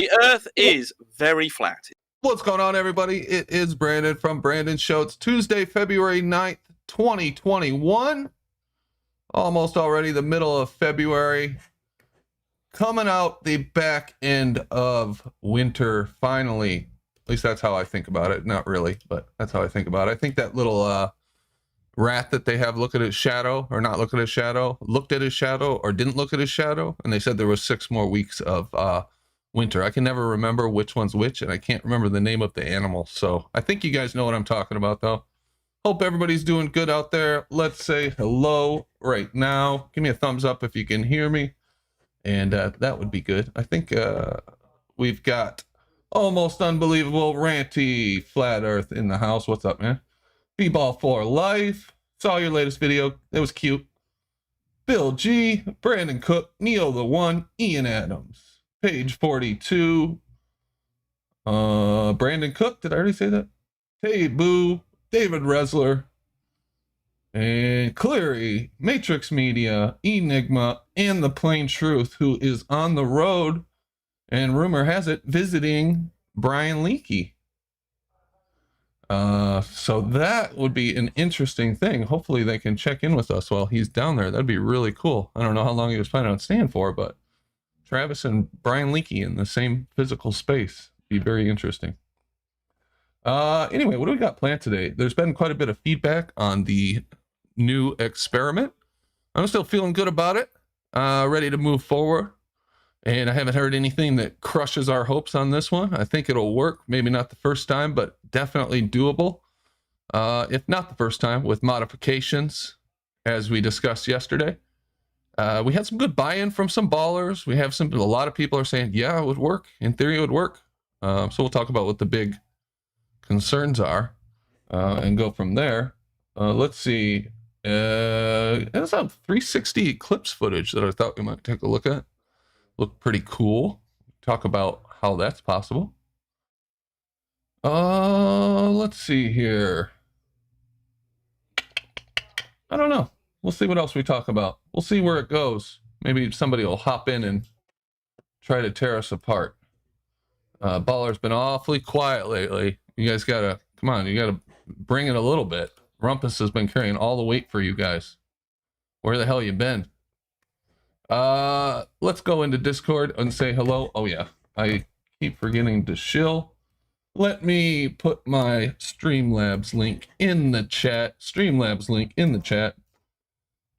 The Earth is very flat. What's going on, everybody? It is Brandon from Brandon Show. It's Tuesday, February 9th, 2021. Almost already the middle of February. Coming out the back end of winter, finally. At least that's how I think about it. Not really, but that's how I think about it. I think that little rat that they have look at his shadow, or not look at his shadow, looked at his shadow, or didn't look at his shadow, and they said there was 6 more weeks of winter. I can never remember which one's which, and I can't remember the name of the animal. So I think you guys know what I'm talking about, though. Hope everybody's doing good out there. Let's say hello right now. Give me a thumbs up if you can hear me, and that would be good. I think we've got almost unbelievable Ranty Flat Earth in the house. What's up, man? B-Ball for life. Saw your latest video. It was cute. Bill G, Brandon Cook, Neil the One, Ian Adams, page 42. Brandon Cook, did I already say that? Hey Boo, David Resler, and Cleary, Matrix Media, Enigma, and the Plain Truth, who is on the road, and rumor has it, visiting Brian Leakey. So that would be an interesting thing. Hopefully they can check in with us while he's down there. That'd be really cool. I don't know how long he was planning on staying for, but Travis and Brian Leakey in the same physical space. Be very interesting. Anyway, what do we got planned today? There's been quite a bit of feedback on the new experiment. I'm still feeling good about it. Ready to move forward. And I haven't heard anything that crushes our hopes on this one. I think it'll work. Maybe not the first time, but definitely doable. If not the first time, with modifications, as we discussed yesterday. We had some good buy-in from some ballers. We have a lot of people are saying, yeah, it would work. In theory, it would work. So we'll talk about what the big concerns are and go from there. Let's see. There's some 360 eclipse footage that I thought we might take a look at. Look pretty cool. Talk about how that's possible. Let's see here. I don't know. We'll see what else we talk about. We'll see where it goes. Maybe somebody will hop in and try to tear us apart. Baller's been awfully quiet lately. You guys gotta, come on, you gotta bring it a little bit. Rumpus has been carrying all the weight for you guys. Where the hell you been? Let's go into Discord and say hello. Oh yeah, I keep forgetting to shill. Let me put my Streamlabs link in the chat. Streamlabs link in the chat.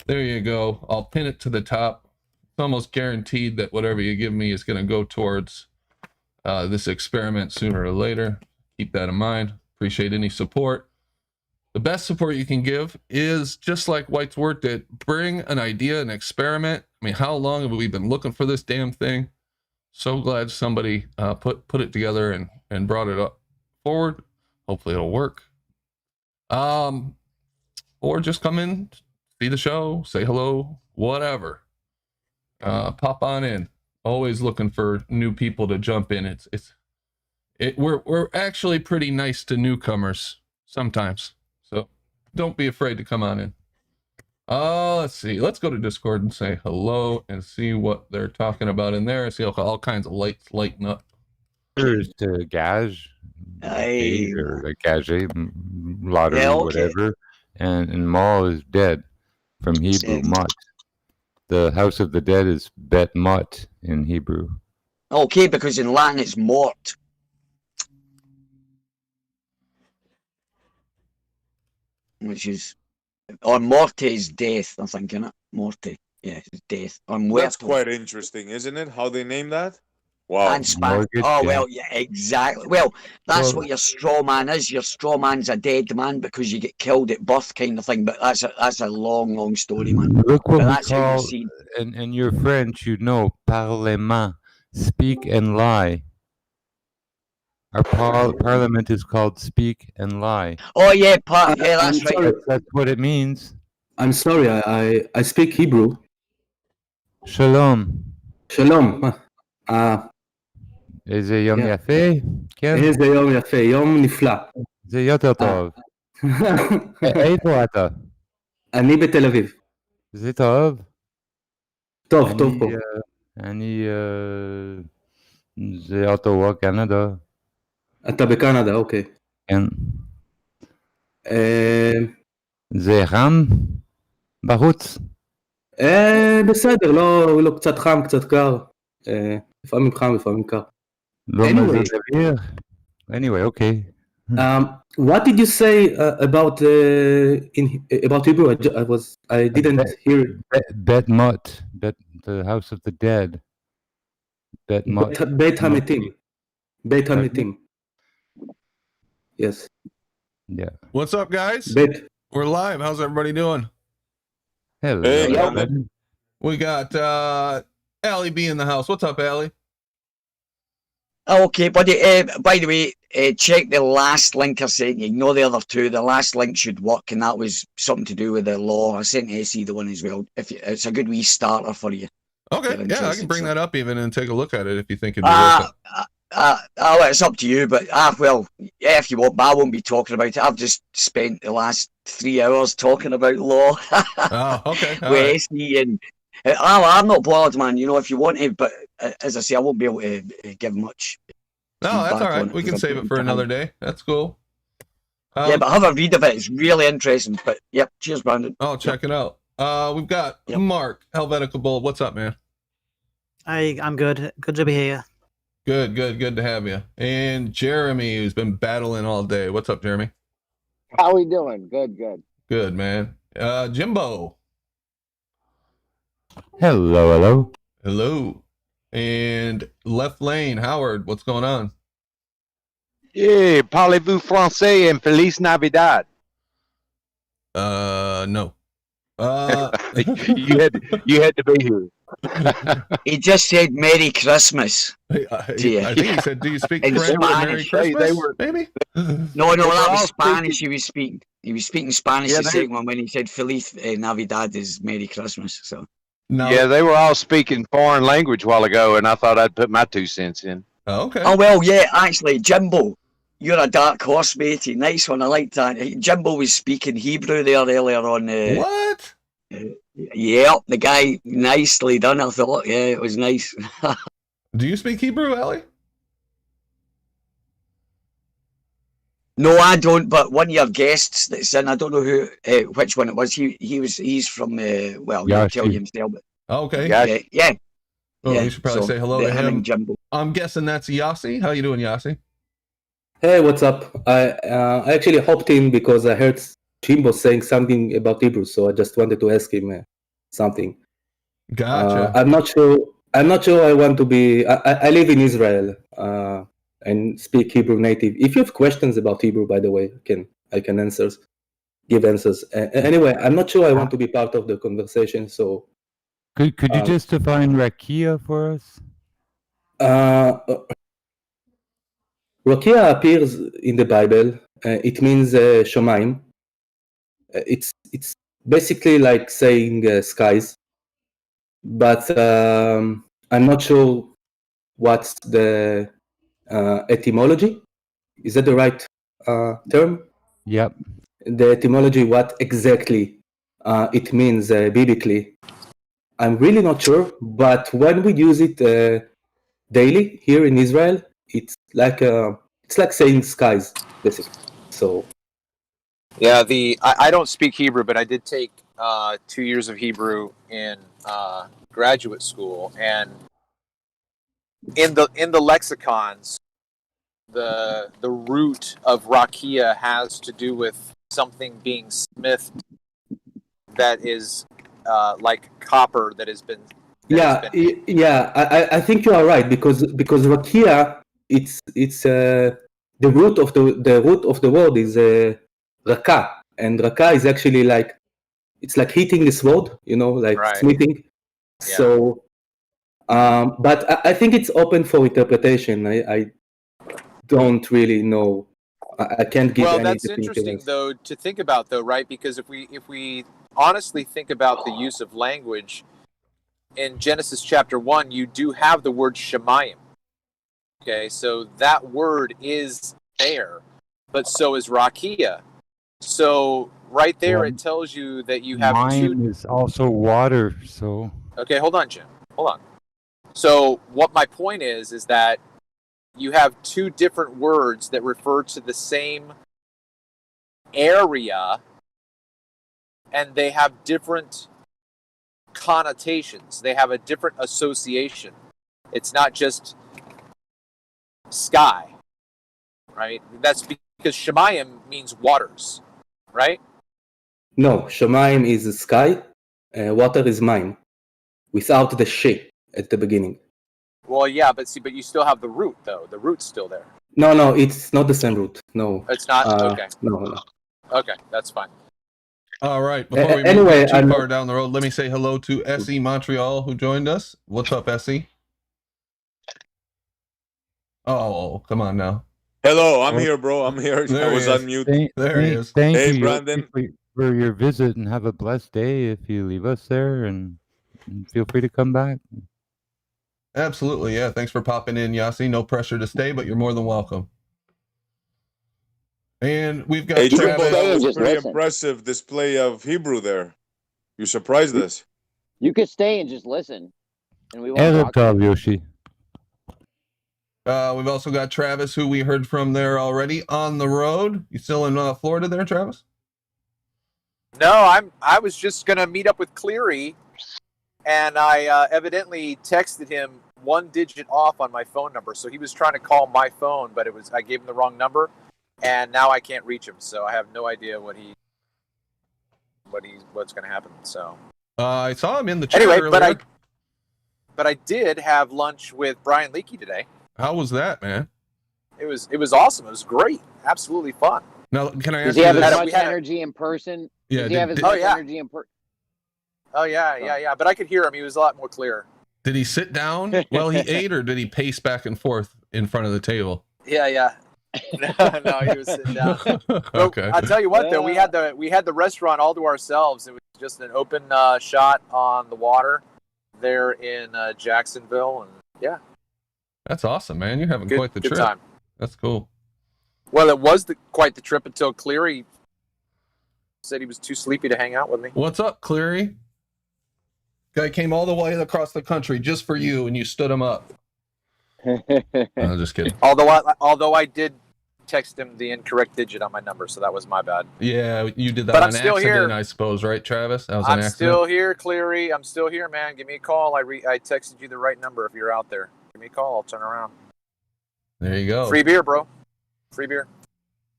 There you go. I'll pin it to the top. It's almost guaranteed that whatever you give me is going to go towards this experiment sooner or later. Keep that in mind. Appreciate any support. The best support you can give is just like White's Word did. Bring an idea, an experiment. I mean, how long have we been looking for this damn thing? So glad somebody put it together and brought it up forward. Hopefully it'll work. Or just come in, see the show, say hello, whatever. Pop on in. Always looking for new people to jump in. We're actually pretty nice to newcomers sometimes. So don't be afraid to come on in. Let's see. Let's go to Discord and say hello and see what they're talking about in there. I see all kinds of lights lighting up. There's the gage, or the gage, lottery, Yeah, okay. whatever. And Maul is dead from Hebrew, Mot. The house of the dead is Bet Mot in Hebrew. Okay, because in Latin it's mort. Which is, or morte is death, I think, isn't it? Morte, yeah, it's death. Or muerto. That's quite interesting, isn't it? How they name that? Wow. And Spanish. Oh, well, yeah, exactly. Well, that's what your straw man is. Your straw man's a dead man because you get killed at birth, kind of thing. But that's a long story, man. Look what But we that's how you call, see. and you're French, you know, parlement, speak and lie. Our parliament is called Speak and Lie. Oh yeah, yeah, that's right. Sorry. That's what it means. I'm sorry, I speak Hebrew. Shalom. Shalom. איזה יום יפה? כן. איזה יום יפה, יום נפלא. זה יותר טוב. איפה אתה? אני בתל אביב. זה טוב. טוב פה. אני זה Ottawa, Canada. אתה בקנדה, אוקיי. כן. אה, זה חם בחוץ. בסדר, לא קצת חם, קצת קר. לפעמים חם, לפעמים קר. לא Anyway. מזג אוויר. Anyway, okay. What did you say about Hebrew? I didn't hear it. Bet Mot. The House of the Dead. Bet Mot. בית המתים. בית המתים. Yes. Yeah. What's up, guys? בית. We're live. How's everybody doing? Hello. Hey, Alan. We got Allie B in the house. What's up, Allie? Okay, buddy. By the way, check the last link I sent you. Ignore the other two. The last link should work, and that was something to do with the law. I sent SE the one as well. It's a good wee starter for you. Okay, You're yeah, I can interested, bring so. that up even and take a look at it if you think it'd be worth it. Well, it's up to you, but well, yeah, if you want, but I won't be talking about it. I've just spent the last 3 hours talking about law. Oh, okay. All with right. SE and I'm not bothered, man. You know, if you want to, but as I say, I won't be able to give much. No, that's feedback all on right. it We can because I'm save it putting for time. another day. That's cool. Yeah, but have a read of it. It's really interesting. But yep, cheers, Brandon. I'll check it out. We've got Yep. Mark, Helvetical Bull. What's up, man? I'm good. Good to be here. Good to have you. And Jeremy, who's been battling all day. What's up, Jeremy? How we doing? Good. Good, man. Jimbo. Hello. Hello. And Left Lane, Howard. What's going on? Yeah, parlez-vous français and Feliz Navidad. No. you had to be here. He just said Merry Christmas. I think he said, "Do you speak In French? Merry Spanish. Christmas?" They were- Maybe. No, that all was Spanish speaking- he was speaking. He was speaking Spanish Yeah, the they- second one when he said Feliz Navidad is Merry Christmas. So No. Yeah, they were all speaking foreign language a while ago, and I thought I'd put my 2 cents in. Oh, okay. oh well, yeah, actually, Jimbo, you're a dark horse, matey. Nice one, I like that. Jimbo was speaking Hebrew there earlier on. What? Yeah, the guy nicely done. I thought, yeah, it was nice. Do you speak Hebrew, Ellie? No, I don't. But one of your guests that's in, I don't know who, which one it was. He's from well, he'll tell you himself. But Okay. Yeah. yeah. Oh, yeah, you should probably so, say hello to him him. and Jimbo. I'm guessing that's Yassi. How you doing, Yassi? Hey, what's up? I actually hopped in because I heard Jimbo saying something about Hebrew, so I just wanted to ask him something. Gotcha. I'm not sure I want to be. I live in Israel and speak Hebrew native. If you have questions about Hebrew, by the way, I can give answers. Anyway, I'm not sure I want to be part of the conversation. So Could you just define rakia for us? rakia appears in the Bible. It means shomayim. It's basically like saying skies, but I'm not sure what's the etymology. Is that the right term? Yep. The etymology, what exactly it means biblically, I'm really not sure. But when we use it daily here in Israel, it's like saying skies, basically. So. Yeah, I don't speak Hebrew, but I did take 2 years of Hebrew in graduate school, and in the lexicons, the root of rakia has to do with something being smithed that is like copper that has been. I think you are right because rakia, it's the root of the word is raka, and raka is actually like it's like hitting the sword, like Right. smithing. Yeah. So, but I think it's open for interpretation. I don't really know. I can't give Well, any that's definitive interesting answer. though to think about, though, right? Because if we honestly think about the use of language in Genesis chapter 1, you do have the word shemayim. Okay, so that word is there, but so is rakia. So right there, it tells you that you have Mine is also water, so Okay, hold on, Jim. Hold on. So what my point is that you have two different words that refer to the same area, and they have different connotations. They have a different association. It's not just sky, right? That's because Shemayim means waters, right? No, Shemaim is the sky, water is mine, without the she at the beginning. Well, yeah, but you still have the root, though. The root's still there. No, it's not the same root. No. It's not? Okay. No. Okay, that's fine. All right. Before we Anyway, move too far down the road, let me say hello to Essie Montreal, who joined us. What's up, Essie? Oh, come on now. Hello, I'm here, bro. I'm here. There I was he is. on mute. There he is. Thank Hey, you Brandon. for your visit, and have a blessed day if you leave us there, and feel free to come back. Absolutely, yeah. Thanks for popping in, Yossi. No pressure to stay, but you're more than welcome. And we've got Hey, Travis. Jimbo, that Stay and was just pretty listen. impressive display of Hebrew there. You surprised us. You could stay and just listen, and we won't Erev talk to Tov, you. Yoshi. We've also got Travis, who we heard from there already on the road. You still in Florida there, Travis? No, I was just gonna meet up with Cleary, and I evidently texted him one digit off on my phone number. So he was trying to call my phone, but I gave him the wrong number, and now I can't reach him. So I have no idea what's gonna happen. So I saw him in the chat anyway, earlier. but I did have lunch with Brian Leakey today. How was that, man? It was awesome. It was great. Absolutely fun. Now, can I ask Does you he have this? as we much had- energy in person? Yeah, Does he have as did- much Oh, yeah. energy in person? Oh yeah. But I could hear him. He was a lot more clear. Did he sit down while he ate, or did he pace back and forth in front of the table? Yeah. No, he was sitting down. But Okay. I'll tell you what, though, we had the restaurant all to ourselves. It was just an open shot on the water there in Jacksonville, and yeah, That's awesome, man. You're having good, quite the good trip. time. That's cool. Well, it was quite the trip until Cleary said he was too sleepy to hang out with me. What's up, Cleary? Guy came all the way across the country just for you, and you stood him up. I'm just kidding. Although I did text him the incorrect digit on my number, so that was my bad. Yeah, you did that But on I'm still accident, here. I suppose, right, Travis? That was an I'm accident. still here, Cleary. I'm still here, man. Give me a call. I texted you the right number if you're out there. Give me a call. I'll turn around. There you go. Free beer, bro. Free beer.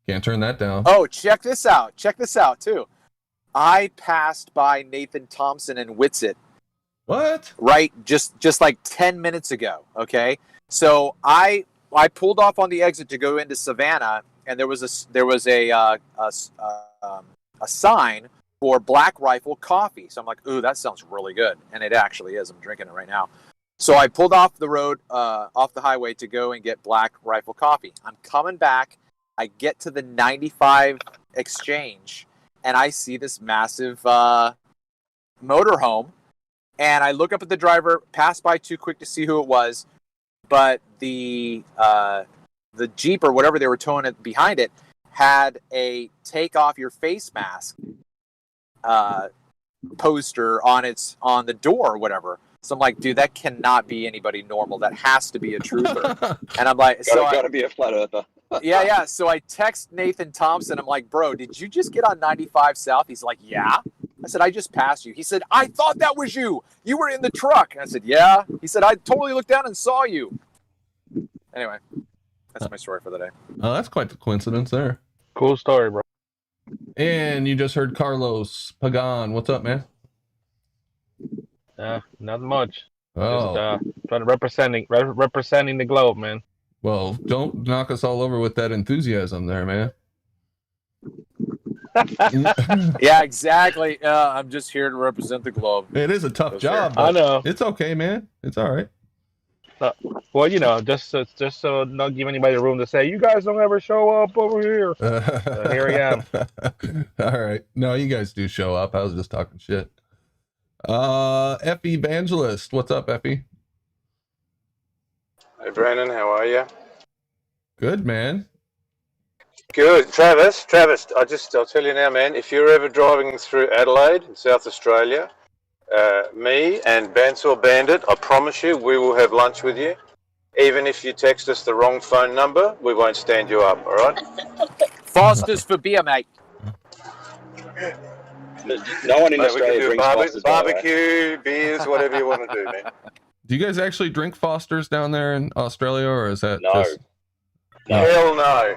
Can't turn that down. Oh, check this out. Check this out, too. I passed by Nathan Thompson and Whitsett What? right just like 10 minutes ago, okay? So I pulled off on the exit to go into Savannah, and there was a sign for Black Rifle coffee. So I'm like, ooh, that sounds really good. And it actually is. I'm drinking it right now. So I pulled off the road, off the highway to go and get Black Rifle coffee. I'm coming back. I get to the 95 exchange, and I see this massive motorhome. And I look up at the driver, pass by too quick to see who it was, but the Jeep or whatever they were towing it behind it had a "take off your face mask" poster on the door or whatever. So I'm like, dude, that cannot be anybody normal. That has to be a truther. And I'm like, gotta be a flat earther. yeah. So I text Nathan Thompson. I'm like, bro, did you just get on 95 South? He's like, yeah. I said, I just passed you. He said, I thought that was you. You were in the truck. And I said, yeah. He said, I totally looked down and saw you. Anyway, that's my story for the day. Oh, that's quite the coincidence there. Cool story, bro. And you just heard Carlos Pagan. What's up, man? Not much. Oh, Just trying to representing the globe, man. well, don't knock us all over with that enthusiasm there, man. Yeah, exactly. I'm just here to represent the globe. It is a tough For job, sure. I but know. it's okay, man. It's all right. Well, you know, just so not give anybody room to say you guys don't ever show up over here. Here I am. All right. No, you guys do show up. I was just talking shit. Effie Evangelist. What's up, Effie? Hey, Brandon, how are you? Good, man. Good. Travis, I'll tell you now, man, if you're ever driving through Adelaide in South Australia, me and Bansor Bandit, I promise you, we will have lunch with you. Even if you text us the wrong phone number, we won't stand you up, all right? Foster's for beer, mate. No one in Mate, we can Australia do drinks Foster's, by the way. barbecue, beers, whatever you want to do, man. Do you guys actually drink Foster's down there in Australia, or is that No. just... Hell no.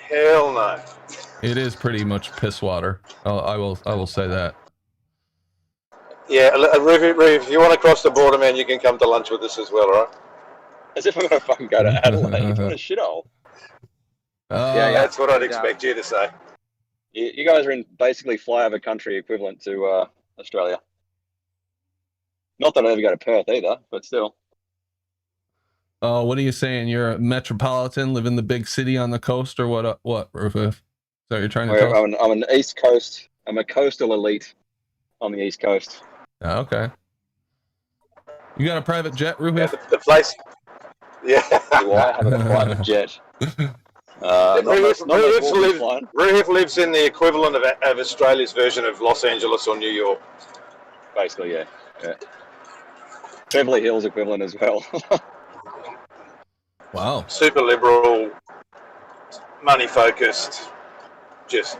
Hell no. It is pretty much piss water. I will say that. Yeah, Rufy, if you want to cross the border, man, you can come to lunch with us as well, all right? As if I'm going to fucking go to Adelaide. What a shithole. Yeah, that's what I'd expect you to say. You guys are in basically flyover country equivalent to Australia. Not that I ever go to Perth either, but still. Oh, what are you saying? You're a metropolitan, live in the big city on the coast, or what? What, Rufus? Is that what you're trying to tell us? I'm an East Coast. I'm a coastal elite on the East Coast. Oh, okay. You got a private jet, Rufus? Yeah, the place. Yeah. Do I have a private jet? Rufus lives in the equivalent of Australia's version of Los Angeles or New York. Basically, yeah. Beverly Hills equivalent as well. Wow. Super liberal, money focused, just,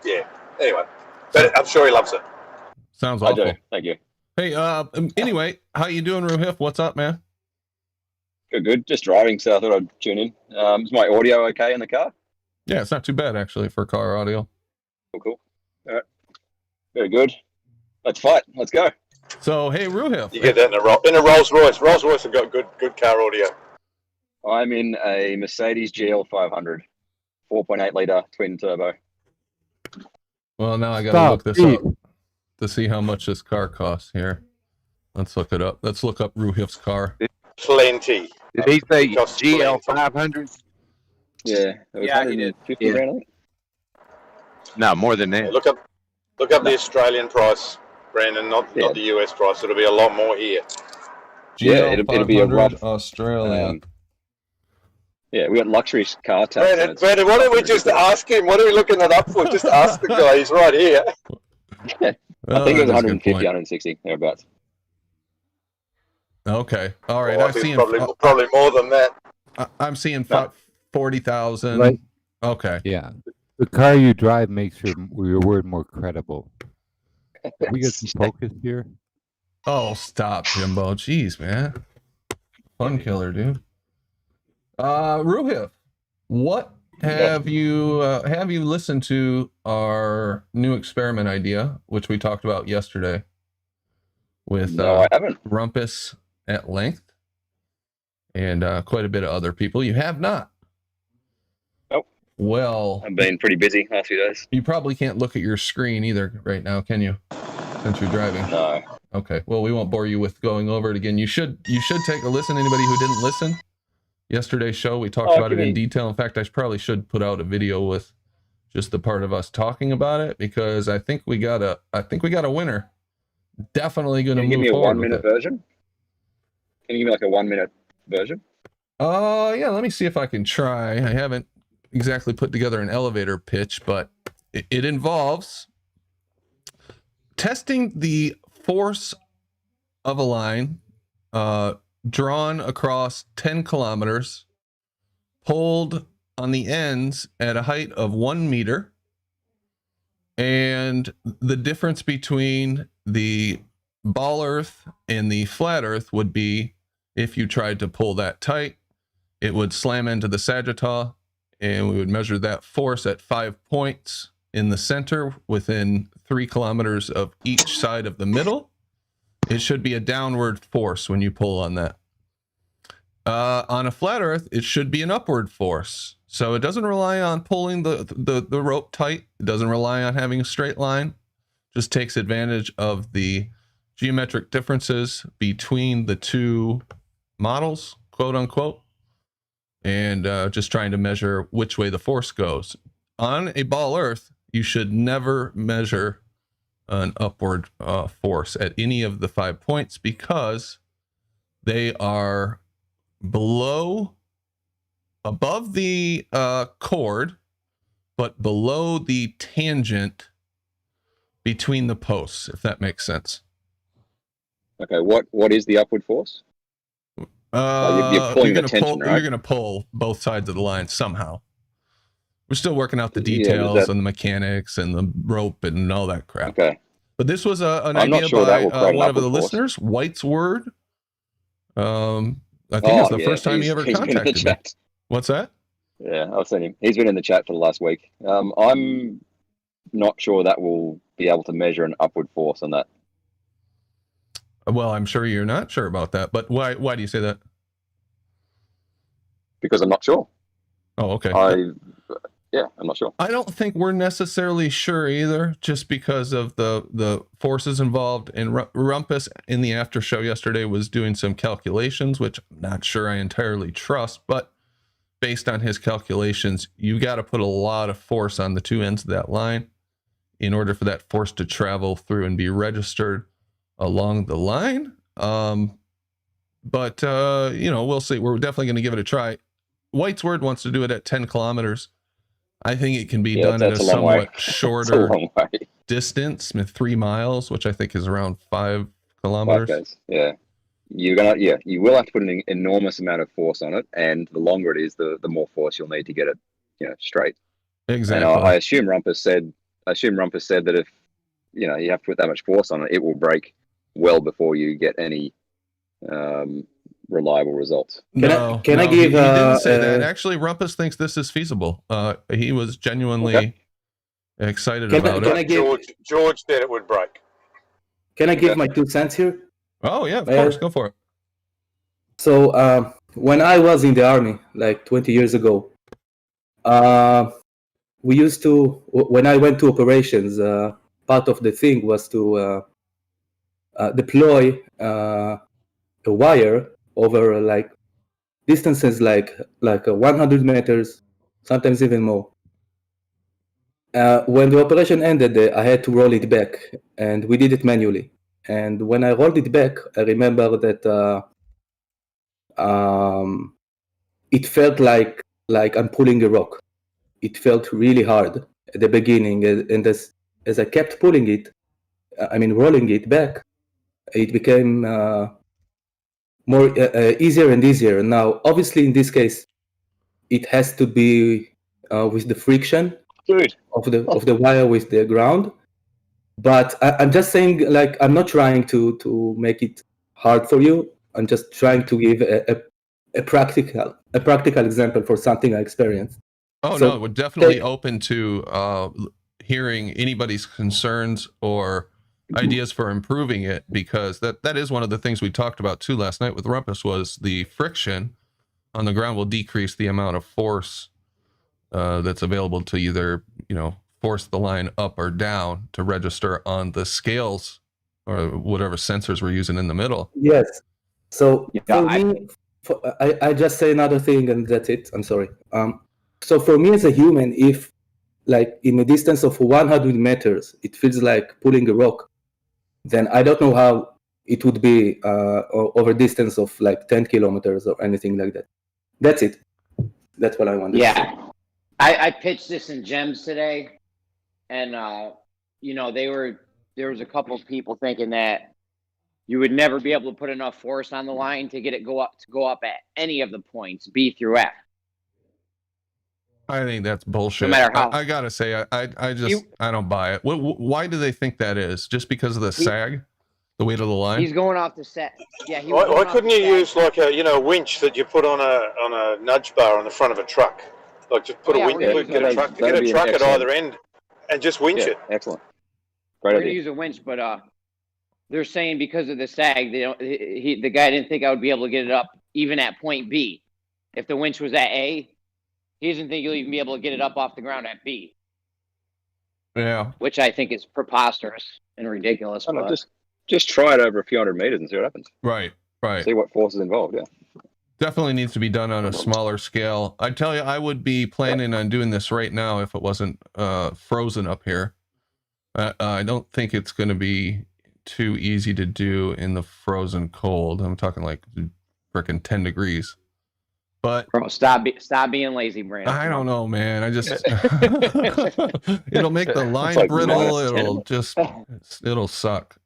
yeah. Anyway, but I'm sure he loves it. Sounds awful. I do. Thank you. Hey, anyway, how you doing, Ruhif? What's up, man? Good. Just driving, so I thought I'd tune in. Is my audio okay in the car? Yeah, it's not too bad, actually, for car audio. Cool. All right. Very good. Let's fight. Let's go. So, hey, Ruhif. You get that in a Rolls Royce. Rolls Royce have got good car audio. I'm in a Mercedes GL 500, 4.8 litre twin turbo. Well, now I gotta look this up to see how much this car costs here. Let's look it up. Let's look up Ruhif's car. Plenty. Did he say GL 500? Yeah, it was 150 grand. No, more than that. Yeah, look up the Australian price, Brandon, not the US price. It'll be a lot more here. Yeah, it'll be a rough Australia. Yeah, we got luxury car tax. Brandon, why don't we just ask him? What are we looking it up for? Just ask the guy. He's right here. I think it was 150, 160, thereabouts. Okay. All right. Well, I think probably more than that. I'm seeing 40,000. Right. Okay. Yeah. The car you drive makes your word more credible. Can we get some focus here? Oh, stop, Jimbo. Jeez, man. Fun killer, dude. Ruhif, what have you listened to our new experiment idea, which we talked about yesterday with No, I haven't. Rumpus at length and quite a bit of other people? You have not. Nope. Well, I've been pretty busy last few days. You probably can't look at your screen either right now, can you? Since you're driving. No. Okay. Well, we won't bore you with going over it again. You should take a listen. Anybody who didn't listen, yesterday's show we talked about it in detail. In fact, I probably should put out a video with just the part of us talking about it, because I think we got a winner. Definitely going to move forward. Can you give me a 1 minute version? Can you give me like a 1 minute version? Yeah, let me see if I can try. I haven't exactly put together an elevator pitch, but it involves testing the force of a line drawn across 10 kilometers, pulled on the ends at a height of 1 meter, and the difference between the ball earth and the flat earth would be, if you tried to pull that tight, it would slam into the sagittal, and we would measure that force at 5 points in the center within 3 kilometers of each side of the middle. It should be a downward force when you pull on that. On a flat earth, it should be an upward force. So it doesn't rely on pulling the rope tight. It doesn't rely on having a straight line. Just takes advantage of the geometric differences between the two models, quote unquote, and just trying to measure which way the force goes. On a ball earth, you should never measure an upward force at any of the 5 points, because they are above the chord, but below the tangent between the posts, if that makes sense. Okay, what is the upward force? You're pulling the tension, right? You're gonna pull both sides of the line somehow. We're still working out the Yeah, details and the mechanics and the rope and all that crap. Okay. But this was an I'm not idea sure that by will create an one of the upward force. listeners, White's Word. I think it's the first time he ever he's been in the contacted me. chat. What's that? Yeah, I've seen him. He's been in the chat for the last week. I'm not sure that will be able to measure an upward force on that. Well, I'm sure you're not sure about that, but why do you say that? Because I'm not sure. Oh, okay. Yeah, I'm not sure. I don't think we're necessarily sure either, just because of the forces involved. And Rumpus in the after show yesterday was doing some calculations, which I'm not sure I entirely trust, but based on his calculations, you got to put a lot of force on the two ends of that line in order for that force to travel through and be registered along the line. But we'll see. We're definitely going to give it a try. White's Word wants to do it at 10 kilometers. I think it can be done at a somewhat shorter distance, 3 miles, which I think is around 5 kilometers. Yeah. You will have to put an enormous amount of force on it, and the longer it is, the more force you'll need to get it, straight. Exactly. And I assume Rumpus said that if you have to put that much force on it, it will break well before you get any reliable results. He didn't say that. Actually, Rumpus thinks this is feasible. He was genuinely excited about it. George said it would break. Can I give my 2 cents here? Oh yeah, of course, go for it. So when I was in the army, like 20 years ago, we used to, when I went to operations, part of the thing was to deploy a wire over like distances like 100 meters, sometimes even more. When the operation ended, I had to roll it back, and we did it manually. And when I rolled it back, I remember that it felt like I'm pulling a rock. It felt really hard at the beginning, and as I kept pulling it, rolling it back, it became more easier and easier. Now, obviously, in this case, it has to be with the friction of the wire with the ground. But I'm just saying, like, I'm not trying to make it hard for you. I'm just trying to give a practical example for something I experienced. Oh, no, we're definitely open to hearing anybody's concerns or ideas for improving it, because that is one of the things we talked about too last night with Rumpus, was the friction on the ground will decrease the amount of force that's available to either, force the line up or down to register on the scales or whatever sensors we're using in the middle. Yes. So I just say another thing and that's it. I'm sorry. So for me as a human, if like in a distance of 100 meters, it feels like pulling a rock, then I don't know how it would be over a distance of like 10 kilometers or anything like that. That's it. That's what I wanted to say. I pitched this in Gems today, and there was a couple of people thinking that you would never be able to put enough force on the line to get it go up at any of the points, B through F. I think that's bullshit. No matter how. I gotta say, I don't buy it. Why do they think that is? Just because of the sag, the weight of the line? He's going off the set. Yeah. Why couldn't you use like a winch that you put on a nudge bar on the front of a truck? Like just put a winch, get a truck at either end, and just winch it. Excellent. We're gonna use a winch, but they're saying because of the sag, the guy didn't think I would be able to get it up even at point B. If the winch was at A, he doesn't think you'll even be able to get it up off the ground at B. Yeah. Which I think is preposterous and ridiculous. Just try it over a few hundred meters and see what happens. Right. See what force is involved, yeah. Definitely needs to be done on a smaller scale. I tell you, I would be planning on doing this right now if it wasn't frozen up here. I don't think it's going to be too easy to do in the frozen cold. I'm talking like freaking 10 degrees. But bro, stop being lazy, Brandon. I don't know, man. I just it'll make the line brittle. It'll suck.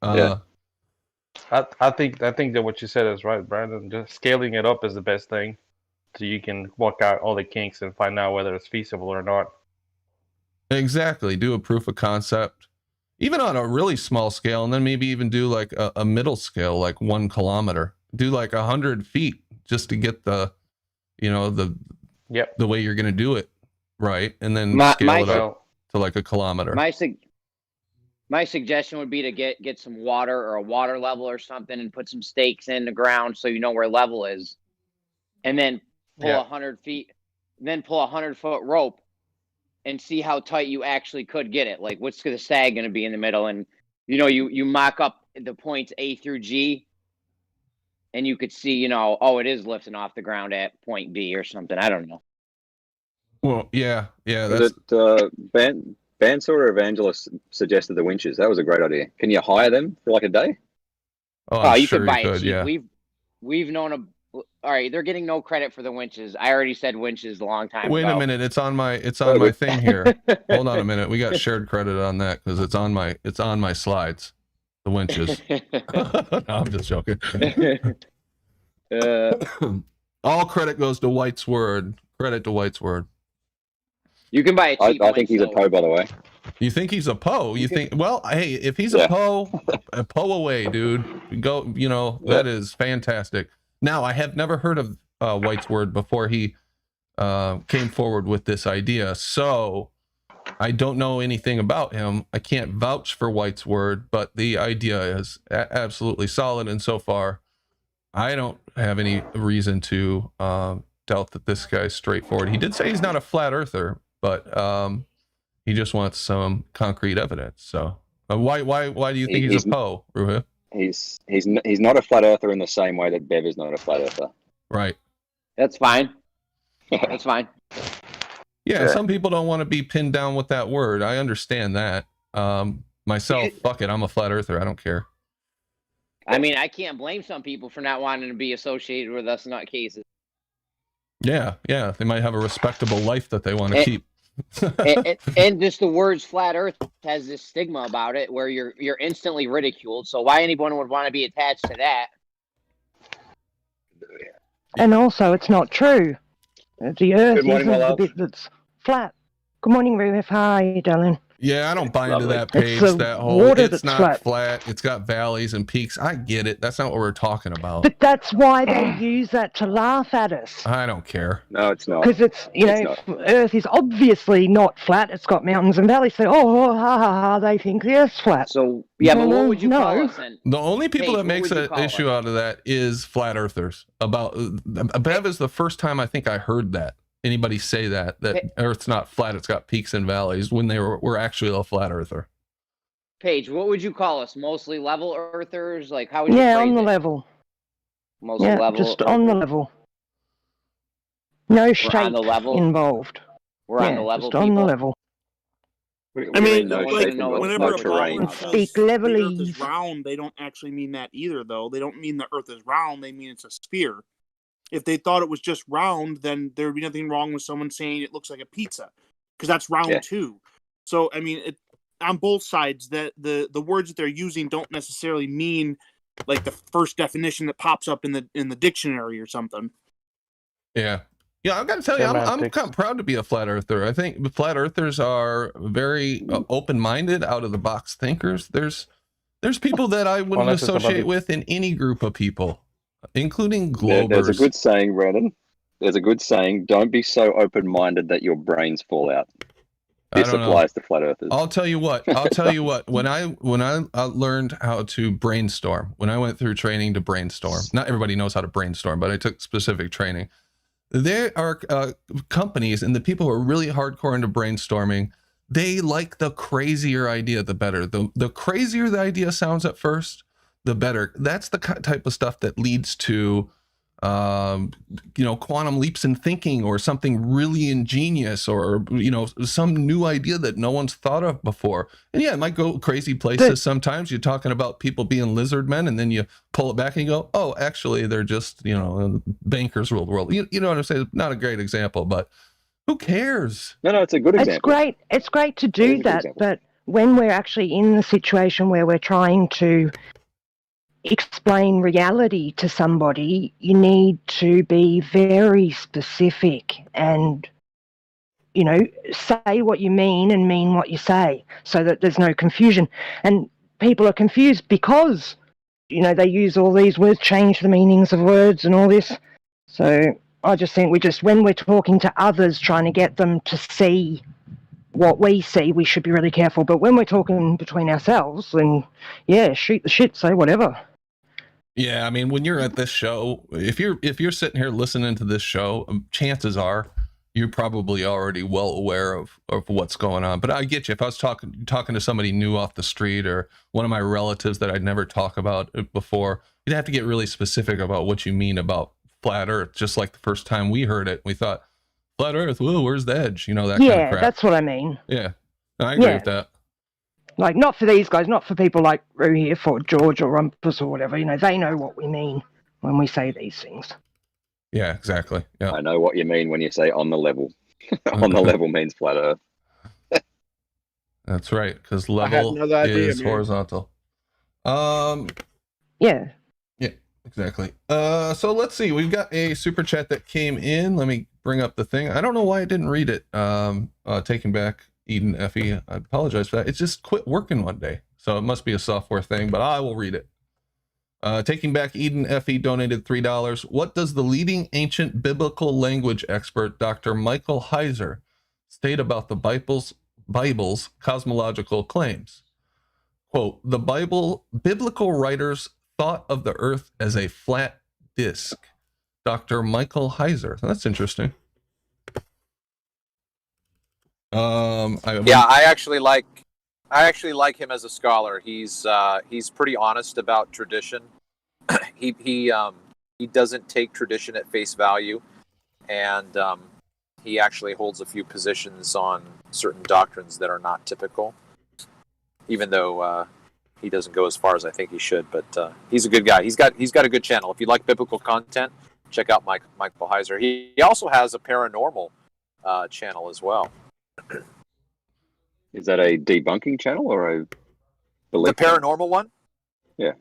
I think that what you said is right, Brandon. Just scaling it up is the best thing, so you can work out all the kinks and find out whether it's feasible or not. Exactly. Do a proof of concept, even on a really small scale, and then maybe even do like a middle scale, like 1 kilometer. Do like 100 feet just to get the, the way you're going to do it right, and then scale it up to like a kilometer. My suggestion would be to get some water or a water level or something and put some stakes in the ground so you know where level is, and then pull 100 feet, then pull a 100-foot rope and see how tight you actually could get it. Like, what's the sag going to be in the middle? And you mock up the points A through G, and you could see, it is lifting off the ground at point B or something. I don't know. Well, yeah. That's Banter or Evangelist suggested the winches. That was a great idea. Can you hire them for like a day? Oh, you could buy it cheap. Yeah. We've known all right, they're getting no credit for the winches. I already said winches a long time ago. Wait a minute, it's on my thing here. Hold on a minute. We got shared credit on that because it's on my slides. The winches. No, I'm just joking. All credit goes to White's Word. Credit to White's Word. You can buy a cheap I think he's a Poe, by the way. You think he's a Poe? You think? Well, hey, if he's a Poe, a Poe away, dude. Go. That is fantastic. Now, I have never heard of White's Word before he came forward with this idea, so I don't know anything about him. I can't vouch for White's Word, but the idea is absolutely solid, and so far, I don't have any reason to doubt that this guy's straightforward. He did say he's not a flat earther, but he just wants some concrete evidence. So, why do you think he's a Poe, Ruha? He's not a flat earther in the same way that Bev is not a flat earther. Right. That's fine. That's fine. Yeah, some people don't want to be pinned down with that word. I understand that. Myself, fuck it, I'm a flat earther. I don't care. I mean, I can't blame some people for not wanting to be associated with us nutcases. Yeah, they might have a respectable life that they want to keep. and just the words flat earth has this stigma about it where you're instantly ridiculed. So why anyone would want to be attached to that? And also, it's not true. The earth isn't the bit that's flat. Good morning, Ruth. How are you, darling? Yeah, I don't buy into that page. That whole it's not flat. It's got valleys and peaks. I get it. That's not what we're talking about. But that's why they use that to laugh at us. I don't care. No, it's not. Because it's Earth is obviously not flat. It's got mountains and valleys. So ha ha ha, they think the Earth's flat. So yeah, but what would you call us then? The only people that makes an issue out of that is flat earthers. Bev is the first time I think I heard that. Anybody say that Earth's not flat, it's got peaks and valleys, when they were actually a flat earther. Paige, what would you call us? Mostly level earthers? Like, how would you phrase on the it? level. Mostly level. Just on the level. No shape involved. We're on the level. Just on the level. I mean, whenever a Baldwin says the Earth is round, they don't actually mean that either, though. They don't mean the Earth is round. They mean it's a sphere. If they thought it was just round, then there would be nothing wrong with someone saying it looks like a pizza, because that's round too. So, I mean, on both sides, that the words that they're using don't necessarily mean like the first definition that pops up in the dictionary or something. Yeah, I've got to tell you, I'm kind of proud to be a flat earther. I think flat earthers are very open-minded, out-of-the-box thinkers. There's people that I wouldn't associate with in any group of people, including globers. There's a good saying, Brandon. There's a good saying, don't be so open-minded that your brains fall out. This applies to flat earthers. I'll tell you what. When I learned how to brainstorm, when I went through training to brainstorm, not everybody knows how to brainstorm, but I took specific training. There are companies, and the people who are really hardcore into brainstorming, they like the crazier idea, the better. The crazier the idea sounds at first, the better. That's the type of stuff that leads to, quantum leaps in thinking, or something really ingenious, or, some new idea that no one's thought of before. And yeah, it might go crazy places. Sometimes you're talking about people being lizard men, and then you pull it back and you go, oh, actually, they're just, bankers rule the world. You know what I'm saying? Not a great example, but who cares? No, it's a good example. It's great to do that, but when we're actually in the situation where we're trying to explain reality to somebody, you need to be very specific and, you know, say what you mean and mean what you say so that there's no confusion. And people are confused because, you know, they use all these words, change the meanings of words and all this. So I just think when we're talking to others, trying to get them to see what we see, we should be really careful. But when we're talking between ourselves, then yeah, shoot the shit, say whatever. Yeah, I mean, when you're at this show, if you're sitting here listening to this show, chances are you're probably already well aware of what's going on. But I get you. If I was talking to somebody new off the street or one of my relatives that I'd never talked about before, you'd have to get really specific about what you mean about flat Earth. Just like the first time we heard it, we thought flat Earth. Whoa, where's the edge? You know, that kind of crap. That's what I mean. Yeah, I agree with that. Like, not for these guys, not for people like Rue here, for George or Rumpus or whatever. You know, they know what we mean when we say these things. Yeah, exactly. Yeah, I know what you mean when you say on the level. On the level means flat Earth. That's right, because level is horizontal. Yeah, exactly. So let's see. We've got a super chat that came in. Let me bring up the thing. I don't know why I didn't read it. Taking back Eden Effie. I apologize for that. It just quit working one day, so it must be a software thing. But I will read it. Taking back Eden Effie donated $3. What does the leading ancient biblical language expert, Dr. Michael Heiser, state about the Bible's cosmological claims? Quote, the biblical writers thought of the earth as a flat disk. Dr. Michael Heiser. That's interesting. I actually like him as a scholar. He's pretty honest about tradition. He doesn't take tradition at face value, and he actually holds a few positions on certain doctrines that are not typical, even though he doesn't go as far as I think he should. But he's a good guy. He's got a good channel. If you like biblical content, check out Michael Heiser. He also has a paranormal channel as well. Is that a debunking channel or a the paranormal one? Yeah.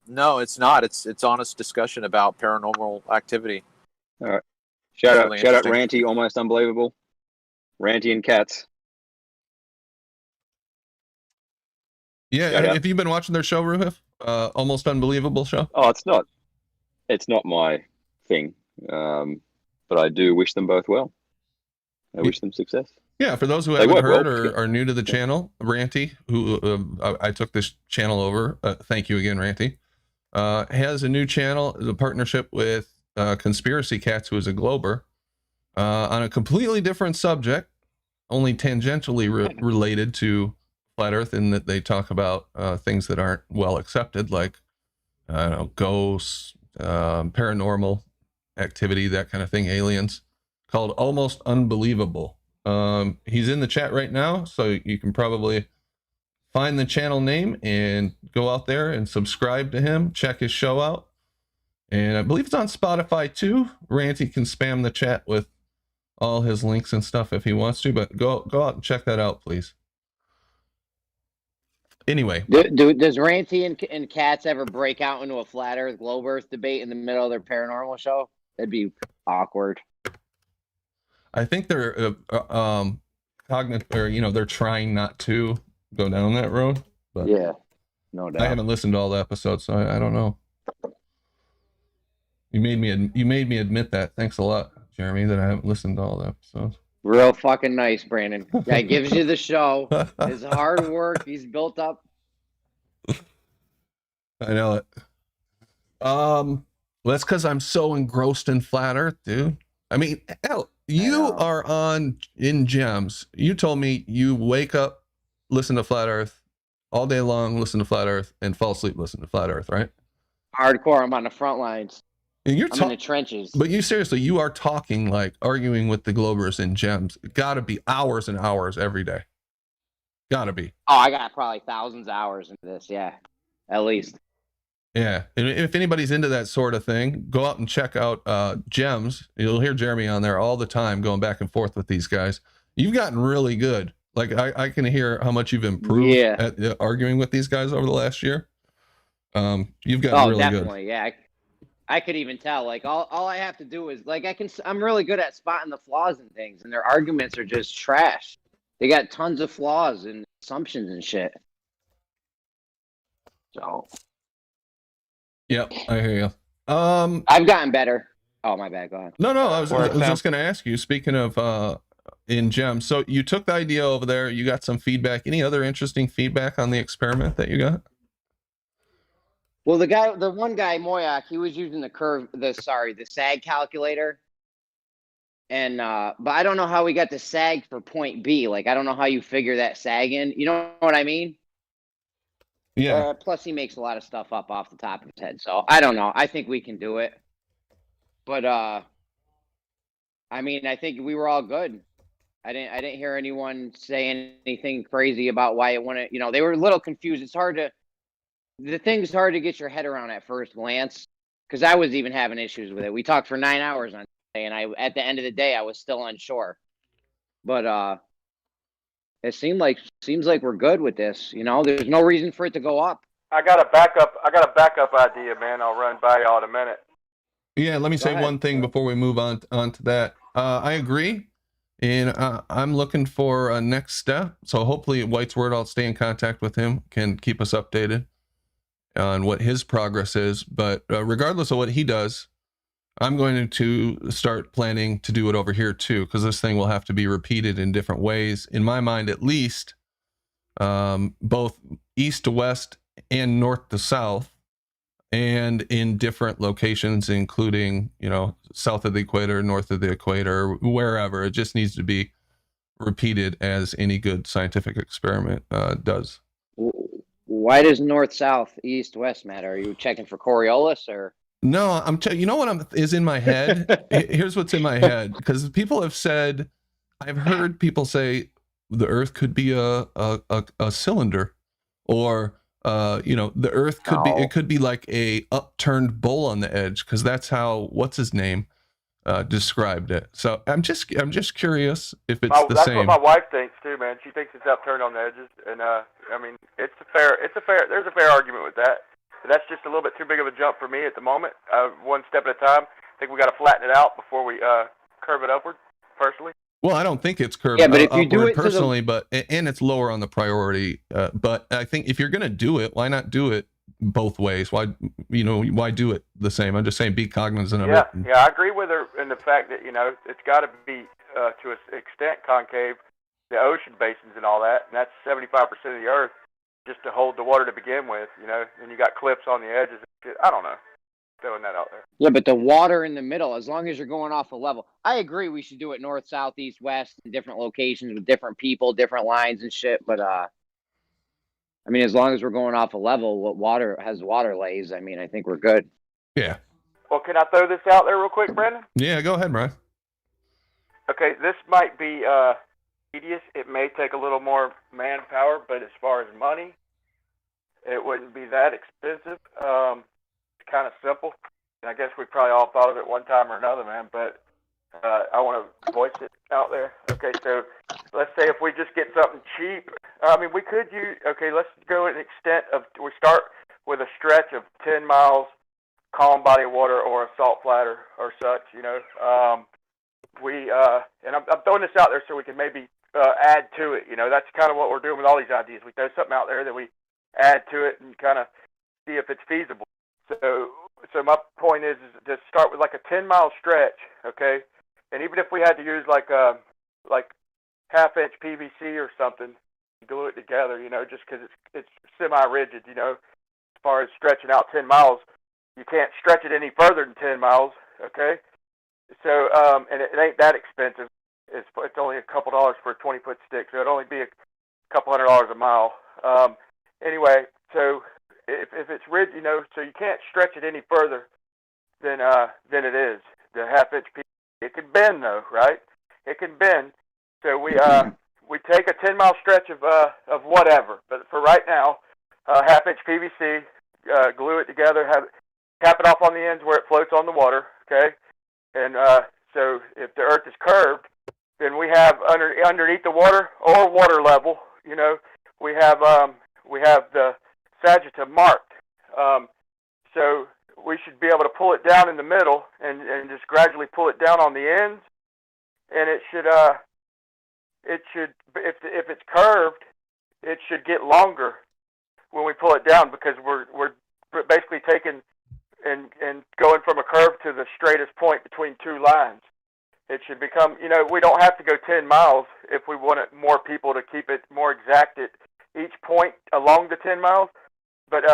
No, it's not. It's honest discussion about paranormal activity. All right. Shout out Ranty, almost unbelievable. Ranty and Cats. Yeah, have you been watching their show, Ruhif? Almost unbelievable show. Oh, it's not my thing, but I do wish them both well. I wish them success. Yeah, for those who haven't heard or are new to the channel, Ranty, who I took this channel over, thank you again, Ranty, has a new channel, a partnership with Conspiracy Cats, who is a Glober, on a completely different subject, only tangentially related to flat Earth, in that they talk about things that aren't well accepted, like I don't know, ghosts, paranormal activity, that kind of thing, aliens, called Almost Unbelievable. He's in the chat right now, so you can probably find the channel name and go out there and subscribe to him, check his show out. And I believe it's on Spotify too. Ranty can spam the chat with all his links and stuff if he wants to, but go out and check that out, please. Anyway, does Ranty and Cats ever break out into a flat Earth, globe Earth debate in the middle of their paranormal show? That'd be awkward. I think they're cognitive, or they're trying not to go down that road. But yeah, no doubt. I haven't listened to all the episodes, so I don't know. You made me admit that. Thanks a lot, Jeremy, that I haven't listened to all the episodes. Real fucking nice, Brandon. That gives you the show. His hard work, he's built up. I know it. Well, that's because I'm so engrossed in flat Earth, dude. I mean, hell, you are in Gems. You told me you wake up, listen to flat Earth all day long, listen to flat Earth, and fall asleep, listen to flat Earth, right? Hardcore. I'm on the front lines. And I'm in the trenches. But you are talking, like, arguing with the Globers in Gems. It gotta be hours and hours every day. Gotta be. Oh, I got probably thousands of hours into this. Yeah, at least. Yeah, and if anybody's into that sort of thing, go out and check out Gems. You'll hear Jeremy on there all the time, going back and forth with these guys. You've gotten really good. Like, I can hear how much you've improved at arguing with these guys over the last year. You've gotten really definitely, yeah. I could even tell. Like all I have to do is like I'm really good at spotting the flaws in things, and their arguments are just trash. They got tons of flaws and assumptions and shit. So. Yep, I hear you. I've gotten better. Oh, my bad. Go ahead. No, I was just going to ask you. Speaking of in GEM, so you took the idea over there. You got some feedback. Any other interesting feedback on the experiment that you got? Well, the one guy, Moyak, he was using the sag calculator. And, but I don't know how we got the sag for point B. Like, I don't know how you figure that sag in. You know what I mean? Yeah. Plus, he makes a lot of stuff up off the top of his head. So, I don't know. I think we can do it. But, I mean, I think we were all good. I didn't hear anyone say anything crazy about why it wouldn't, they were a little confused. The thing's hard to get your head around at first glance, because I was even having issues with it. We talked for 9 hours on Tuesday, and at the end of the day, I was still unsure. But it seems like we're good with this. There's no reason for it to go up. I got a backup idea, man. I'll run by y'all in a minute. Yeah, let me say one thing before we move on to that. I agree, and I'm looking for a next step. So hopefully White's Word, I'll stay in contact with him, can keep us updated on what his progress is. But regardless of what he does, I'm going to start planning to do it over here too, because this thing will have to be repeated in different ways, in my mind at least, both east to west and north to south, and in different locations, including, south of the equator, north of the equator, wherever. It just needs to be repeated as any good scientific experiment does. Why does north, south, east, west matter? Are you checking for Coriolis or? No, you know what is in my head? Here's what's in my head, because people have said, I've heard people say the Earth could be a cylinder, or the Earth could be, it could be like a upturned bowl on the edge, because that's how what's his name described it. So I'm just curious if it's the that's same. That's what my wife thinks too, man. She thinks it's upturned on the edges, and I mean, there's a fair argument with that. But that's just a little bit too big of a jump for me at the moment. One step at a time. I think we got to flatten it out before we curve it upward. Personally. Well, I don't think it's curved but if you upward do it personally, and it's lower on the priority. But I think if you're going to do it, why not do it both ways? Why do it the same? I'm just saying, be cognizant of it. Yeah, I agree with her in the fact that it's got to be to an extent concave, the ocean basins and all that, and that's 75% of the Earth, just to hold the water to begin with. And you got cliffs on the edges. I don't know. Throwing that out there. Yeah, but the water in the middle, as long as you're going off a level. I agree we should do it north, south, east, west, in different locations with different people, different lines and shit. But I mean, as long as we're going off a level, what water lays, I mean, I think we're good. Yeah. Well, can I throw this out there real quick, Brendan? Yeah, go ahead, Brian. Okay, this might be tedious. It may take a little more manpower, but as far as money, it wouldn't be that expensive. Kind of simple. I guess we probably all thought of it one time or another, man, but I want to voice it out there. Okay, so let's say if we just get something cheap, I mean, we could use, let's go an extent of, we start with a stretch of 10 miles, calm body of water or a salt flat or such, and I'm throwing this out there so we can maybe add to it, that's kind of what we're doing with all these ideas. We throw something out there, then we add to it and kind of see if it's feasible. So my point is to start with like a 10-mile stretch, okay? And even if we had to use like half-inch PVC or something, glue it together, just because it's semi-rigid, as far as stretching out 10 miles, you can't stretch it any further than 10 miles, okay? So and it ain't that expensive. It's only a couple dollars for a 20-foot stick, so it'd only be a couple $100 a mile. Anyway, so. If it's rigid, so you can't stretch it any further than it is. The half-inch piece, it can bend though, right? It can bend. So we take a 10-mile stretch of whatever, but for right now, half-inch PVC, glue it together, cap it off on the ends where it floats on the water, okay? And so if the Earth is curved, then we have underneath the water or water level, we have the sagittal marked, So we should be able to pull it down in the middle and just gradually pull it down on the ends. And it should if it's curved, it should get longer when we pull it down, because we're basically taking and going from a curve to the straightest point between two lines. It should become, we don't have to go 10 miles if we wanted more people to keep it more exact at each point along the 10 miles. But,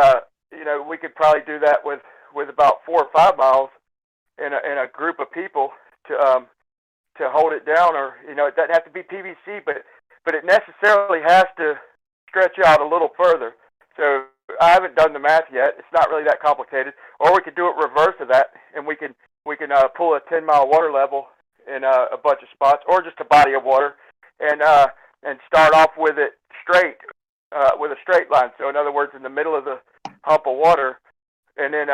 we could probably do that with about 4 or 5 miles in a group of people to hold it down. Or, it doesn't have to be PVC, but it necessarily has to stretch out a little further. So I haven't done the math yet. It's not really that complicated. Or we could do it reverse of that, and we can pull a 10-mile water level in a bunch of spots, or just a body of water, and start off with it straight, with a straight line. So in other words, in the middle of the hump of water, and then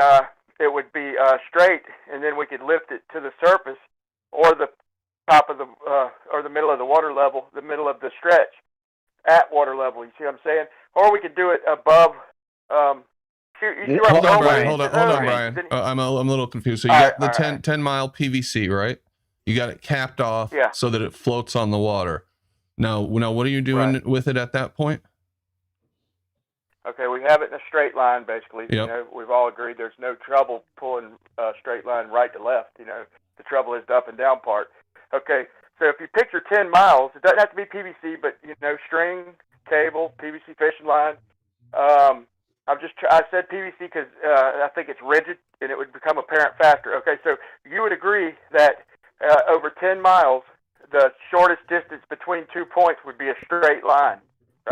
it would be straight, and then we could lift it to the surface, or the top of the or the middle of the water level, the middle of the stretch at water level. You see what I'm saying? Or we could do it above. Hold on, Brian. I'm a little confused. So you got the 10-mile PVC, right? You got it capped off so that it floats on the water. Now, what are you doing with it at that point? Okay, we have it in a straight line, basically. Yep. We've all agreed there's no trouble pulling a straight line right to left. The trouble is the up and down part. Okay, so if you picture 10 miles, it doesn't have to be PVC, but, string, cable, PVC fishing line. I said PVC because I think it's rigid and it would become apparent faster. Okay, so you would agree that over 10 miles, the shortest distance between 2 points would be a straight line,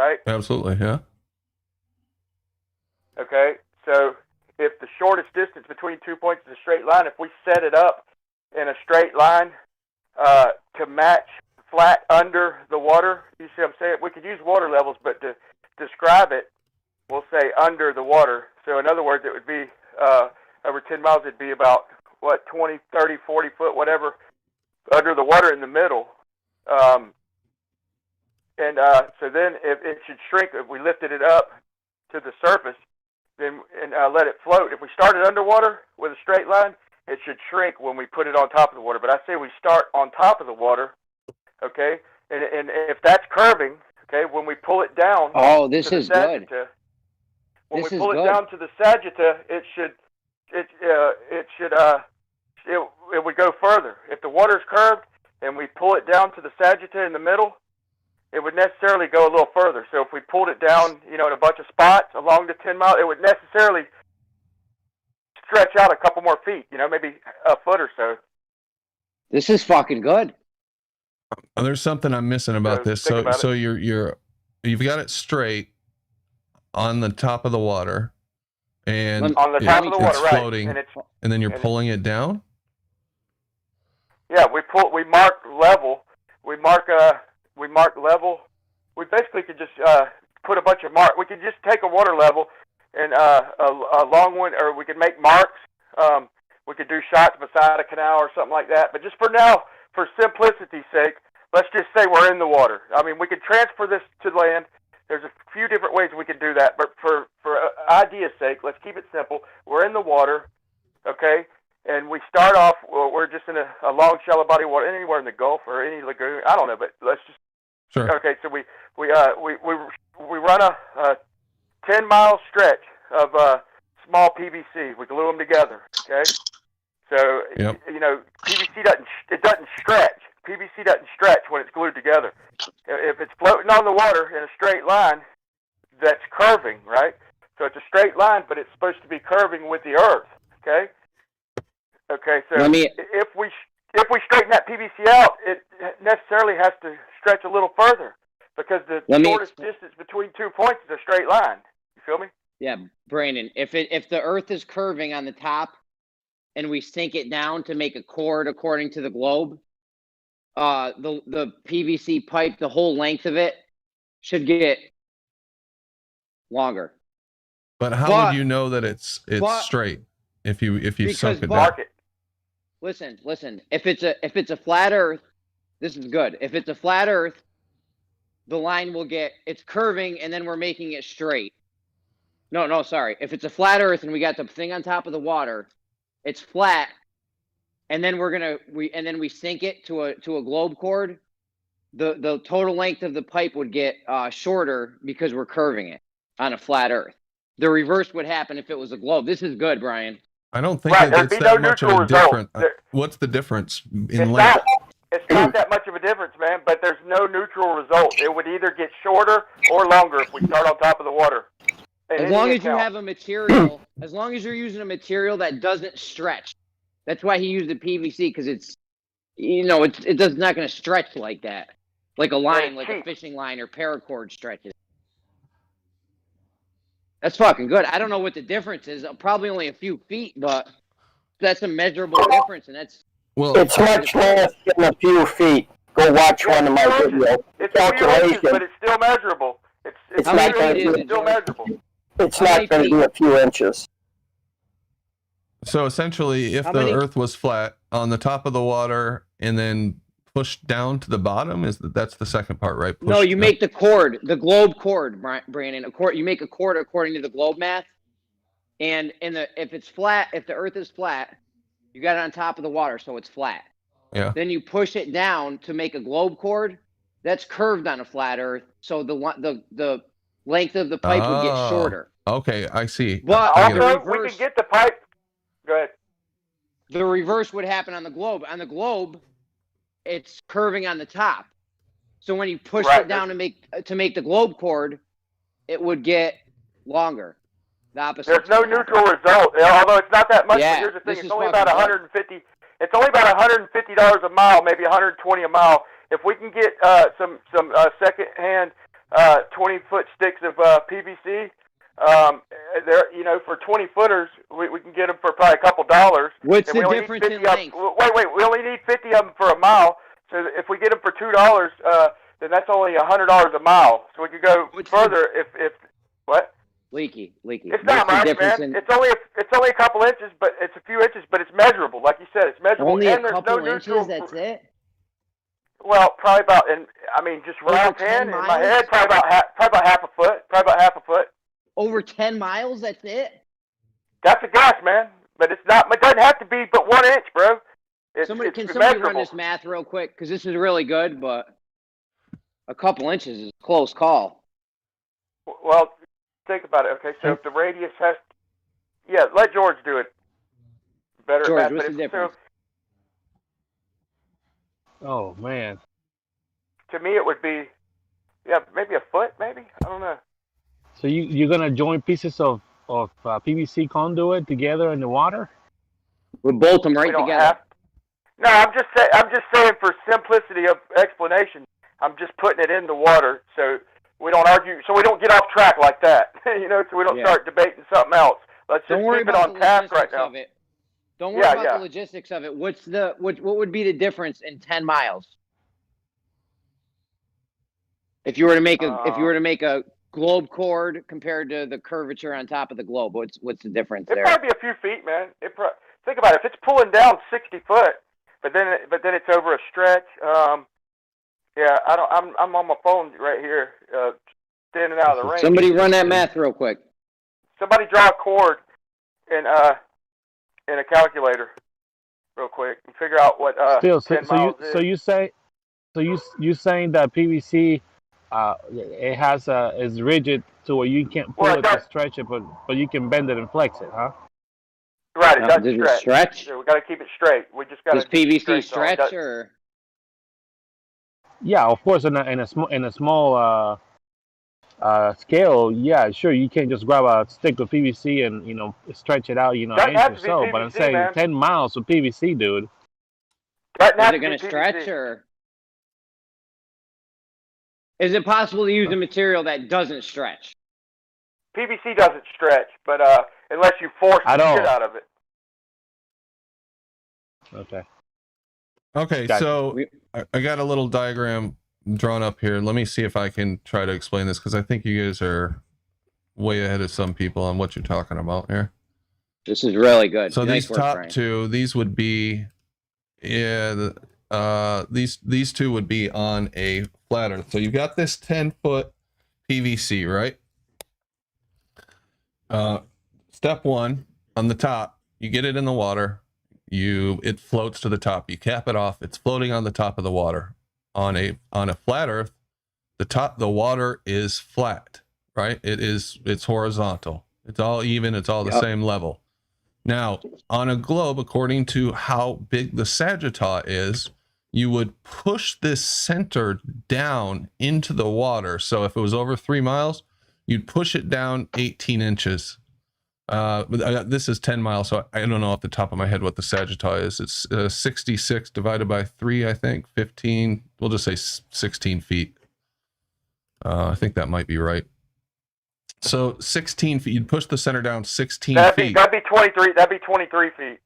right? Absolutely, yeah. Okay, so if the shortest distance between 2 points is a straight line, if we set it up in a straight line to match flat under the water, you see what I'm saying? We could use water levels, but to describe it, we'll say under the water. So in other words, it would be over 10 miles, it'd be about, 20, 30, 40 foot, whatever, under the water in the middle. So then it should shrink if we lifted it up to the surface and let it float. If we started underwater with a straight line, it should shrink when we put it on top of the water. But I say we start on top of the water, okay? And if that's curving, okay, when we pull it down... Oh, this is good. When we pull it down to the sagitta, it would go further. If the water's curved and we pull it down to the sagitta in the middle, it would necessarily go a little further. So if we pulled it down, in a bunch of spots along the 10 mile, it would necessarily stretch out a couple more feet, maybe a foot or so. This is fucking good. There's something I'm missing about this. So you've got it straight on the top of the water, and on the top of the water, floating, right? And then you're pulling it down. Yeah, we mark level. We mark level. We basically could just put a bunch of marks. We could just take a water level and a long one, or we could make marks. We could do shots beside a canal or something like that. But just for now, for simplicity's sake, let's just say we're in the water. I mean, we could transfer this to land. There's a few different ways we could do that, but for idea's sake, let's keep it simple. We're in the water, okay? And we start off, we're just in a long shallow body of water, anywhere in the Gulf or any lagoon. I don't know, but let's just... Sure. Okay, so we run a 10-mile stretch of small PVC. We glue them together, okay? So, PVC doesn't stretch. PVC doesn't stretch when it's glued together. If it's floating on the water in a straight line, that's curving, right? So it's a straight line, but it's supposed to be curving with the earth, okay? Okay, so if we straighten that PVC out, it necessarily has to stretch a little further because the shortest distance between 2 points is a straight line. You feel me? Yeah, Brandon. If the Earth is curving on the top, and we sink it down to make a chord according to the globe, the PVC pipe, the whole length of it, should get longer. But how would you know that it's straight if you sunk it down? Listen. If it's a flat Earth, this is good. If it's a flat Earth, the line will it's curving, and then we're making it straight. No, sorry. If it's a flat Earth and we got the thing on top of the water, it's flat, and then we sink it to a globe cord. The total length of the pipe would get shorter because we're curving it on a flat Earth. The reverse would happen if it was a globe. This is good, Brian. I don't think it's that much of a difference. What's the difference in length? It's not that much of a difference, man, but there's no neutral result. It would either get shorter or longer if we start on top of the water. As long as you have a material, as long as you're using a material that doesn't stretch. That's why he used the PVC, because it's, it's not going to stretch like that. Like a line, like a fishing line or paracord stretches. That's fucking good. I don't know what the difference is. Probably only a few feet, but that's a measurable difference, and that's... Well, it's much less than a few feet. Go watch one of my videos. It's a few inches, but it's still measurable. It's not going to be still measurable. It's not going to be a few inches. So essentially, if the Earth was flat on the top of the water and then pushed down to the bottom, that's the second part, right? No, you make the cord, the globe cord, Brandon. You make a cord according to the globe math, and if it's flat, if the Earth is flat, you got it on top of the water, so it's flat. Yeah. Then you push it down to make a globe cord. That's curved on a flat Earth, so the length of the pipe would get shorter. Okay, I see. But also, we can get the pipe. Go ahead. The reverse would happen on the globe. On the globe, it's curving on the top. So when you push it down to make the globe cord, it would get longer. The opposite. There's no neutral result, although it's not that much. But here's the thing: it's only about 150. It's only about $150 a mile, maybe 120 a mile. If we can get some second-hand 20-foot sticks of PVC, there, for 20 footers, we can get them for probably a couple dollars. What's the difference in length? Wait, we only need 50 of them for a mile. So if we get them for $2, then that's only $100 a mile. So we could go further if what? Leaky. It's not much, man. It's only a couple inches, but it's a few inches, but it's measurable. Like you said, it's measurable. Only and a couple there's no inches. That's it. Well, probably about, just round 10 in my head, probably about half a foot. Over 10 miles, that's it? That's a guess, man. But it doesn't have to be but 1 inch, bro. Can somebody run this math real quick? Because this is really good, but a couple inches is a close call. Well, think about it. Okay, so if the radius has... Yeah, let George do it. Better George, math, what's the difference? Oh, man. To me, it would be, maybe a foot, maybe? I don't know. So you're going to join pieces of PVC conduit together in the water? We'll bolt them right together. No, I'm just saying for simplicity of explanation, I'm just putting it in the water so we don't argue, so we don't get off track like that. So we don't start debating something else. Let's just keep it on task right now. Don't worry about the logistics of it. What would be the difference in 10 miles? If you were to make a globe cord compared to the curvature on top of the globe, what's the difference there? It'd probably be a few feet, man. Think about it. If it's pulling down 60 foot, but then it's over a stretch. I'm on my phone right here, standing out of the range. Somebody run that math real quick. Somebody draw a cord in a calculator real quick and figure out what 10 miles is. You saying that PVC it has is rigid to where you can't pull it to stretch it, but you can bend it and flex it, huh? Right, it doesn't Does it stretch? So we got to keep it straight. We just got to. Does PVC stretch or? Yeah, of course. In a small scale, yeah, sure. You can't just grab a stick of PVC and stretch it out, an inch or so. But I'm saying 10 miles of PVC, dude. Is it going to stretch or? Is it possible to use a material that doesn't stretch? PVC doesn't stretch, but unless you force the shit out of it. Okay, so I got a little diagram drawn up here. Let me see if I can try to explain this, because I think you guys are way ahead of some people on what you're talking about here. This is really good. So these top two, these would be, these two would be on a flat earth. So you've got this 10-foot PVC, right? Step one, on the top, you get it in the water. It floats to the top. You cap it off. It's floating on the top of the water. On a flat Earth, the water is flat, right? It's horizontal. It's all even. It's all the same level. Now, on a globe, according to how big the sagittal is, you would push this center down into the water. So if it was over 3 miles, you'd push it down 18 inches. This is 10 miles, so I don't know off the top of my head what the sagittal is. It's 66 divided by 3, I think. 15. We'll just say 16 feet. I think that might be right. So 16 feet. You'd push the center down 16 feet. That'd be 23. That'd be 23 feet.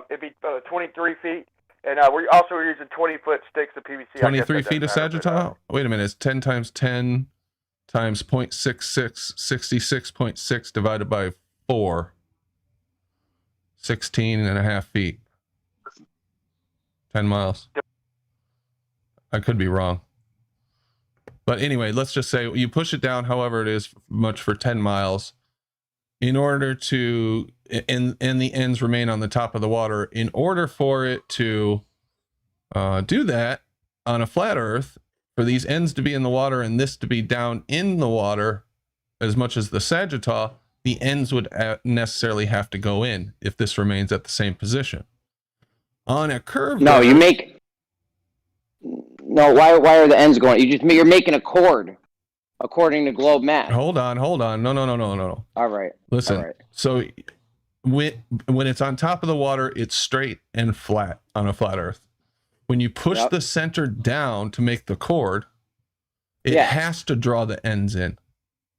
It'd be 23 feet, and we're using 20-foot sticks of PVC. 23 feet of sagittal. Wait a minute. It's 10 times 10 times 0.66. 66.6 divided by 4. 16.5 feet. 10 miles. I could be wrong. But anyway, let's just say you push it down however it is much for 10 miles in order to, and the ends remain on the top of the water. In order for it to do that on a flat Earth, for these ends to be in the water and this to be down in the water as much as the sagittal, the ends would necessarily have to go in if this remains at the same position. On a curve. No, you make... No, why are the ends going? You're making a chord according to globe math. Hold on. No. All right. Listen. All right. So when it's on top of the water, it's straight and flat on a flat Earth. When you push the center down to make the chord, it has to draw the ends in.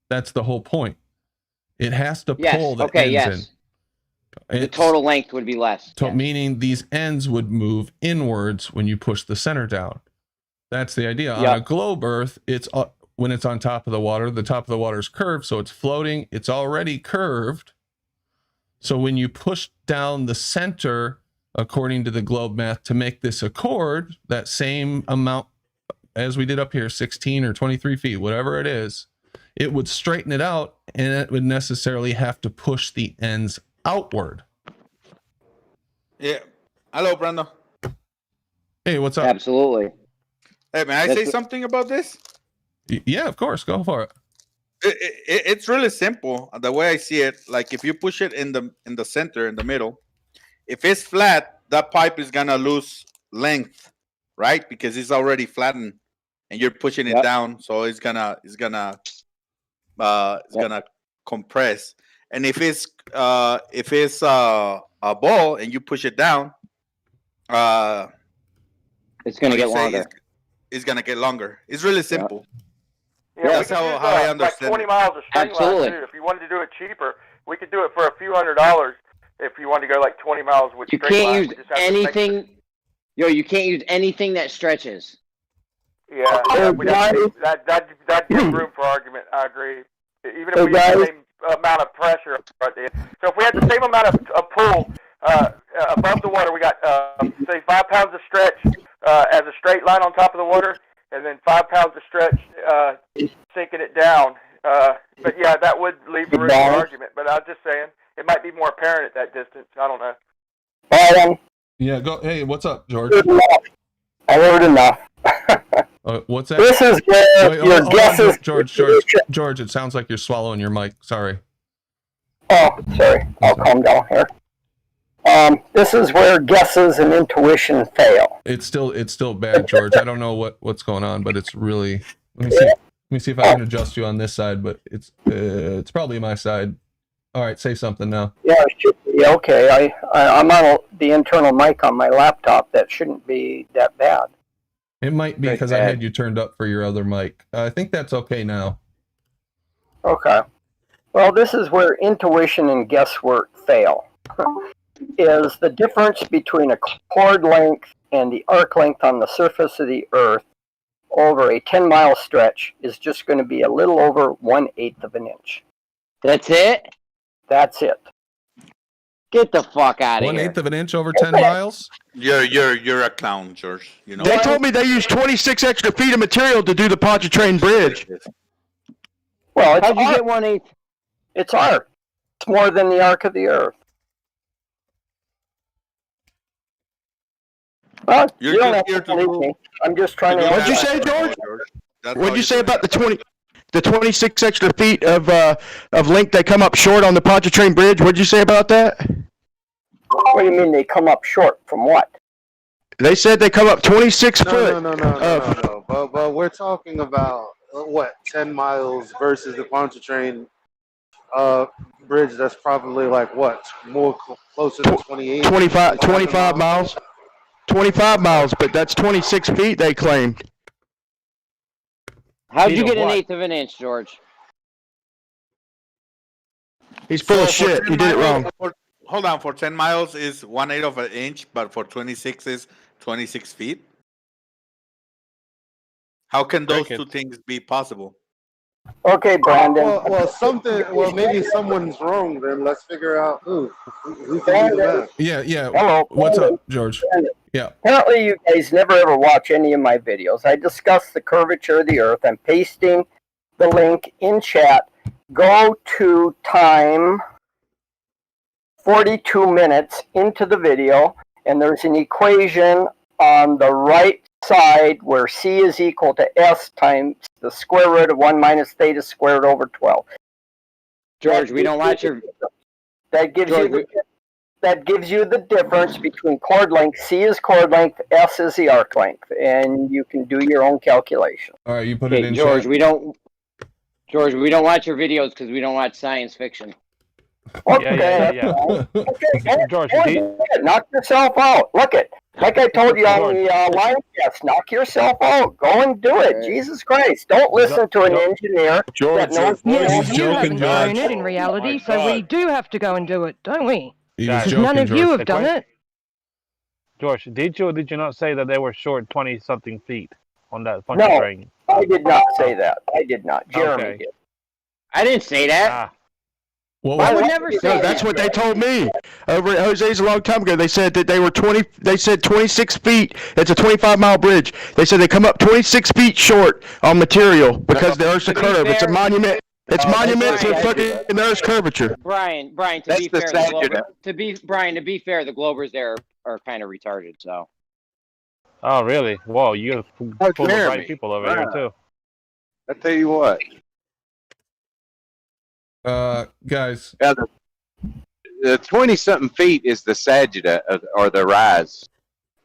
That's the whole point. It has to pull the ends in. The total length would be less. Meaning these ends would move inwards when you push the center down. That's the idea. On a globe Earth, it's when it's on top of the water is curved, so it's floating. It's already curved. So when you push down the center, according to the globe math, to make this a chord, that same amount as we did up here, 16 or 23 feet, whatever it is, it would straighten it out, and it would necessarily have to push the ends outward. Yeah. Hello, Brando. Hey, what's up? Absolutely. Hey, may I say something about this? Yeah, of course. Go for it. It's really simple. The way I see it, like if you push it in the center, in the middle, if it's flat, that pipe is gonna lose length, right? Because it's already flattened, and you're pushing it down, so it's gonna compress. And if it's a ball and you push it down, it's gonna get longer. It's gonna get longer. It's really simple. Yeah, that's how I understand. Like 20 miles of string line too. If you wanted to do it cheaper, we could do it for a few $100s. If you wanted to go like 20 miles with string line, you can't use anything. You can't use anything that stretches. Yeah, that'd give room for argument. I agree. Even if we had the same amount of pressure right there. So if we had the same amount of pull above the water, we got say 5 pounds of stretch as a straight line on top of the water, and then 5 pounds of stretch sinking it down. But yeah, that would leave room for argument. But I'm just saying it might be more apparent at that distance. I don't know. Yeah, go. Hey, what's up, George? I heard enough. What's that? This is where your guesses. George, it sounds like you're swallowing your mic. Sorry. Oh, sorry. I'll calm down here. This is where guesses and intuition fail. It's still bad, George. I don't know what's going on, but it's really. Let me see if I can adjust you on this side, but it's probably my side. All right, say something now. Yeah, okay. I'm on the internal mic on my laptop. That shouldn't be that bad. It might be because I had you turned up for your other mic. I think that's okay now. Okay. Well, this is where intuition and guesswork fail. Is the difference between a chord length and the arc length on the surface of the Earth over a 10-mile stretch is just going to be a little over 1/8 of an inch. That's it? That's it. Get the fuck out of here. 1/8 of an inch over 10 miles? You're a clown, George. You know. They told me they used 26 extra feet of material to do the Pontchartrain Bridge. Well, how'd you get 1/8? It's art. It's more than the arc of the Earth. Well, You're you don't just have here to to believe prove- me. I'm just trying to. What'd you say, George? That's What'd how you say do about it. the 26 extra feet of length they come up short on the Pontchartrain Bridge? What'd you say about that? What do you mean they come up short from what? They said they come up 26 foot. No. But we're talking about what 10 miles versus the Pontchartrain bridge. That's probably like what more closer to 28. 25 miles. 25 miles, but that's 26 feet they claimed. How'd Feet you of get an what? eighth of an inch, George? He's full of for shit. 10 You did it miles- wrong. hold on, for 10 miles is 1/8 of an inch, but for 26 is 26 feet. How can those two things be possible? Okay, Brandon. Well, maybe someone's wrong. Then let's figure out who can do the math. Yeah. Hello. What's up, George? Yeah. Apparently, you guys never ever watch any of my videos. I discuss the curvature of the Earth. I'm pasting the link in chat. Go to time 42 minutes into the video, and there's an equation on the right side where C is equal to S times the square root of 1 minus theta squared over 12. George, we don't watch your. That gives George, you that gives you the difference between chord length. C is chord length, S is the arc length, and you can do your own calculation. All right, you put it in George, chat. we don't watch your videos because we don't watch science fiction. Okay, Yeah. okay, George, knock yourself out. Look it, like I told you on the line test, knock yourself out. Go and do it. Jesus Christ! Don't listen to an engineer that knows. Yes, you haven't known it in reality, so we do have to go and do it, don't we? Because none of you have done it. George, did you or did you not say that they were short 20-something feet on that No, Pontchartrain? I did not say that. I did not. Jeremy Okay. did. I didn't say that. I would never say that. That's what they told me over at Jose's a long time ago. They said that they were 26 feet. It's a 25-mile bridge. They said they come up 26 feet short on material because the Earth's a curve. It's a monument. It's monument to fucking Earth's curvature. Brian, to That's be the fair, Sagittarius. to be fair, the Globers there are kind of retarded. So. Oh, really? Whoa, you're full of Jeremy. bright people over here, too. I tell you what. Guys. Yeah, the 20-something feet is the sagitta or the rise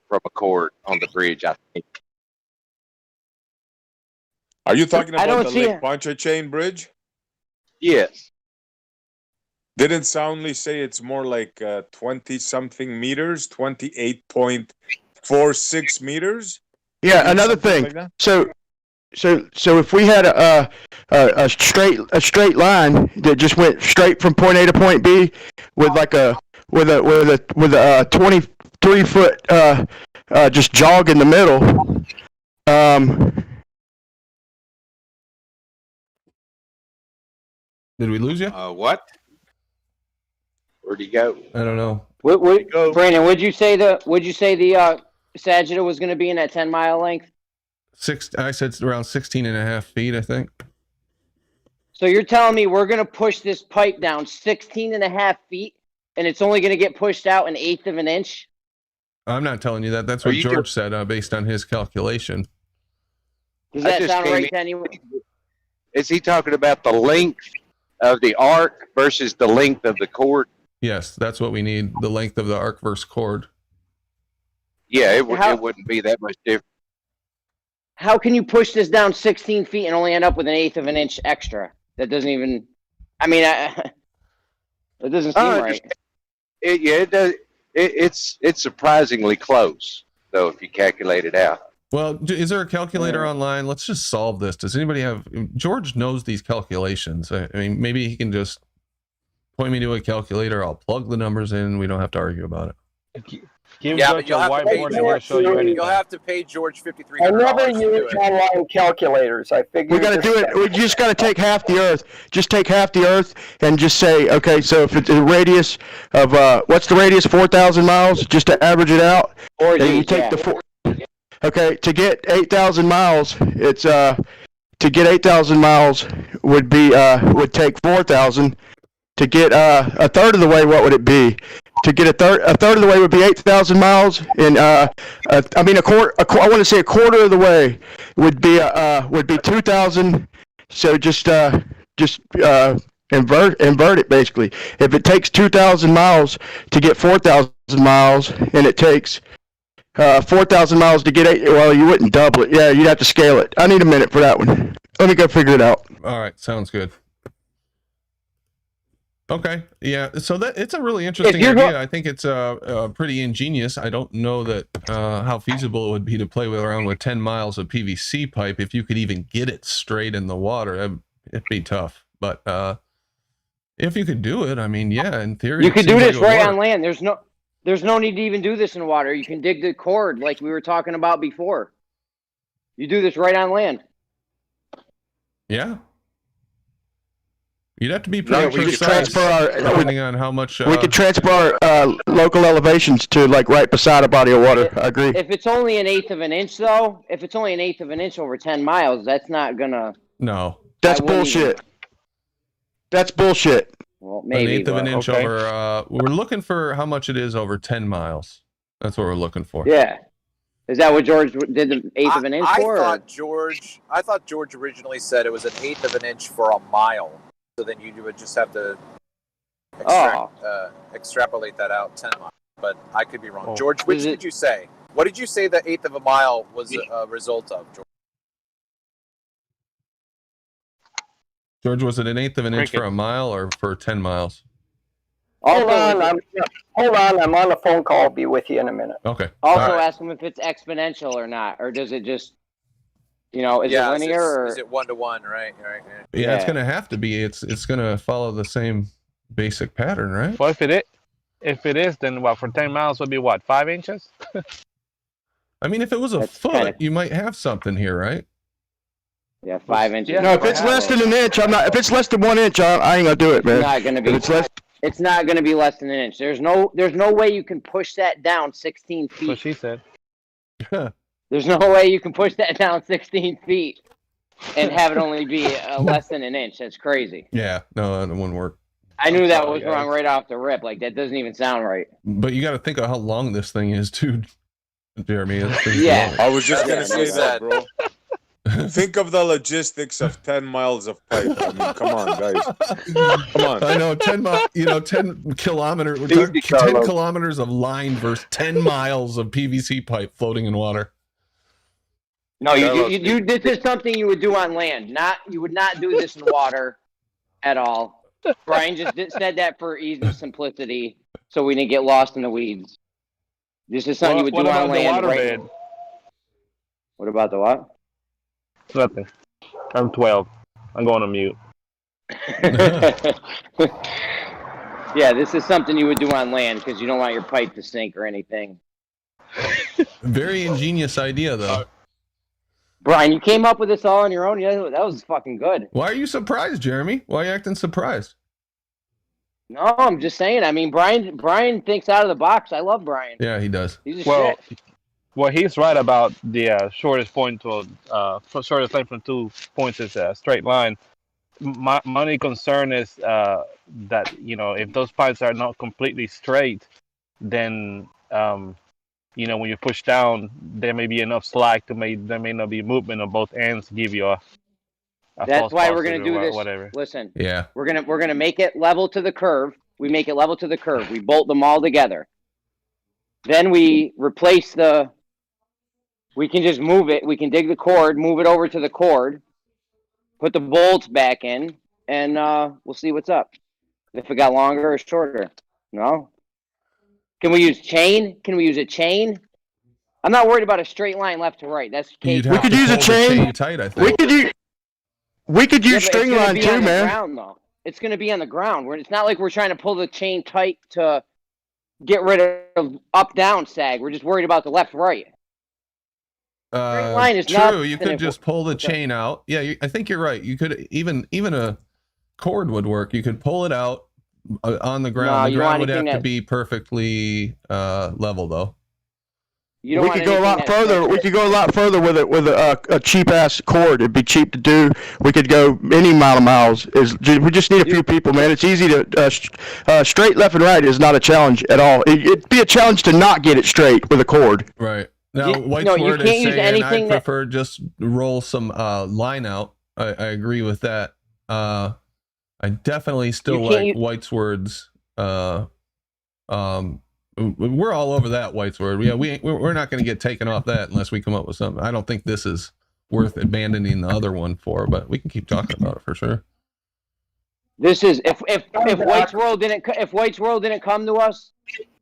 from a cord on the bridge, I think. Are you talking I about don't the see Lake it. Pontchartrain Bridge? Yes. Didn't soundly say it's more like 20-something meters, 28.46 meters? Yeah, another thing. like that? So if we had a straight line that just went straight from point A to point B with like a 23 foot just jog in the middle, Did we lose you? What? Where'd he go? I don't know. Brandon, would you say the Sagitta was going to be in that 10-mile length? I said it's around 16.5 feet, I think. So you're telling me we're going to push this pipe down 16.5 feet, and it's only going to get pushed out 1/8 of an inch? I'm not telling you that. That's what George said based on his calculation. Does that sound right to anyone? Is he talking about the length of the arc versus the length of the cord? Yes, that's what we need. The length of the arc versus cord. Yeah, it wouldn't be that much different. How can you push this down 16 feet and only end up with 1/8 of an inch extra? That doesn't even. I mean, it doesn't seem right. It does. It's surprisingly close, though, if you calculate it out. Well, is there a calculator online? Let's just solve this. Does anybody have? George knows these calculations. I mean, maybe he can just point me to a calculator. I'll plug the numbers in. We don't have to argue about it. Give George a whiteboard and we'll show you anything. You'll have to pay George $5,300. I never use online calculators. I figured we got to do it. We just got to take half the Earth. Just take half the Earth and just say, okay, so if it's a radius of what's the radius? 4,000 miles. Just to average it out. Or you take the 4. Okay, to get 8,000 miles, it's to get 8,000 miles would be would take 4,000. To get a third of the way, what would it be? To get a third of the way would be 8,000 miles, and I mean I want to say a quarter of the way would be 2,000. So just invert it basically. If it takes 2,000 miles to get 4,000 miles, and it takes 4,000 miles to get 8, well, you wouldn't double it. Yeah, you'd have to scale it. I need a minute for that one. Let me go figure it out. All right, sounds good. Okay, yeah, so that it's a really interesting idea. I think it's pretty ingenious. I don't know that how feasible it would be to play around with 10 miles of PVC pipe if you could even get it straight in the water. It'd be tough, but if you could do it, I mean, yeah, in theory, you could do this right on land. There's no need to even do this in water. You can dig the cord like we were talking about before. You do this right on land. Yeah. You'd have to be pretty precise depending on how much. We could transfer our local elevations to like right beside a body of water. I agree. If it's only 1/8 of an inch, though, if it's only 1/8 of an inch over 10 miles, that's not gonna. No, that's bullshit. That's bullshit. Well, maybe 1/8 of an inch over. We're looking for how much it is over 10 miles. That's what we're looking for. Yeah. Is that what George did the 1/8 of an inch for? I thought George originally said it was 1/8 of an inch for a mile. So then you would just have to extrapolate that out 10 miles. But I could be wrong. George, which did you say? What did you say the 1/8 of a mile was a result of, George? George, was it 1/8 of an inch for a mile or for 10 miles? Hold on, I'm on a phone call. I'll be with you in a minute. Okay. Also ask him if it's exponential or not, or does it just, is it linear or is it 1-to-1? Right. Yeah, it's gonna have to be. It's gonna follow the same basic pattern, right? Well, if it is, then what? For 10 miles would be what? 5 inches? I mean, if it was a foot, you might have something here, right? Yeah, 5 inches. No, if it's less than an inch, I'm not. If it's less than 1 inch, I ain't gonna do it, man. It's not gonna be. It's not gonna be less than an inch. There's no way you can push that down 16 feet. That's what she said. There's no way you can push that down 16 feet and have it only be less than an inch. That's crazy. Yeah, no, that wouldn't work. I knew that was wrong right off the rip. Like, that doesn't even sound right. But you got to think of how long this thing is, too, Jeremy. Yeah. I was just going to say that, bro. Think of the logistics of 10 miles of pipe. I mean, come on, guys. Come on. I know, 10 kilometers. We're talking 10 kilometers of line versus 10 miles of PVC pipe floating in water. No, this is something you would do on land. You would not do this in water at all. Brian just said that for ease of simplicity, so we didn't get lost in the weeds. This is something you would do on land. Right? What about the what? Nothing. I'm 12. I'm going on mute. Yeah, this is something you would do on land because you don't want your pipe to sink or anything. Very ingenious idea, though. Brian, you came up with this all on your own? Yeah, that was fucking good. Why are you surprised, Jeremy? Why are you acting surprised? No, I'm just saying. I mean, Brian thinks out of the box. I love Brian. Yeah, he does. He's a shit. Well, he's right about the shortest point to shortest length from 2 points is a straight line. My only concern is that if those pipes are not completely straight, then when you push down, there may be enough slack there may not be movement on both ends to give you a That's why we're gonna do this. Whatever. Listen, yeah, we're gonna make it level to the curve. We make it level to the curve. We bolt them all together. Then we replace we can just move it. We can dig the cord, move it over to the cord, put the bolts back in, and we'll see what's up. If it got longer or shorter. No? Can we use chain? Can we use a chain? I'm not worried about a straight line left to right. That's we could use a chain. Tight, I think. We could use string line too, man. Ground, though. It's going to be on the ground. It's not like we're trying to pull the chain tight to get rid of up-down sag. We're just worried about the left-right. Line is true. You could just pull the chain out. Yeah, I think you're right. You could even a cord would work. You could pull it out on the ground. The ground would have to be perfectly level, though. You don't We want could go a anything lot that further. We stretches. could go a lot further with it with a cheap ass cord. It'd be cheap to do. We could go any amount of miles. We just need a few people, man. It's easy to straight left and right is not a challenge at all. It'd be a challenge to not get it straight with a cord. Right. Now, White's no, you word can't is use saying anything I'd prefer just roll some line out. I agree with that. I definitely still like White's words. We're all over that White's word. Yeah, we're not going to get taken off that unless we come up with something. I don't think this is worth abandoning the other one for, but we can keep talking about it for sure. This is if White's world didn't come to us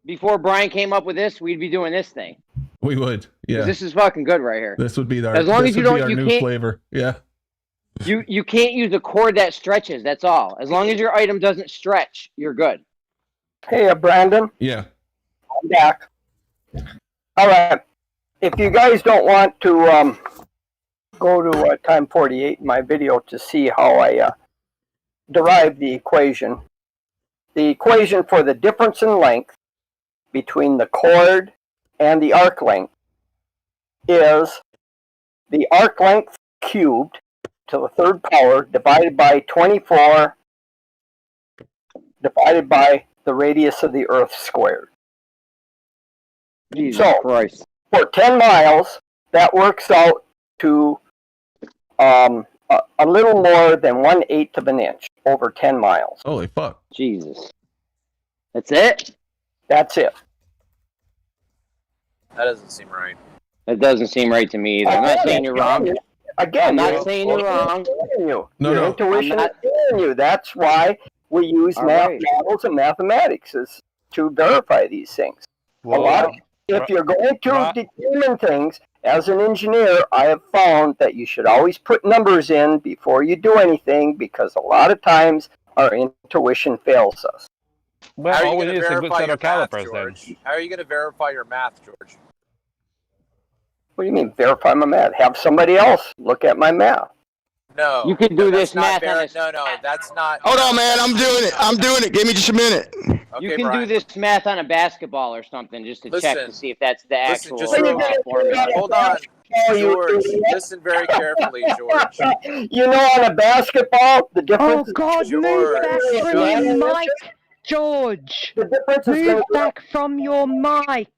before Brian came up with this, we'd be doing this thing. We would, yeah. This is fucking good right here. This would be our, as long as you don't, our you new can't, flavor. Yeah. You can't use a cord that stretches. That's all. As long as your item doesn't stretch, you're good. Hey, Brandon. Yeah. I'm back. All right. If you guys don't want to go to time 48 in my video to see how I derive the equation for the difference in length between the chord and the arc length is the arc length cubed to the third power divided by 24 divided by the radius of the Earth squared. Jesus so Christ. For 10 miles, that works out to a little more than 1/8 of an inch over 10 miles. Holy fuck. Jesus. That's it? That's it. That doesn't seem right. That doesn't seem right to me either. I'm not saying you're wrong. Again, I'm not saying you're wrong. Your No. intuition is failing you. That's why we use math models and mathematics to verify these things. If you're going to determine things as an engineer, I have found that you should always put numbers in before you do anything, because a lot of times our intuition fails us. Well, How are all you we going need to is a good verify set your of math, calipers then. George? How are you going to verify your math, George? What do you mean, verify my math? Have somebody else look at my math. No. You can do this math No, that's not. Hold on, man. I'm doing it. I'm doing it. Give me just a minute. Okay, you can Brian. do this math on a basketball or something just to check to see if that's the actual formula. Hold on. George, listen very carefully, George. You know, on a basketball, the difference. Oh God, move back from your mic, George. The difference is move back from your mic.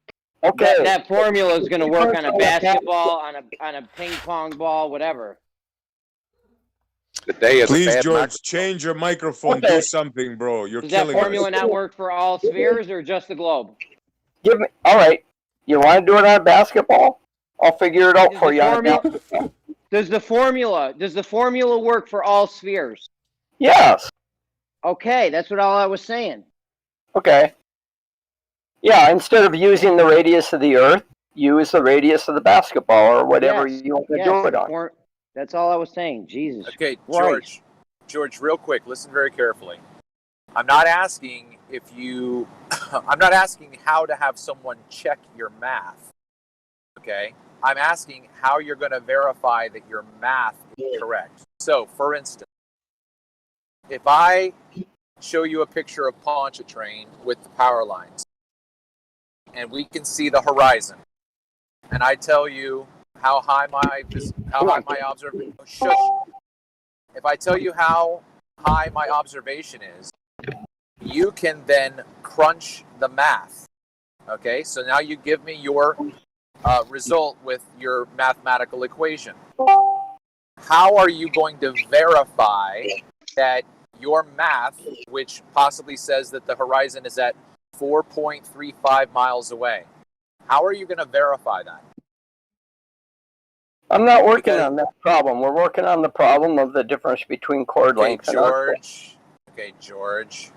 Okay. That formula is going to work on a basketball, on a ping pong ball, whatever. The day is Please, a bad George, change your microphone. Do something, bro. You're Does that killing formula us. not work for all spheres or just the globe? Give me. All right. You want to do it on basketball? I'll figure it out for you. Does the formula work for all spheres? Yes. Okay, that's what all I was saying. Okay. Yeah, instead of using the radius of the Earth, use the radius of the basketball or whatever you want to do it on. That's all I was saying. Jesus. Okay, Christ. George, real quick, listen very carefully. I'm not asking if you. I'm not asking how to have someone check your math. Okay, I'm asking how you're going to verify that your math is correct. So, for instance, if I show you a picture of Pontchartrain with the power lines, and we can see the horizon, and I tell you how high my observation. Shush. If I tell you how high my observation is, you can then crunch the math. Okay, so now you give me your result with your mathematical equation. How are you going to verify that your math, which possibly says that the horizon is at 4.35 miles away, how are you going to verify that? I'm not working on that problem. We're working on the problem of the difference between chord length and arc length. Okay, George.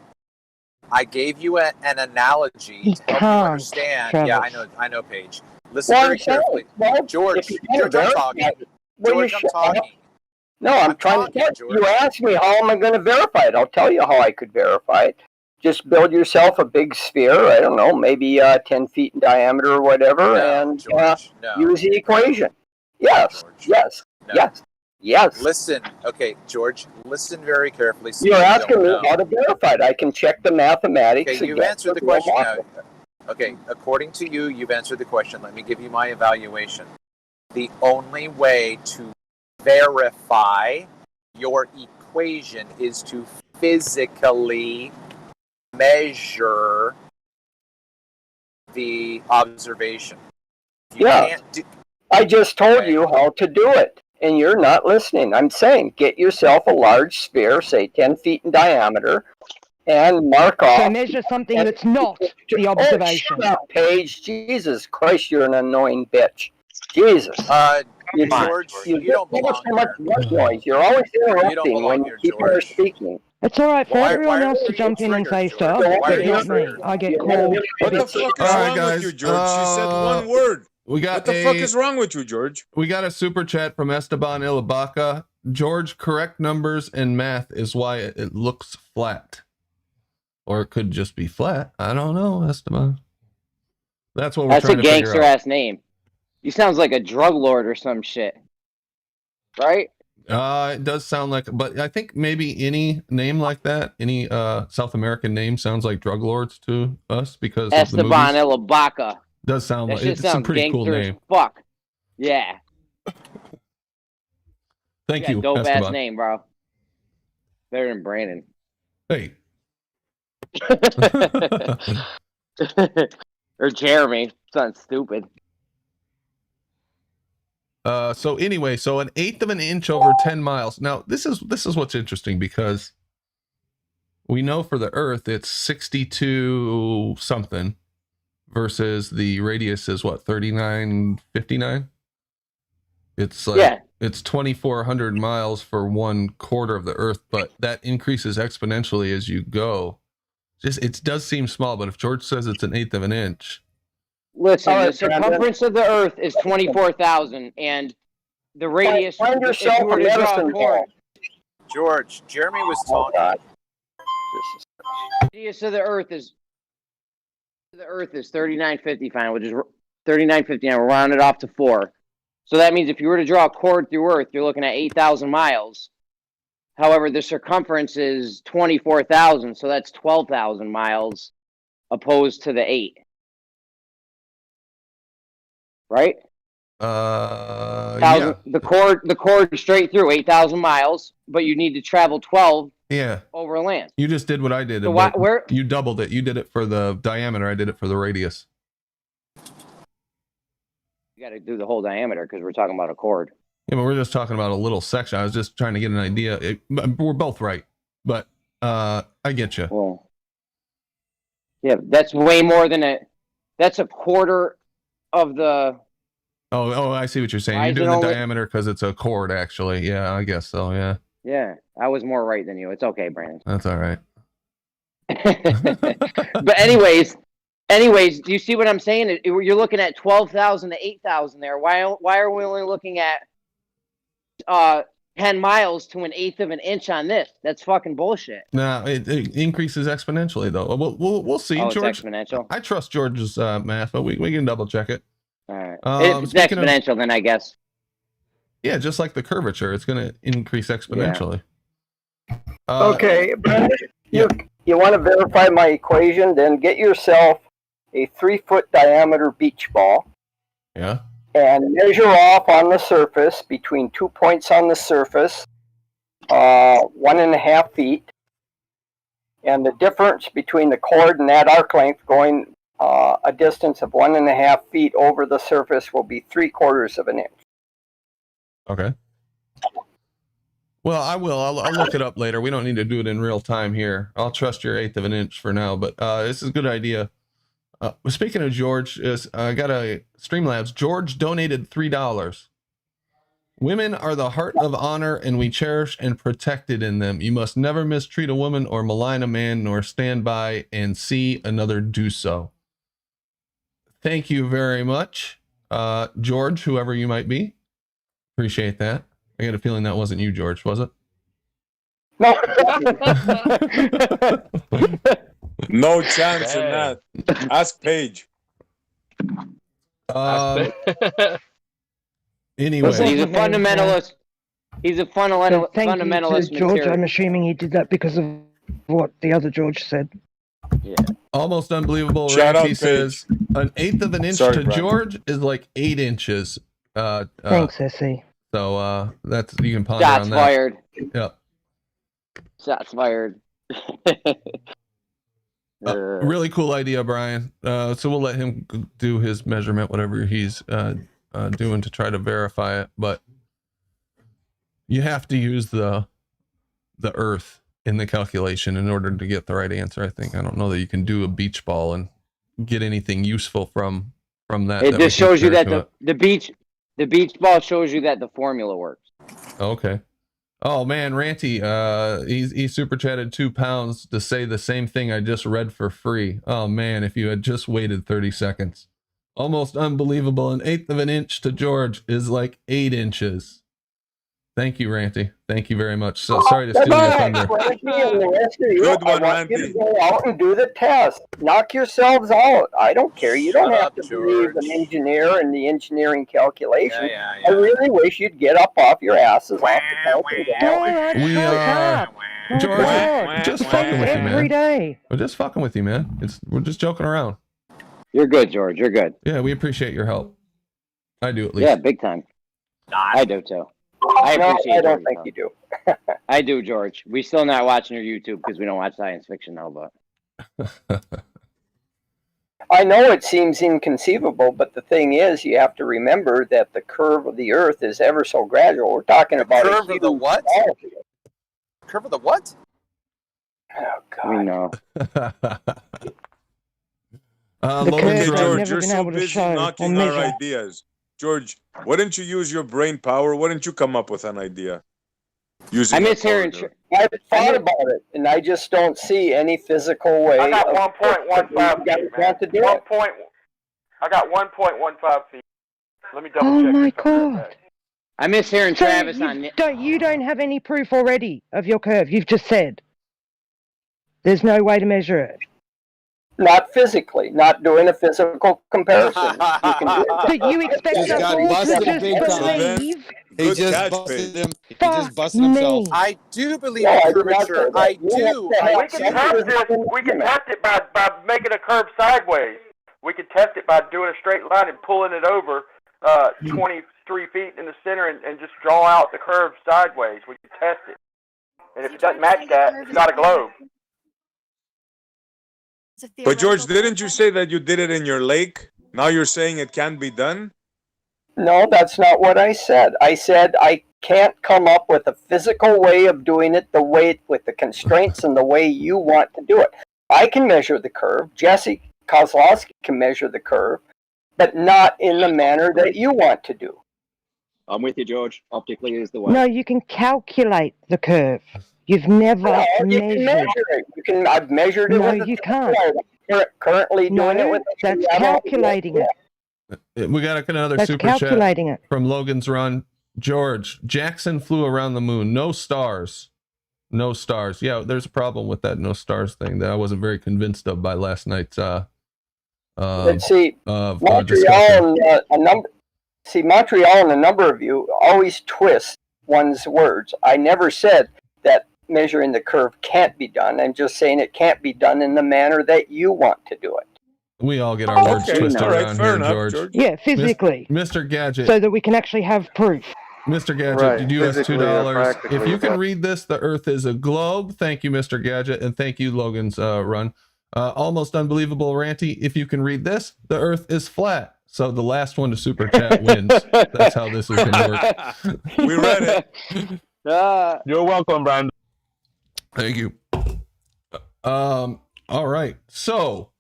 I gave you an analogy to help you understand. Travis. Yeah, I know, Paige. Listen very carefully. George, I'm talking. George, I'm talking. No, I'm trying to tell you. You asked me how am I going to verify it. I'll tell you how I could verify it. Just build yourself a big sphere, I don't know, maybe 10 feet in diameter or whatever, and use the equation. Yes, yes, yes, yes. Listen, okay, George, listen very carefully. You're asking me how to verify it. I can check the mathematics. Okay, you've answered the question now. Okay, according to you, you've answered the question. Let me give you my evaluation. The only way to verify your equation is to physically measure the observation. I just told you how to do it, and you're not listening. I'm saying get yourself a large sphere, say 10 feet in diameter, and mark off. So measure something that's not the observation. Oh, shut up, Paige. Jesus Christ, you're an annoying bitch. Jesus. George, you don't belong so much noise. You're always interrupting when people are speaking. It's all right for everyone else to jump in and say stuff, but not me. I get called. What the fuck is wrong with you, George? She said one word. What the fuck is wrong with you, George? We got a super chat from Esteban Ilabaca. George, correct numbers and math is why it looks flat. Or it could just be flat. I don't know, Esteban. That's what we're trying to figure out. That's a gangster ass name. He sounds like a drug lord or some shit. Right? It does sound like, but I think maybe any name like that, any South American name sounds like drug lords to us because Esteban Ilabaca. Does sound like it's a pretty cool name. Fuck. Yeah. Thank you. Dope Esteban. ass name, bro. Better than Brandon. Hey. Or Jeremy. Sounds stupid. So anyway, so 1/8 of an inch over 10 miles. Now this is what's interesting because we know for the Earth it's 62 something versus the radius is what, 3959? It's like it's 2,400 miles for 1/4 of the Earth, but that increases exponentially as you go. Just it does seem small, but if George says it's 1/8 of an inch. Listen, the circumference of the Earth is 24,000, and the radius. Find yourself a medicine ball. George, Jeremy was talking. The radius of the Earth is 3955, which is 3959. We'll round it off to 4. So that means if you were to draw a chord through Earth, you're looking at 8,000 miles. However, the circumference is 24,000, so that's 12,000 miles, opposed to the 8. Right? Yeah. The chord straight through 8,000 miles, but you need to travel 12 over land. You just did what I did. So but you doubled it. You did it for the diameter. I did it for the radius. You got to do the whole diameter because we're talking about a chord. Yeah, but we're just talking about a little section. I was just trying to get an idea. We're both right, but I get you. Well, yeah, that's way more than that's a quarter of the. Oh, I see what you're saying. You're doing the diameter because it's a chord, actually. Yeah, I guess so. Yeah. Yeah, I was more right than you. It's okay, Brandon. That's all right. But anyways, do you see what I'm saying? You're looking at 12,000 to 8,000 there. Why are we only looking at 10 miles to 1/8 of an inch on this? That's fucking bullshit. No, it increases exponentially though. We'll see. Oh, George, it's exponential. I trust George's math, but we can double check it. All right. If it's exponential, then I guess. Yeah, just like the curvature, it's going to increase exponentially. Okay, Brandon, you want to verify my equation? Then get yourself a 3-foot diameter beach ball. Yeah. And measure off on the surface between 2 points on the surface, 1.5 feet. And the difference between the chord and that arc length going a distance of 1.5 feet over the surface will be 3/4 of an inch. Okay. Well, I will. I'll look it up later. We don't need to do it in real time here. I'll trust your 1/8 of an inch for now, but this is a good idea. Speaking of George, I got a Streamlabs. George donated $3. Women are the heart of honor, and we cherish and protect it in them. You must never mistreat a woman or malign a man, nor stand by and see another do so. Thank you very much, George, whoever you might be. Appreciate that. I got a feeling that wasn't you, George, was it? No. No chance in that. Ask Paige. Anyway, he's a fundamentalist. He's a fundamentalist Thank you to George. material. I'm assuming he did that because of what the other George said. Yeah. Almost unbelievable. Shout out, Ranty says an eighth of an inch Sorry, to Brandon. George is like 8 inches. Thanks, Essie. So that's, you can ponder Shots on that. fired. Yep. Shots fired. Really cool idea, Brian. So we'll let him do his measurement, whatever he's doing to try to verify it. But you have to use the Earth in the calculation in order to get the right answer. I think. I don't know that you can do a beach ball and get anything useful from that. It that we just can shows you compare that to it. the beach ball shows you that the formula works. Okay. Oh man, Ranty, he super chatted £2 to say the same thing I just read for free. Oh man, if you had just waited 30 seconds. Almost unbelievable. An eighth of an inch to George is like 8 inches. Thank you, Ranty. Thank you very much. So sorry to steal your thunder. Good one, I want you to go out and do the test. Knock yourselves out. I don't care. You don't have to believe an engineer and the engineering calculation. I really wish you'd get up off your asses off the calculator. We are George, just fucking with you, man. Every day. We're just fucking with you, man. We're just joking around. You're good, George. You're good. Yeah, we appreciate your help. I do, at least. Yeah, big time. I do too. I appreciate I don't George's think help. you do. I do, George. We still not watching your YouTube because we don't watch science fiction now, but I know it seems inconceivable, but the thing is, you have to remember that the curve of the Earth is ever so gradual. We're talking about curve of the what? Curve of the what? Oh God. we know. George, you're so busy knocking our ideas. George, why don't you use your brain power? Why don't you come up with an idea? I miss hearing. I've thought about it, and I just don't see any physical way. I got 1.15 feet, man. to do it. I got 1.15 feet. Let me double Oh check. my God. I miss hearing So Travis on. you don't have any proof already of your curve. You've just said there's no way to measure it. Not physically, not doing a physical comparison. You can do it. But you expect us all to just believe? He just busted him. He just busted himself. I do believe No, I in did not curvature. say that. I You do. have to have We can test it by making a curve sideways. We can test it by doing a straight line and pulling it over 23 feet in the center and just draw out the curve sideways. We can test it. And if it doesn't match that, it's not a globe. But George, didn't you say that you did it in your lake? Now you're saying it can be done? No, that's not what I said. I said I can't come up with a physical way of doing it the way with the constraints and the way you want to do it. I can measure the curve. Jesse Kozlowski can measure the curve, but not in the manner that you want to do. I'm with you, George. Optically is the way. No, you can calculate the curve. You've never You can measure it. I've measured it. No, with you can't. Currently doing it with. That's calculating it. We got another That's super chat calculating it. from Logan's Run. George, Jackson flew around the moon. No stars. No stars. Yeah, there's a problem with that no stars thing that I wasn't very convinced of by last night's Let's see, discussion. Montreal and a number of you always twist one's words. I never said that measuring the curve can't be done. I'm just saying it can't be done in the manner that you want to do it. We all get our words twisted around here, George. Yeah, physically. Mr. Gadget. So that we can actually have proof. Mr. Gadget, Right, did you us physically or $2? practically, If you can but- read this, the Earth is a globe. Thank you, Mr. Gadget, and thank you, Logan's Run. Almost unbelievable, Ranty. If you can read this, the Earth is flat. So the last one to super chat wins. That's how this is going to work. We read it. You're welcome, Brandon. Thank you. All right. So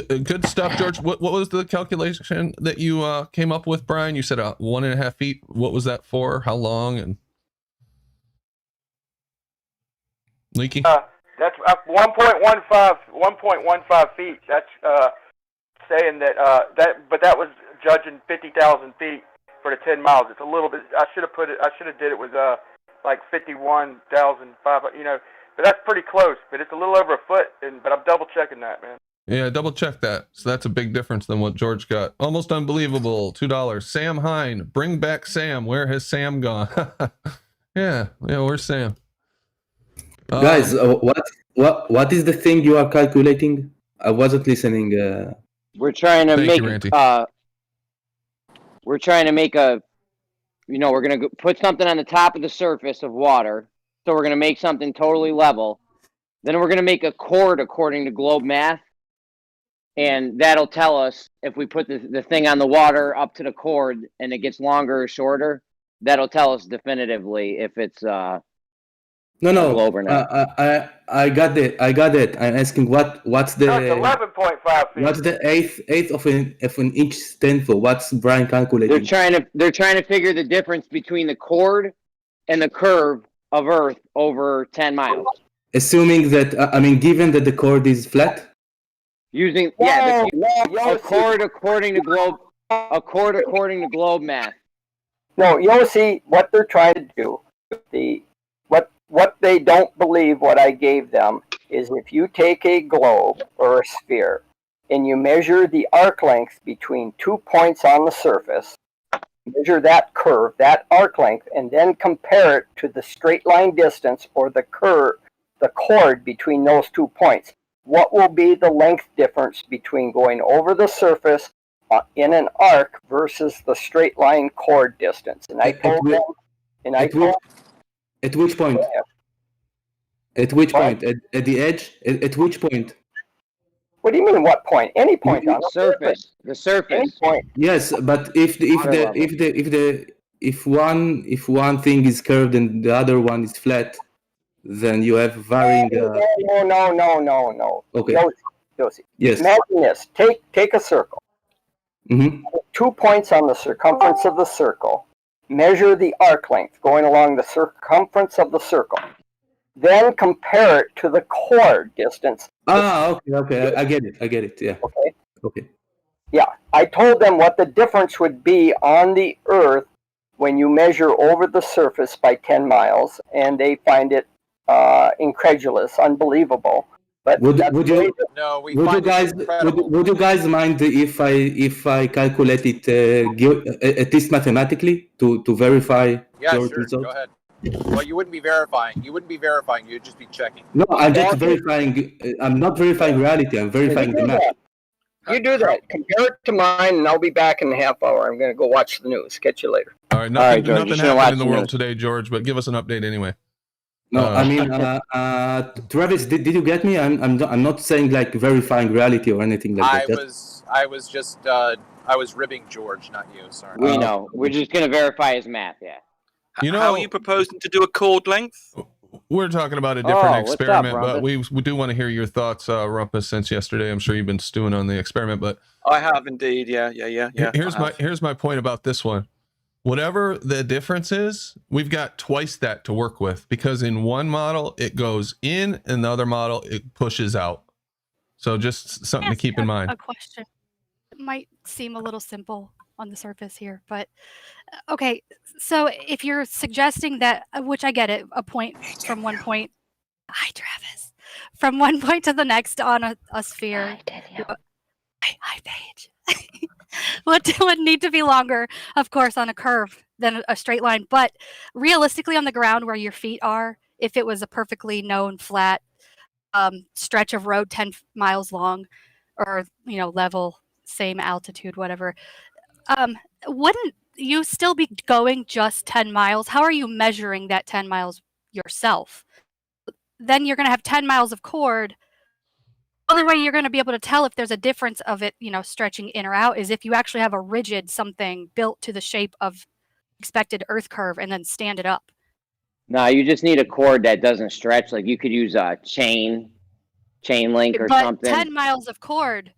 good stuff, George. What was the calculation that you came up with, Brian? You said 1.5 feet. What was that for? How long? And Leaky? That's 1.15 feet. That's saying that but that was judging 50,000 feet for the 10 miles. It's a little bit. I should have did it with like 51,500. You know, but that's pretty close. But it's a little over a foot. But I'm double checking that, man. Yeah, double check that. So that's a big difference than what George got. Almost unbelievable. $2. Sam Hine, bring back Sam. Where has Sam gone? yeah, where's Sam? Guys, What is the thing you are calculating? I wasn't listening. We're trying to Thank make you, Ranty. we're trying to make a, you know, we're going to put something on the top of the surface of water. So we're going to make something totally level. Then we're going to make a chord according to globe math. And that'll tell us if we put the thing on the water up to the chord and it gets longer or shorter, that'll tell us definitively if it's No, a globe or not. I got it. I got it. I'm asking what's the No, it's 11.5 feet. what's the eighth of an inch stand for? What's Brian calculating? They're trying to figure the difference between the chord and the curve of Earth over 10 miles. Assuming that given that the chord is flat. Using a chord according to globe math. No, Yossi, what they're trying to do, what they don't believe what I gave them is if you take a globe or a sphere and you measure the arc length between 2 points on the surface, measure that curve, that arc length, and then compare it to the straight line distance or the chord between those 2 points. What will be the length difference between going over the surface in an arc versus the straight line chord distance? And I told them, at which point? At which point? At the edge? At which point? What do you mean? What point? Any point on the surface. The surface. Any point. Yes, but if one thing is curved and the other one is flat, then you have varying. No. Okay. Yossi. Yes. Imagine this. Take a circle. 2 points on the circumference of the circle. Measure the arc length going along the circumference of the circle. Then compare it to the chord distance. Okay. I get it. Yeah. Okay. Yeah. I told them what the difference would be on the Earth when you measure over the surface by 10 miles, and they find it incredulous, unbelievable. But would you guys mind if I calculate it at least mathematically to verify your Sure. results? Go ahead. Well, you wouldn't be verifying. You'd just be checking. No, I'm just verifying. I'm not verifying reality. I'm verifying the math. You do that. Compare it to mine, and I'll be back in a half hour. I'm going to go watch the news. Catch you later. All right. Nothing happened in the world today, George. But give us an update anyway. No, I mean, Travis, did you get me? I'm not saying like verifying reality or anything like that. I was ribbing George, not you. Sorry. We know. We're just going to verify his math. Yeah. How are you proposing to do a chord length? We're talking about a different experiment, but we do want to hear your thoughts, Rumpus. Since yesterday, I'm sure you've been stewing on the experiment. But I have indeed. Yeah. Here's my point about this one. Whatever the difference is, we've got twice that to work with, because in one model it goes in and the other model it pushes out. So just something to keep in mind. A question. It might seem a little simple on the surface here, but okay. So if you're suggesting that, which I get it, a point from one point. Hi, Travis. From one point to the next on a sphere. Hi, Paige. would need to be longer, of course, on a curve than a straight line. But realistically, on the ground where your feet are, if it was a perfectly known flat stretch of road 10 miles long, or level, same altitude, whatever, wouldn't you still be going just 10 miles? How are you measuring that 10 miles yourself? Then you're going to have 10 miles of chord. Only way you're going to be able to tell if there's a difference of it, stretching in or out, is if you actually have a rigid something built to the shape of expected Earth curve and then stand it up. No, you just need a cord that doesn't stretch. Like you could use a chain link or something. 10 miles of chord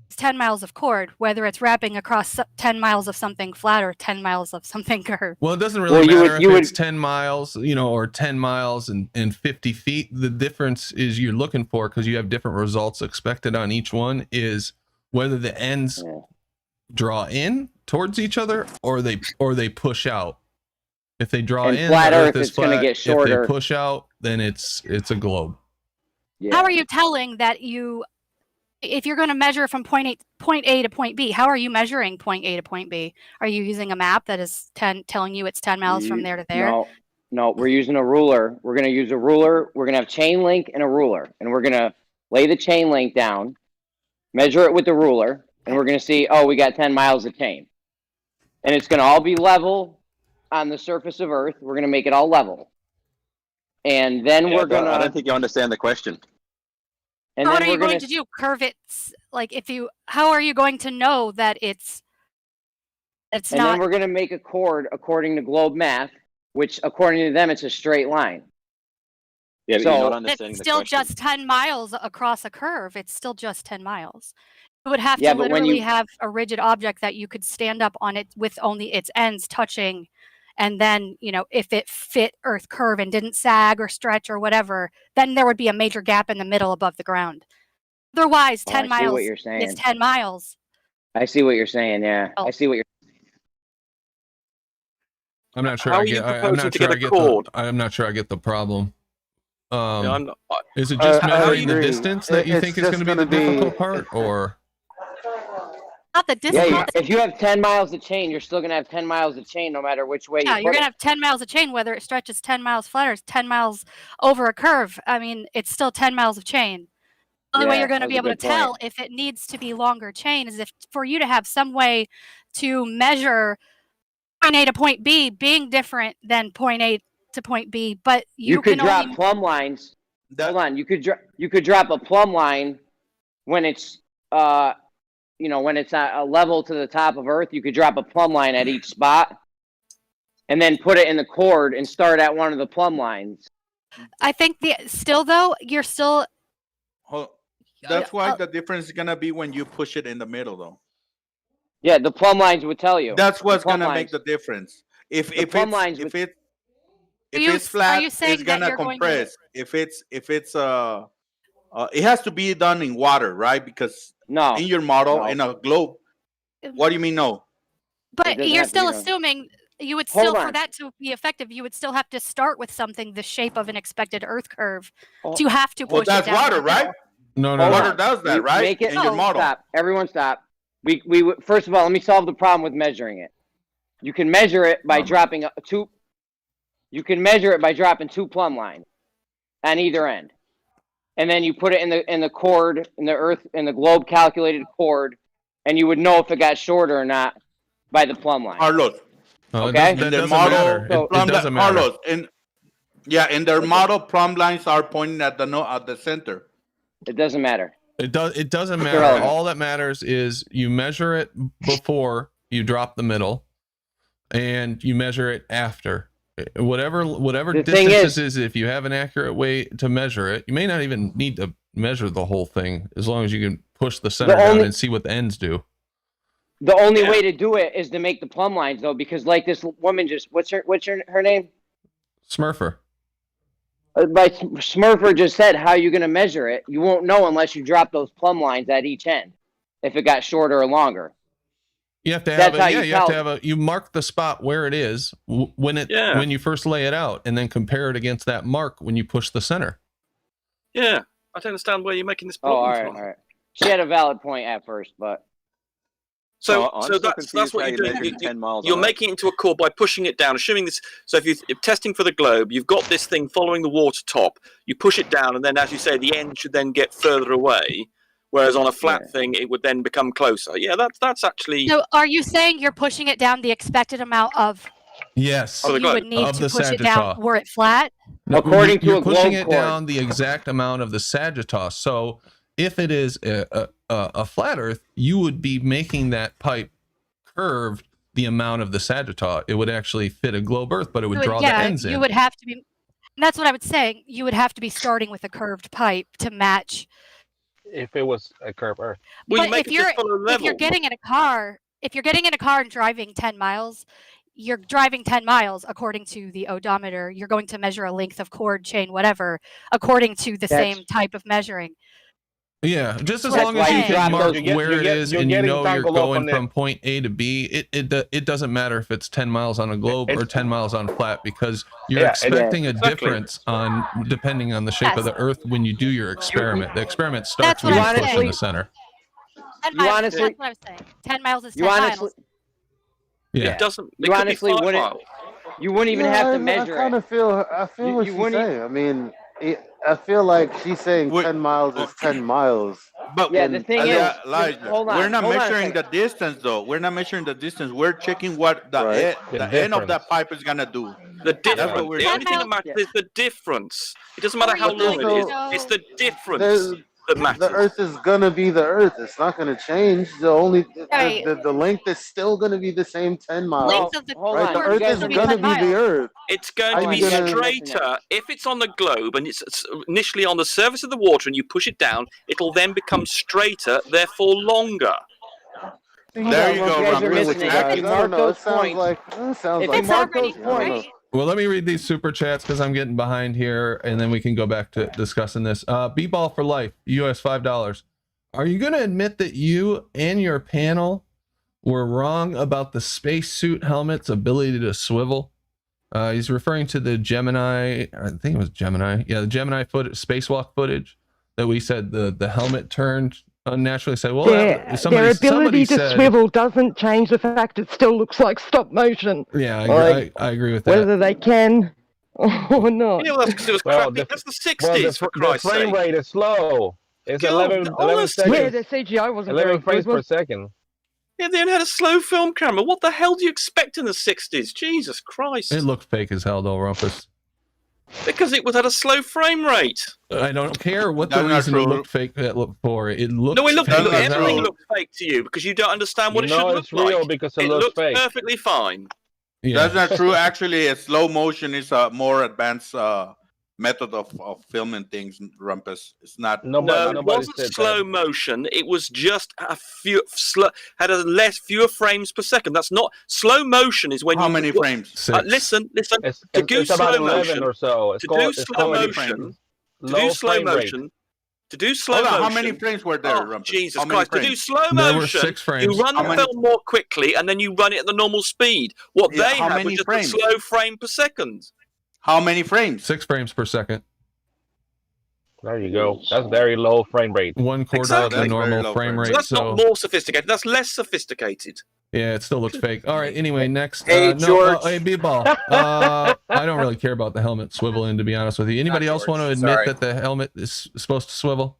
is 10 miles of chord, whether it's wrapping across 10 miles of something flat or 10 miles of something curved. Well, it doesn't really matter if it's 10 miles, or 10 miles and 50 feet. The difference is you're looking for, because you have different results expected on each one, is whether the ends draw in towards each other or they push out. If they draw in, flat the Earth is is going to get shorter. If they push out, then it's a globe. Yeah. How are you telling that if you're going to measure from point A to point B, how are you measuring point A to point B? Are you using a map that is telling you it's 10 miles from there to there? No, we're using a ruler. We're going to use a ruler. We're going to have chain link and a ruler. And we're going to lay the chain link down, measure it with the ruler, and we're going to see, oh, we got 10 miles of chain. And it's going to all be level on the surface of Earth. We're going to make it all level. And then we're going to... I don't think you understand the question. And what then are you going to do? Curve it? Like, how are you going to know that it's and not... then we're going to make a chord according to globe math, which according to them, it's a straight line. Yeah, but so you're not understanding it's the still question. just 10 miles across a curve. It's still just 10 miles. You would have Yeah, to but when literally you- have a rigid object that you could stand up on it with only its ends touching. And then, you know, if it fit Earth curve and didn't sag or stretch or whatever, then there would be a major gap in the middle above the ground. Otherwise, Oh, 10 I see miles what you're saying. is 10 miles. I see what you're saying. Yeah, I see what you're. I'm not sure. How I are you get. I'm proposing not to sure. get I a get chord? the. I'm not sure. I get the problem. I'm not, Is it just I measuring the agree. distance that you It's think is going just to be the gonna be- difficult part, or? Not the distance. Yeah, if you have 10 miles of chain, you're still going to have 10 miles of chain no matter which way Yeah, you you're put going to it. have 10 miles of chain, whether it stretches 10 miles flat or it's 10 miles over a curve. I mean, it's still 10 miles of chain. The only way Yeah, you're going to that be was a able to good point. tell if it needs to be longer chain is if for you to have some way to measure point A to point B being different than point A to point B, but You could can drop only plumb lines. Hold on, you could drop a plumb line when it's you know, when it's at a level to the top of Earth. You could drop a plumb line at each spot, and then put it in the chord and start at one of the plumb lines. I think still though you're still That's why the difference is gonna be when you push it in the middle, though. Yeah, the plumb lines would tell you. That's what's plumb gonna lines. make the difference. If plumb lines it's would- if it's flat, you saying it's that gonna you're going to- compress. If it's it has to be done in water, right? Because in your model in a globe. What do you mean no? But doesn't you're have to be still done. assuming you would Hold still, for on. that to be effective, you would still have to start with something the shape of an expected Earth curve Oh. to have to Well, push that's it down. water, right? No, Hold Water on. does that, right? Make it, in your model. Stop. Everyone stop. We first of all, let me solve the problem with measuring it. You can measure it by dropping two. You can measure it by dropping two plumb lines on either end, and then you put it in the chord in the Earth in the globe calculated chord, and you would know if it got shorter or not by the plumb line. Carlos. Okay. That their doesn't model, matter. It doesn't matter. Carlos, in their model, plumb lines are pointing at the center. It doesn't matter. It doesn't It's matter. irrelevant. All that matters is you measure it before you drop the middle, and you measure it after. Whatever The distance thing this is, if you have an accurate way to measure it, you may not even need to measure the whole thing as long as you can push the center down and see what the ends do. The only way to do it is to make the plumb lines, though, because like this woman just what's her name? Smurfer. Like Smurfer just said, how are you going to measure it? You won't know unless you drop those plumb lines at each end, if it got shorter or longer. You have to have That's how it. Yeah, you you have to tell. have you mark the spot where it is when you first lay it out, and then compare it against that mark when you push the center. Yeah, I don't understand where you're making this Oh, problem all right, from. all right. She had a valid point at first, but So, No, I'm so still that's confused what how you're you're doing. measuring 10 miles You're on Earth. making it into a chord by pushing it down. Assuming this. So if you're testing for the globe, you've got this thing following the water top. You push it down, and then, as you say, the end should then get further away. Whereas on a flat thing, it would then become closer. Yeah, that's actually. So are you saying you're pushing it down the expected amount of Yes, you would need to push it down were it flat? No, According to you're a pushing globe it chord. down the exact amount of the sagittas. So if it is a flat Earth, you would be making that pipe curved the amount of the sagitta. It would actually fit a globe Earth, but it would draw the ends in. You would have to be. And that's what I would say. You would have to be starting with a curved pipe to match. If it was a curved Earth. But if you're getting in a car, and driving 10 miles, you're driving 10 miles according to the odometer. You're going to measure a length of cord, chain, whatever, according to the same type of measuring. Yeah, just as That's long as why you you can drop mark those- where it is you're and you getting know you're tangled up on going that. from point A to B, it doesn't matter if it's 10 miles on a globe or 10 miles on flat, because you're expecting a difference on depending on the shape of the Earth when you do your experiment. The experiment starts when you push in the center. 10 You miles, honestly- that's what I was saying. 10 miles is 10 You honestly, miles. Yeah. It doesn't. It You could be honestly 5 wouldn't. miles. You wouldn't even have to measure I kind of feel what you she's wouldn't saying. I mean, I feel like she's saying 10 miles is 10 miles. But Yeah, the thing is, like, hold on, we're not hold on a measuring the second. distance, though. We're not measuring the distance. We're checking what the end of that pipe is gonna do. The That's difference. what we're The only thing that checking. matters is the difference. It doesn't matter how Are you long going it is. to It's go? the difference There's, that the matters. Earth is gonna be the Earth. It's not gonna change. The only Right. the length is still gonna be the same 10 The miles. length of the hold Right? on, The you Earth guys is are gonna missing be the Earth. It's going How to you be gonna- straighter if it's on the globe and it's initially on the surface of the water and you push it down. It'll then become straighter, therefore longer. There you go, You guys are Rumpus. missing it. If I you don't mark know. those It sounds points, like if you It's mark already those I don't know. points, Well, let me read these super chats because I'm getting behind here, and then we can go back to discussing this. B-Ball for Life, US $5. Are you going to admit that you and your panel were wrong about the spacesuit helmet's ability to swivel? He's referring to the Gemini, I think it was Gemini. Yeah, the Gemini spacewalk footage that we said the helmet turned unnaturally. Said, well, their ability to said, swivel doesn't change the fact it still looks like stop motion. Yeah, Like, I agree with that. whether they can or not. Yeah, well, that's because it was crappy. That's the 60s, for Christ's the frame sake. rate is slow. It's God, 11 honestly. seconds. Yeah, the CGI wasn't 11 very frames good. per second. Yeah, they only had a slow film camera. What the hell do you expect in the 60s? Jesus Christ. It looked fake as hell, though, Rumpus. Because it was at a slow frame rate. I don't care what the That's not reason it true. looked fake for. It looked No, it looked fake as everything hell. looked fake to you because you don't understand what You it should know look it's real like. because it looks looked fake. perfectly fine. Yeah. That's not true. Actually, a slow motion is a more advanced method of filming things, Rumpus. It's not. No, it wasn't slow motion. It was just a few had fewer frames per second. That's not slow motion. Is when How you many frames? Listen. It's To do about slow 11 motion or so. It's to called, do it's slow called motion. To low do slow frame rate. motion. To do slow Hold on, motion. how many frames were there, Oh, Rumpus? Jesus How many Christ. To do frames? slow There were motion, 6 frames. you run How the many- film more quickly and then you run it at the normal speed. What Yeah, they how had many was just frames? a slow frame per second. How many frames? 6 frames per second. There you go. That's very low frame rate. 1/4 Exactly. of the That's very normal low frame frame rate. So that's So not more sophisticated. That's less sophisticated. yeah, it still looks fake. All right. Anyway, next. Hey, George. Hey, B-Ball. I don't really care about the helmet swiveling, to be honest with you. Anybody else George, want to admit sorry. that the helmet is supposed to swivel?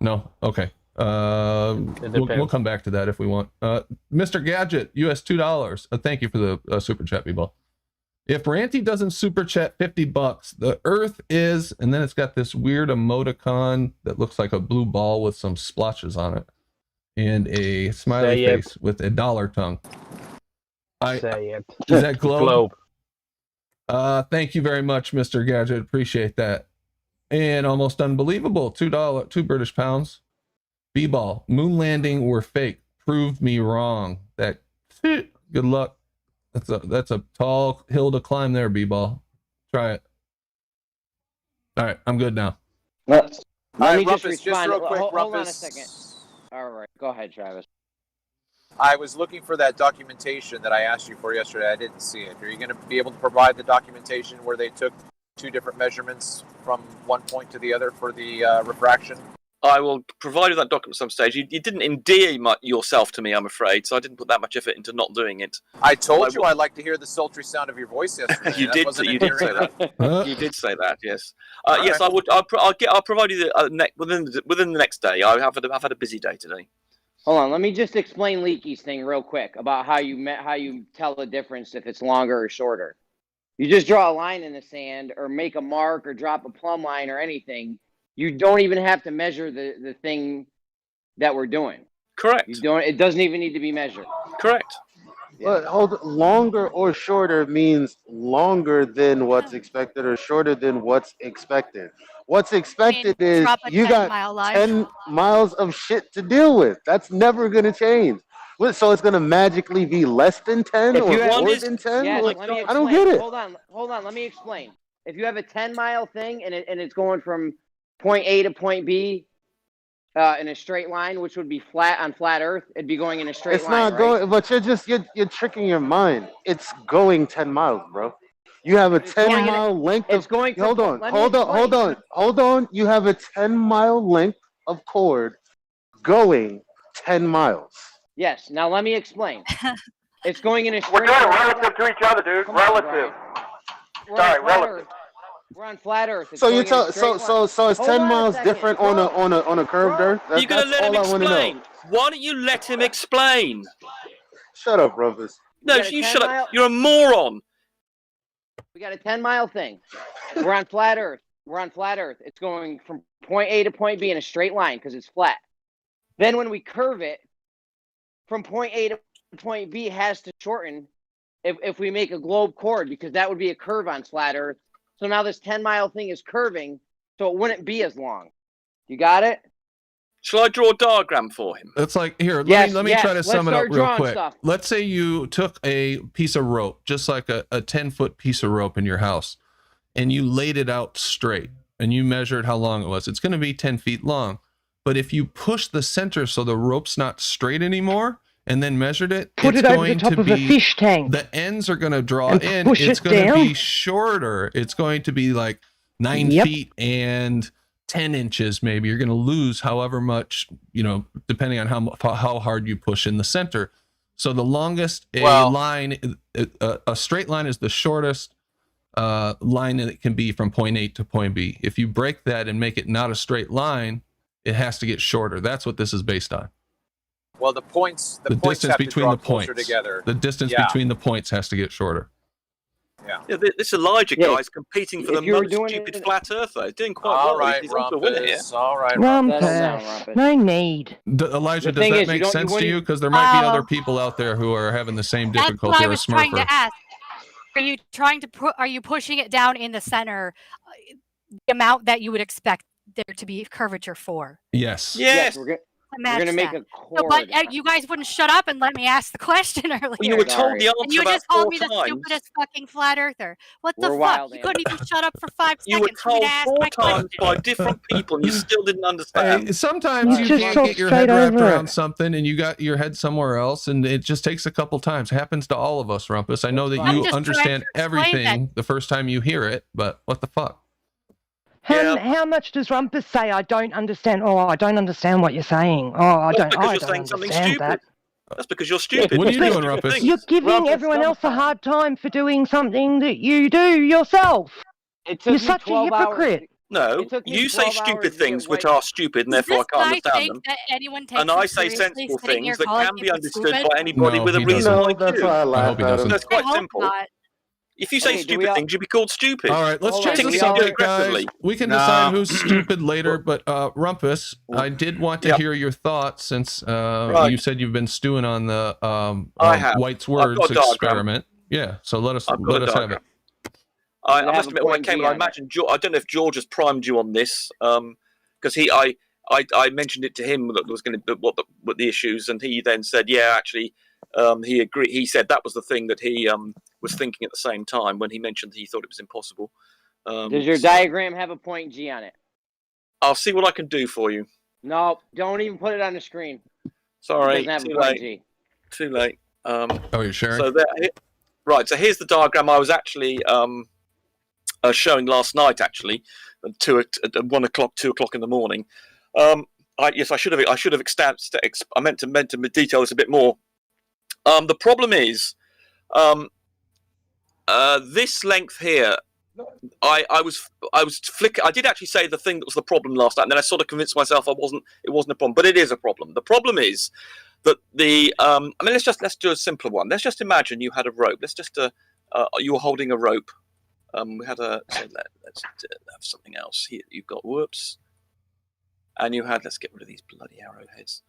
No. Okay. We'll come back to that if we want. Mr. Gadget, US $2. Thank you for the super chat, B-Ball. If Ranty doesn't super chat $50, the Earth is, and then it's got this weird emoticon that looks like a blue ball with some splotches on it, and a smiley Say it. face with a dollar tongue. Say it. Is that globe? Globe. Thank you very much, Mr. Gadget. Appreciate that. And almost unbelievable, $2, 2 British pounds. B-Ball, moon landing were fake. Prove me wrong. That good luck. That's a tall hill to climb there, B-Ball. Try it. All right, I'm good now. Let me Rumpus, just respond. real quick, hold on a Rumpus. second. All right, go ahead, Travis. I was looking for that documentation that I asked you for yesterday. I didn't see it. Are you going to be able to provide the documentation where they took 2 different measurements from one point to the other for the refraction? I will provide you that document at some stage. You didn't endear yourself to me, I'm afraid, so I didn't put that much effort into not doing it. I told you I'd like to hear the sultry sound of your voice yesterday. You did say that. You did say that. Yes. Yes, right. I would. I'll provide you the within the next day. I've had a busy day today. Hold on, let me just explain Leaky's thing real quick about how you tell the difference if it's longer or shorter. You just draw a line in the sand or make a mark or drop a plumb line or anything. You don't even have to measure the thing that we're doing. Correct. You don't. It doesn't even need to be measured. Correct. But longer or shorter means longer than what's expected or shorter than what's expected. What's expected is drop a you 10-mile got line. 10 miles of shit to deal with. That's never going to change. So it's going to magically be less than 10 or more than 10? Yes, Like, let me explain. I don't get it. Hold on. Let me explain. If you have a 10-mile thing and it's going from point A to point B in a straight line, which would be flat on flat Earth, it'd be going in a straight It's line, not right? going, but you're tricking your mind. It's going 10 miles, bro. You have a 10-mile length of. Hold on. You have a 10-mile length of cord going 10 miles. Yes. Now let me explain. It's going in a We're straight doing it line. relative to each other, dude. Come on, Relative. We're Sorry, on flat relative. Earth. We're on flat Earth. It's So going you in a tell straight so line. so it's Hold 10 on a miles second. different Bro. on a curved Bro. earth. You're going to let him all I want to know. explain. Why don't you let him explain? Shut up, Rumpus. No, We got a you 10 shut up. mile- You're a moron. We got a 10-mile thing. We're on flat Earth. We're on flat Earth. It's going from point A to point B in a straight line because it's flat. Then when we curve it, from point A to point B has to shorten if we make a globe chord, because that would be a curve on flat Earth. So now this 10-mile thing is curving, so it wouldn't be as long. You got it? Shall I draw a diagram for him? It's like, here, Yes, let me yes, try to let's sum it up start real drawing quick. stuff. Let's say you took a piece of rope, just like a 10-foot piece of rope in your house, and you laid it out straight, and you measured how long it was. It's going to be 10 feet long. But if you push the center so the rope's not straight anymore, and then measured it, Put it's it over going the top to of be, a fish tank. the ends are going to draw And in. push It's it going to down. be shorter. It's going to be like 9 Yep. feet and 10 inches maybe. You're going to lose however much, depending on how hard you push in the center. So the longest a straight line is the shortest line that it can be from point A to point B. If you break that and make it not a straight line, it has to get shorter. That's what this is based on. Well, the points The points distance have to between draw the closer points. together. The distance Yeah. between the points has to get shorter. Yeah, this Elijah Yeah. guy's competing for If the you were most doing stupid it- flat earther. He's doing quite All well. right, He's on to win here. Rumpus. All right, Settle down, Rumpus. Rumpus. No need. Elijah, The does thing that is, you make don't- you sense to wouldn't- you? Because there might be Oh. other people out there who are having the same That's what difficulty I or was trying to Smurfer. ask. Are you trying to are you pushing it down in the center, the amount that you would expect there to be curvature for? Yes. Yes. We're Match gonna make that. a So, but chord. you guys wouldn't shut up and let me ask the question earlier. You were told the Sorry. And answer you about just called 4 me the times. stupidest fucking flat earther. What the We're fuck? wild You couldn't even shut up for 5 You were seconds for me told to ask 4 my times question. by different people, and you still didn't understand. Hey, sometimes You you just can't talk get your straight head wrapped over around it. something and you got your head somewhere else, and it just takes a couple times. It happens to all of us, Rumpus. I know that I'm you just trying understand to explain everything the first time you hear it, but what the fuck? How much does Rumpus say? I don't understand. Oh, I don't understand what you're saying. Oh, I That's don't. because I you're don't saying something understand stupid. that. That's because you're stupid. What are you You're doing, stupid Rumpus? things. You're giving Rumpus, everyone come else a on. hard time for doing something that you do yourself. It took You're me such a 12 hypocrite. hours. No, It took me you say 12 hours stupid to get things which white- are stupid, and Is therefore I this can't guy understand think them. that anyone takes And him I say seriously sensible sitting here things that calling can be people understood stupid? by anybody No, with a he reason doesn't. like That's you. why I I laugh hope he at him. doesn't. That's I quite hope simple. not. If you say Okay, do stupid we all- things, you'd be called stupid. All right, let's Hold on, change do the we all- subject, aggressively. guys. We can No. decide who's stupid later, but Rumpus, I did want to Yep. hear your thoughts since Right. you said you've been stewing on the I have. White's I've words got a diagram. experiment. Yeah, so let us I've got a have it. diagram. I Does it must have a admit, when I point came G in, I on it? imagine I don't know if George has primed you on this, because I mentioned it to him that there was going to be what the issues, and he then said, yeah, actually, he agreed. He said that was the thing that he was thinking at the same time when he mentioned that he thought it was impossible. Does your so diagram have a point G on it? I'll see what I can do for you. No, don't even put it on the screen. Sorry, It doesn't have too a point late. G. Too late. Oh, you're sharing? So right. So here's the diagram I was actually showing last night. Actually, at 1 o'clock, 2 o'clock in the morning. Yes, I should have. I meant to detail this a bit more. The problem is, this length here. I was flicking. I did actually say the thing that was the problem last night, and then I sort of convinced myself it wasn't a problem, but it is a problem. The problem is that I mean, let's do a simpler one. Let's just imagine you had a rope. Let's just you were holding a rope. We had let's have something else here. You've got whoops, and you had. Let's get rid of these bloody arrowheads.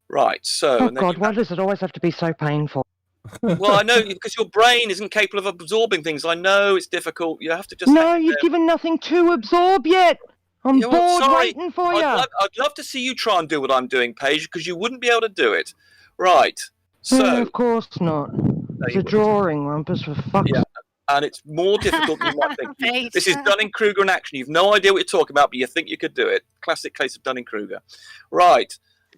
Right. So. Oh and then God, why does it always have to be so painful? Well, I know, because your brain isn't capable of absorbing things. I know it's difficult. You have to just. No, you've given nothing to absorb yet. I'm Yeah, well, bored sorry. waiting for you. I'd love to see you try and do what I'm doing, Paige, because you wouldn't be able to do it. Right. So. Of course not. It's a drawing, Rumpus, for fuck's Yeah. And it's more difficult than you might think. This is Dunning-Kruger in action. You've no idea what you're talking about, but you think you could do it. Classic case of Dunning-Kruger. Right.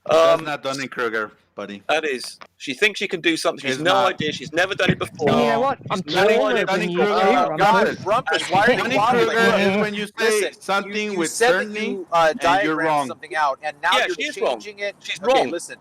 That's not Dunning-Kruger, buddy. That is. She thinks she can do something. She's It's no not. idea. She's never done it before. And you know what? I'm She's no taller idea. than you too, Dunning-Kruger, Rumpus. Rumpus, why are you Dunning-Kruger wobbling? is when you say something you with said that certainty you and you're diagrammed wrong. something out, and now Yeah, you're she is wrong. changing it. She's Okay, wrong. listen.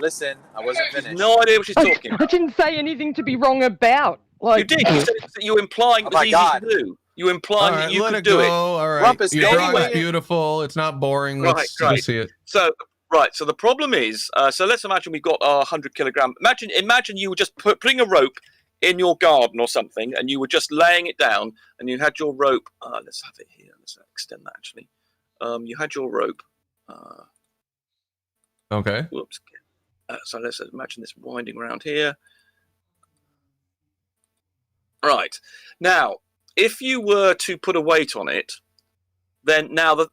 Listen, I wasn't finished. No idea what she's talking I about. didn't say anything to be wrong about. Like, You did. You said you were implying it was easy to do. You were implying All that right, you let could it do go. it. All right. Rumpus, Your drawing's anyway. beautiful. It's not boring. Right, Let's right. just see it. So, right. So the problem is, so let's imagine we've got our 100 kilogram. Imagine you were just putting a rope in your garden or something, and you were just laying it down, and you had your rope. Let's have it here. Let's extend that actually. You had your rope. Okay. Whoops. So let's imagine this winding around here. Right. Now, if you were to put a weight on it, then now that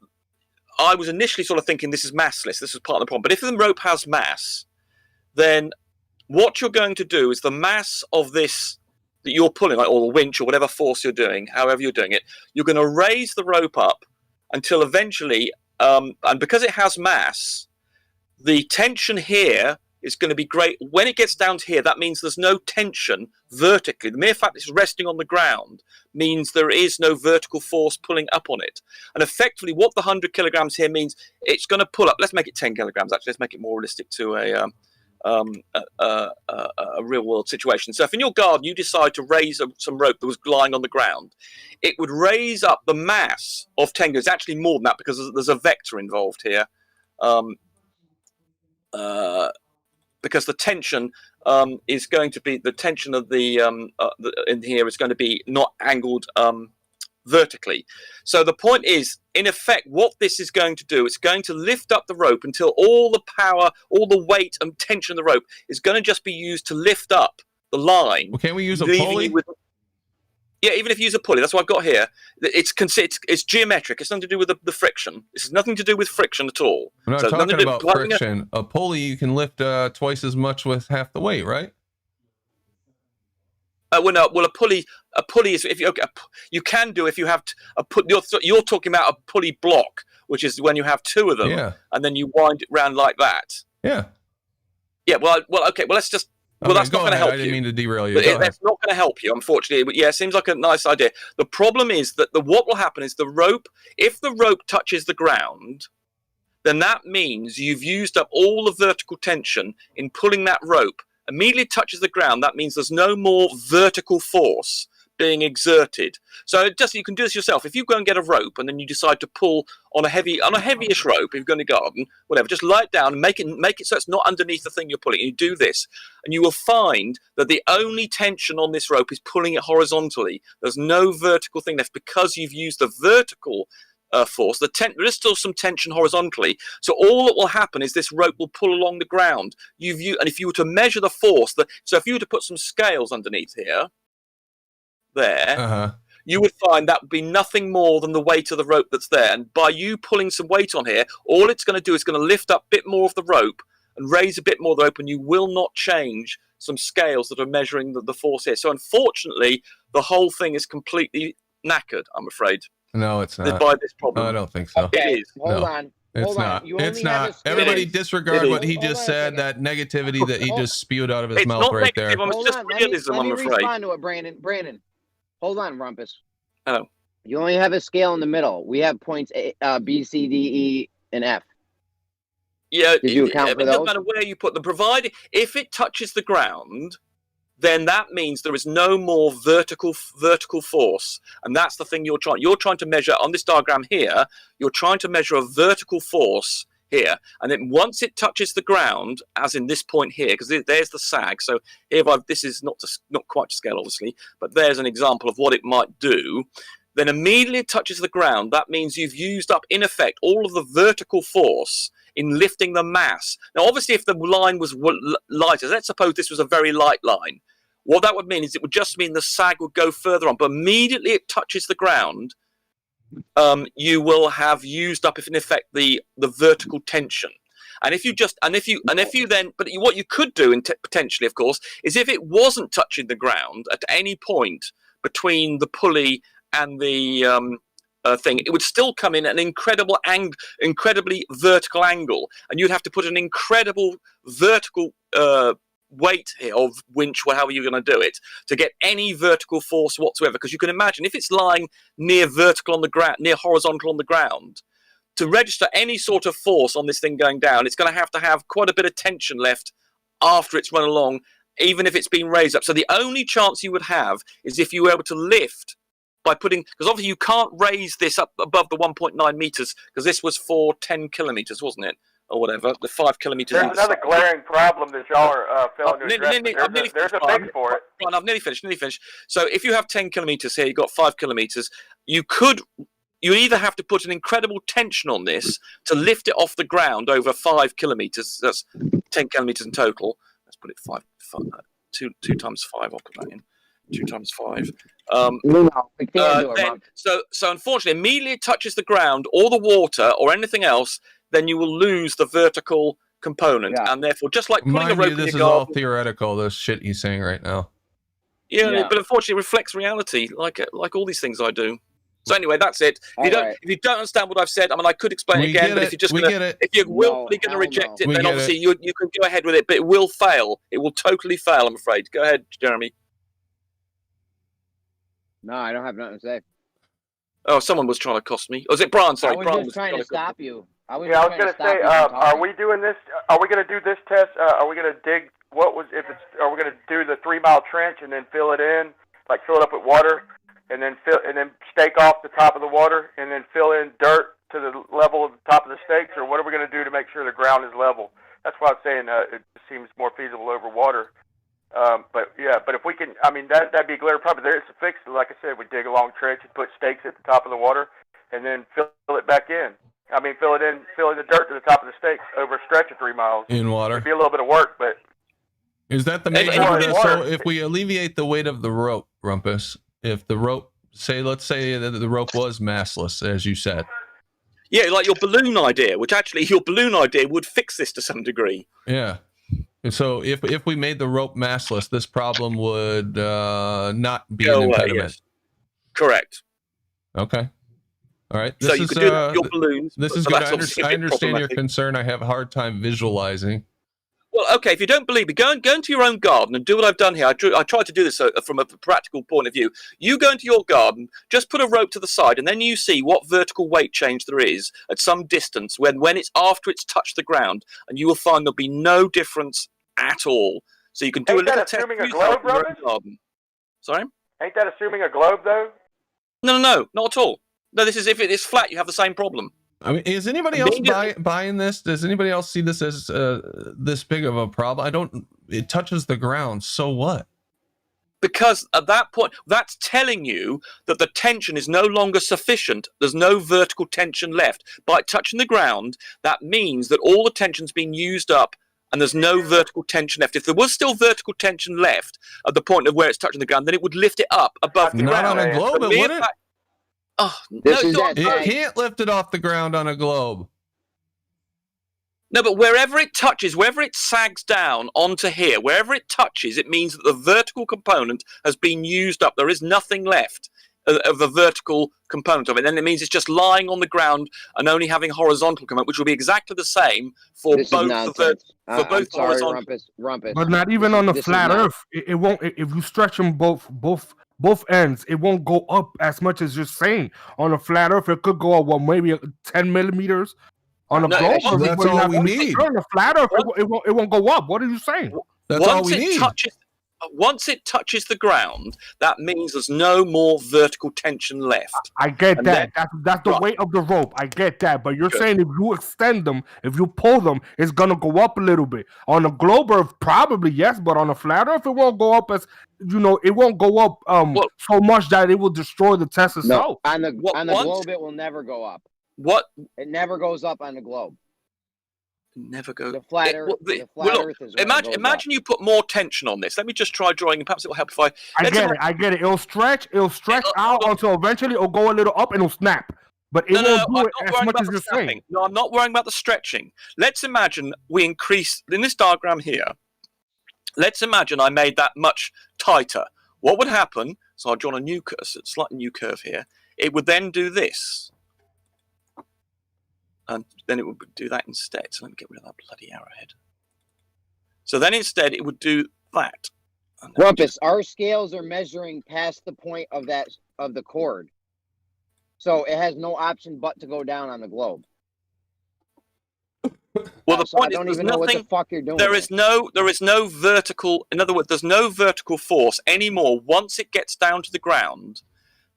I was initially sort of thinking this is massless, this is part of the problem. But if the rope has mass, then what you're going to do is the mass of this that you're pulling, like, or the winch or whatever force you're doing, however you're doing it, you're going to raise the rope up until eventually, and because it has mass, the tension here is going to be great. When it gets down to here, that means there's no tension vertically. The mere fact it's resting on the ground means there is no vertical force pulling up on it. And effectively, what the 100 kilograms here means, it's going to pull up. Let's make it 10 kilograms, actually. Let's make it more realistic to a real-world situation. So if in your garden you decide to raise some rope that was lying on the ground, it would raise up the mass of 10 kilograms. It's actually more than that because there's a vector involved here. Because the tension is going to be, the tension of the in here is going to be not angled vertically. So the point is, in effect, what this is going to do, it's going to lift up the rope until all the power, all the weight and tension of the rope is going to just be used to lift up the line. Well, can't we use a leaving pulley? you with, yeah, even if you use a pulley, that's what I've got here. It's geometric. It's nothing to do with the friction. This has nothing to do with friction at all. I'm not So it's nothing talking to do about with friction. A pulley, you can lift twice as much with half the weight, right? Well, a pulley is if you can do if you have you're talking about a pulley block, which is when you have two of them, Yeah. and then you wind it round like that. Yeah. Yeah. Well, okay. Well, let's just. Well, Okay, that's not go going to ahead. help I you. didn't mean to derail you. But Go ahead. that's not going to help you, unfortunately. But yeah, it seems like a nice idea. The problem is that what will happen is the rope. If the rope touches the ground, then that means you've used up all the vertical tension in pulling that rope. Immediately it touches the ground, that means there's no more vertical force being exerted. So you can do this yourself. If you go and get a rope and then you decide to pull on a heavyish rope, if you've got in the garden, whatever, just lie it down and make it so it's not underneath the thing you're pulling. You do this, and you will find that the only tension on this rope is pulling it horizontally. There's no vertical thing left because you've used the vertical force. There is still some tension horizontally, so all that will happen is this rope will pull along the ground. And if you were to measure the force, so if you were to put some scales underneath here, you would find that would be nothing more than the weight of the rope that's there. And by you pulling some weight on here, all it's going to do is going to lift up a bit more of the rope and raise a bit more of the rope, and you will not change some scales that are measuring the force here. So unfortunately, the whole thing is completely knackered, I'm afraid. No, it's not. By this problem. I don't think so. It is. Hold on. It's not. It's not. Everybody disregard what he just said, that negativity that he just spewed out of his mouth right there. Hold on. Let me respond to it, Brandon. Brandon, hold on, Rumpus. Oh. You only have a scale in the middle. We have points B, C, D, E, and F. Yeah, Did you account for it doesn't those? matter where you put them, provided if it touches the ground, then that means there is no more vertical force, and that's the thing you're trying to measure on this diagram here. You're trying to measure a vertical force here, and then once it touches the ground, as in this point here, because there's the sag. So here, this is not quite to scale, obviously, but there's an example of what it might do. Then immediately it touches the ground. That means you've used up, in effect, all of the vertical force in lifting the mass. Now, obviously, if the line was lighter, let's suppose this was a very light line, what that would mean is it would just mean the sag would go further on. But immediately it touches the ground, you will have used up, if in effect, the vertical tension. And if you then, but what you could do, potentially, of course, is if it wasn't touching the ground at any point between the pulley and the thing, it would still come in an incredibly vertical angle, and you'd have to put an incredible vertical weight here, or winch, however you're going to do it, to get any vertical force whatsoever. Because you can imagine if it's lying near horizontal on the ground, to register any sort of force on this thing going down, it's going to have quite a bit of tension left after it's run along, even if it's been raised up. So the only chance you would have is if you were able to lift by putting, because obviously you can't raise this up above the 1.9 meters, because this was for 10 kilometers, wasn't it? Or whatever, the 5 kilometers. There's another glaring problem that y'all are failing to address. There's a fix for it. Right, I've nearly finished. So if you have 10 kilometers here, you've got 5 kilometers, you either have to put an incredible tension on this to lift it off the ground over 5 kilometers, that's 10 kilometers in total. Let's put it 2 times 5, I'll put that in. 2 times 5. So unfortunately, immediately it touches the ground or the water or anything else, then you will lose the vertical component, and therefore, just like putting a rope in your garden. This is all theoretical. This shit he's saying right now. Yeah, but unfortunately, it reflects reality, like all these things I do. So anyway, that's it. If you don't understand what I've said, I mean, I could explain it again, but if you're willfully going to reject it, then obviously you can go ahead with it, but it will fail. It will totally fail, I'm afraid. Go ahead, Jeremy. No, I don't have nothing to say. Oh, someone was trying to cost me. Was it Brian? Sorry, Brian was trying to stop you. I was going to say, are we doing this? Are we going to do this test? Are we going to dig? Are we going to do the 3-mile trench and then fill it in, like fill it up with water, and then stake off the top of the water, and then fill in dirt to the level of the top of the stakes, or what are we going to do to make sure the ground is level? That's why I'm saying it seems more feasible over water. But if we can, I mean, that'd be clear. Probably there's a fix. Like I said, we dig a long trench and put stakes at the top of the water, and then fill it back in. I mean, fill in the dirt to the top of the stakes over a stretch of 3 miles. In water. It'd be a little bit of work, but is that the main? So if we alleviate the weight of the rope, Rumpus, if the rope, let's say that the rope was massless, as you said. Yeah, like your balloon idea, which actually your balloon idea would fix this to some degree. Yeah. And so if we made the rope massless, this problem would not be an impediment. Yes. Correct. Okay. All right. So you could do your balloons. This is good. I understand your concern. I have a hard time visualizing. Well, okay, if you don't believe me, go into your own garden and do what I've done here. I tried to do this from a practical point of view. You go into your garden, just put a rope to the side, and then you see what vertical weight change there is at some distance when it's after it's touched the ground, and you will find there'll be no difference at all. So you can do a little test assuming a globe, in your own garden. Sorry? Ain't that assuming a globe, though? No, not at all. No, this is if it is flat, you have the same problem. I mean, is anybody else buying this? Does anybody else see this as this big of a problem? It touches the ground, so what? Because at that point, that's telling you that the tension is no longer sufficient. There's no vertical tension left. By touching the ground, that means that all the tension's been used up and there's no vertical tension left. If there was still vertical tension left at the point of where it's touching the ground, then it would lift it up above the ground. Not on a globe, it wouldn't. It can't lift it off the ground on a globe. No, but wherever it touches, wherever it sags down onto here, wherever it touches, it means that the vertical component has been used up. There is nothing left of the vertical component of it. Then it means it's just lying on the ground and only having horizontal component, which will be exactly the same for both horizontal. Rumpus. But not even on the flat Earth. It won't. If you stretch them both ends, it won't go up as much as you're saying. On a flat Earth, it could go up maybe 10 millimeters. On a globe, that's all we need. On a flat Earth, it won't go up. What are you saying? That's all we need. Once it touches the ground, that means there's no more vertical tension left. I get that. That's the weight of the rope. I get that. But you're saying if you extend them, if you pull them, it's gonna go up a little bit. On a globe Earth, probably yes, but on a flat Earth, it won't go up as it won't go up so much that it will destroy the test itself. No, on the globe, it will never go up. What? It never goes up on the globe. Never go. The flat Earth. Earth is imagine you put more tension on this. Let me just try drawing, and perhaps it will help if I get it. It'll stretch out until eventually it'll go a little up and it'll snap. But it won't do it as much as you're saying. No, I'm not worrying about the stretching. Let's imagine we increase in this diagram here. Let's imagine I made that much tighter. What would happen? So I've drawn a slightly new curve here. It would then do this. And then it would do that instead. So let me get rid of that bloody arrowhead. So then instead it would do that. Rumpus, our scales are measuring past the point of the cord. So it has no option but to go down on the globe. Well, the so point I don't is, even know what the fuck you're doing. There is no vertical. In other words, there's no vertical force anymore. Once it gets down to the ground,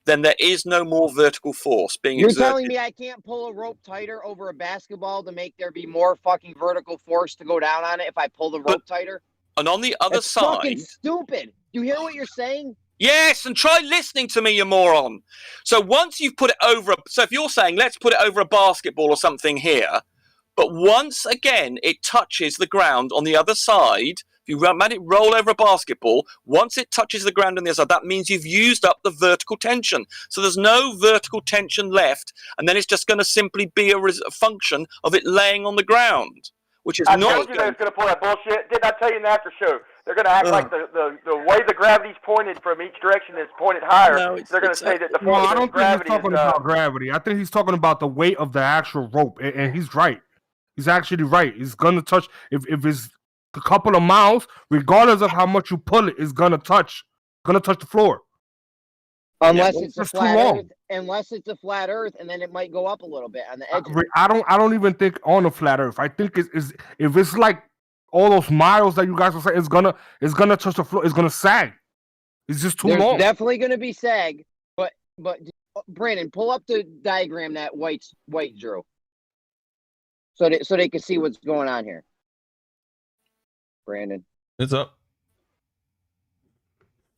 then there is no more vertical force being You're exerted. telling me I can't pull a rope tighter over a basketball to make there be more fucking vertical force to go down on it if I pull the rope tighter? And on the other That's side, fucking stupid. You hear what you're saying? yes, and try listening to me, you moron. So once you've put it over, so if you're saying let's put it over a basketball or something here, but once again it touches the ground on the other side, if you let it roll over a basketball, once it touches the ground on the other side, that means you've used up the vertical tension. So there's no vertical tension left, and then it's just going to simply be a function of it laying on the ground, which is I not. told you they was going to pull that bullshit. Didn't I tell you in the after show? They're going to act like the way the gravity's pointed from each direction is pointed higher. They're going to say that the Well, I don't think he's gravity talking is. about gravity. I think he's talking about the weight of the actual rope, and he's right. He's actually right. It's gonna touch if it's a couple of miles, regardless of how much you pull it, it's gonna touch the floor. Unless it's a That's too flat long. Earth. Unless it's a flat Earth, and then it might go up a little bit on the edge. I don't even think on a flat Earth. I think is if it's like all those miles that you guys are saying, it's gonna touch the floor. It's gonna sag. It's just too There's long. definitely going to be sag, but Brandon, pull up the diagram that White drew, so they can see what's going on here. Brandon, it's up.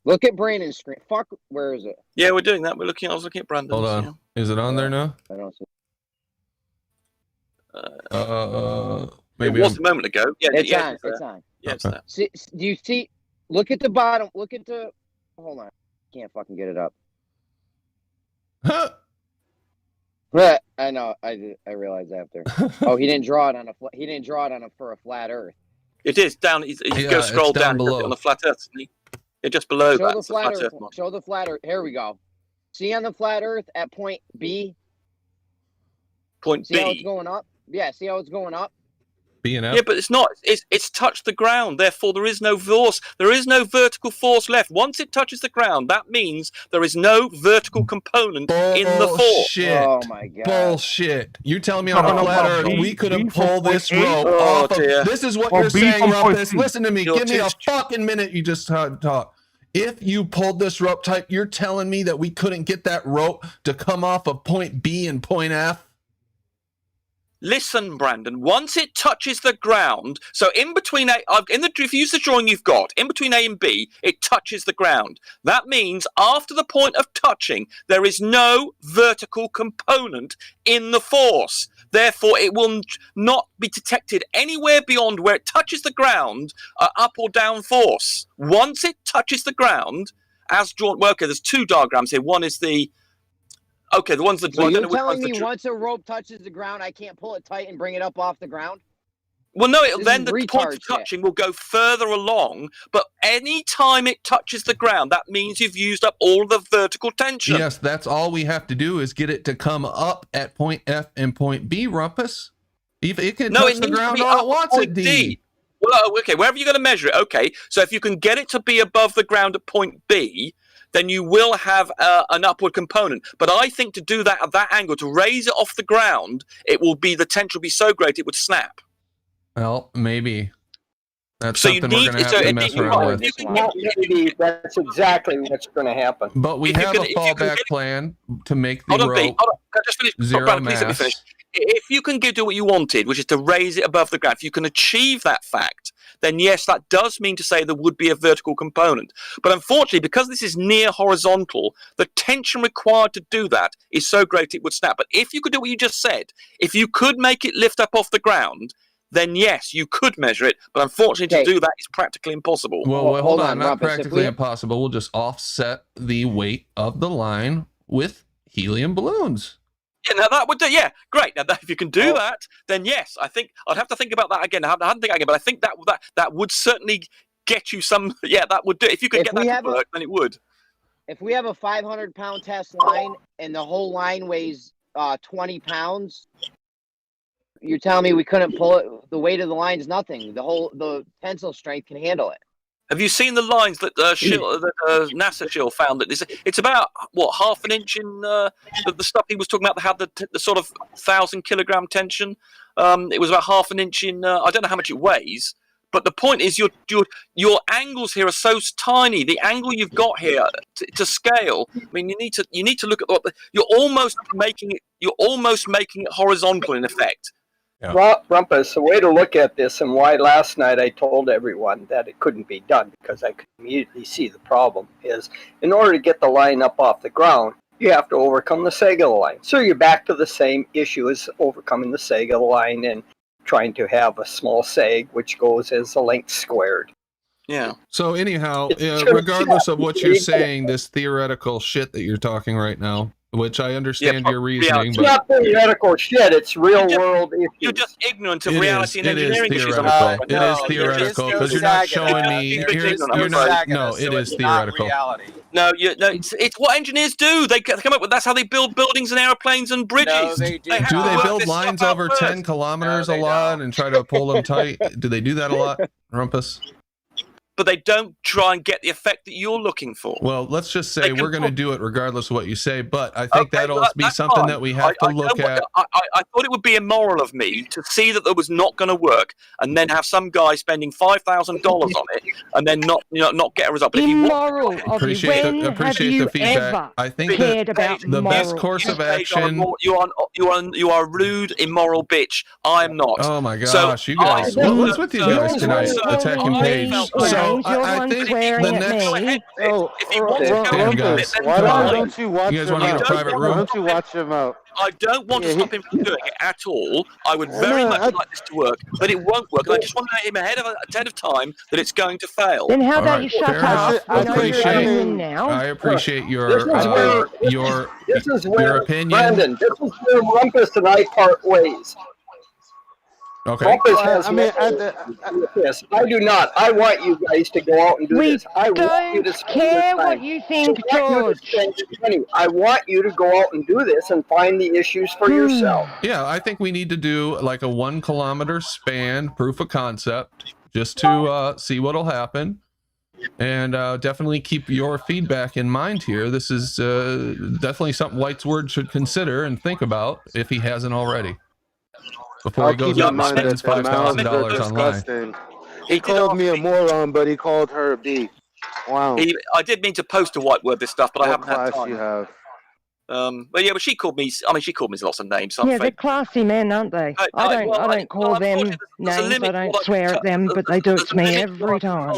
Look at Brandon's screen. Fuck, where is it? Yeah, we're doing that. I was looking at Brandon's. Hold on. Yeah. Is it on there now? I don't see. Maybe it was a moment ago. Yeah, It's yeah, on. It's on. Yeah, it's Okay. there. See, do you see? Look at the bottom. Look at the. Hold on. Can't fucking get it up. But I know. I realized after. Oh, he didn't draw it on for a flat Earth. It is down. You Yeah, go it's scroll down down below. on the flat Earth. Isn't he? It's just below Show that. the It's the flat Earth. mark. Show the flat Earth. Here we go. See on the flat Earth at point B. Point See how it's B. going up? Yeah. See how it's going up? B and F. Yeah, but it's not. It's touched the ground. Therefore, there is no force. There is no vertical force left. Once it touches the ground, that means there is no vertical component in the force. Bullshit. Oh my god. Bullshit. You're telling me on a flat Earth we couldn't B from pull this point A? rope Oh, off of. dear. This is what Or you're B saying, from point Rumpus. C. Listen to me. Your Give me a test- fucking minute. You just talk. If you pulled this rope tight, you're telling me that we couldn't get that rope to come off of point B and point F? Listen, Brandon. Once it touches the ground, so in between if you use the drawing you've got, in between A and B, it touches the ground. That means after the point of touching, there is no vertical component in the force. Therefore, it will not be detected anywhere beyond where it touches the ground, up or down force. Once it touches the ground, as drawn. Well, okay, there's two diagrams here. One is the. Okay, the ones that. So I don't you're know which telling one's the me once a rope touches the ground, I can't pull it tight and bring it up off the ground? Well, no, This then is the point retard of touching will go further along, but any time it touches the ground, that means you've used up all the vertical tension. Yes, that's all we have to do is get it to come up at point F and point B, Rumpus. If it can touch the needs to ground be all up at once point at D. Well, okay, wherever you're going to measure it, okay. So if you can get it to be above the ground at point B, then you will have an upward component. But I think to do that at that angle, to raise it off the ground, the tension will be so great it would snap. Well, maybe. That's So you something we're need- going to so have to it- mess you around are- with. you can Not maybe, that's exactly what's going to happen. But we If you have can- a if you can fallback get it- plan to make the Hold on, B. rope Hold on. Can I just finish? zero Brandon, please let me mass. finish. If you can do what you wanted, which is to raise it above the ground, if you can achieve that fact, then yes, that does mean to say there would be a vertical component. But unfortunately, because this is near horizontal, the tension required to do that is so great it would snap. But if you could do what you just said, if you could make it lift up off the ground, then yes, you could measure it. But unfortunately, to do that is practically impossible. Well, hold on. Not Rumpus, if practically we- impossible. We'll just offset the weight of the line with helium balloons. Yeah, now that would do. Yeah, great. Now, if you can do that, then yes, I think I'd have to think about that again. I haven't think again, but I think that would certainly get you some. Yeah, that would do. If you could get that to work, then it would. If we have a 500-pound test line and the whole line weighs 20 pounds, you're telling me we couldn't pull it? The weight of the line is nothing. The tensile strength can handle it. Have you seen the lines that NASA Shill found that it's about what, half an inch in the stuff he was talking about that had the sort of 1,000-kilogram tension? It was about half an inch in. I don't know how much it weighs, but the point is your angles here are so tiny. The angle you've got here to scale. I mean, you need to look at what you're almost making it horizontal in effect. Yeah. Rumpus, the way to look at this, and why last night I told everyone that it couldn't be done, because I could immediately see the problem, is in order to get the line up off the ground, you have to overcome the sag of the line. So you're back to the same issue as overcoming the sag of the line and trying to have a small sag, which goes as the length squared. Yeah. So anyhow, regardless of what you're saying, this theoretical shit that you're talking right now, which I understand your reasoning, it's but not theoretical shit. It's real world issues. You're just ignorant of reality and engineering issues. It is theoretical because you're not showing me. No, it is theoretical. No, it's what engineers do. They come up with that's how they build buildings and airplanes and bridges. No, they do they build lines over 10 kilometers a lot and try to pull them tight? Do they do that a lot, Rumpus? But they don't try and get the effect that you're looking for. Well, let's just say we're going to do it regardless of what you say, but I think that'll be something that we have to look at. I thought it would be immoral of me to see that was not going to work and then have some guy spending $5,000 on it and then not get a result. But immoral. Appreciate the feedback. I think that the best course of action. You are a rude, immoral bitch. I'm not. Oh my gosh, you guys! What's with you guys tonight? Attacking Paige. So I think the next. Why don't you watch you guys want to get a private room? Why don't you watch him out? I don't want to stop him from doing it at all. I would very much like this to work, but it won't work. And I just want to let him ahead of time that it's going to fail. Then how about you shut up? I appreciate your opinion. Brandon, this is where Rumpus and I part ways. Okay. Rumpus has yes, I do not. I want you guys to go out and do this. I want you to care what you think, George. I want you to go out and do this and find the issues for yourself. Yeah, I think we need to do like a 1 kilometer span proof of concept just to see what'll happen. And definitely keep your feedback in mind here. This is definitely something Whitesword should consider and think about if he hasn't already. Before he goes out and spends $5,000 online. He called me a moron, but he called her a B. Wow. I did mean to post to Whiteword this stuff, but I haven't had time. You have. But she called me. I mean, she called me lots of names. So yeah, they're classy men, aren't they? I don't call them names. I don't swear at them, but they do it to me every time.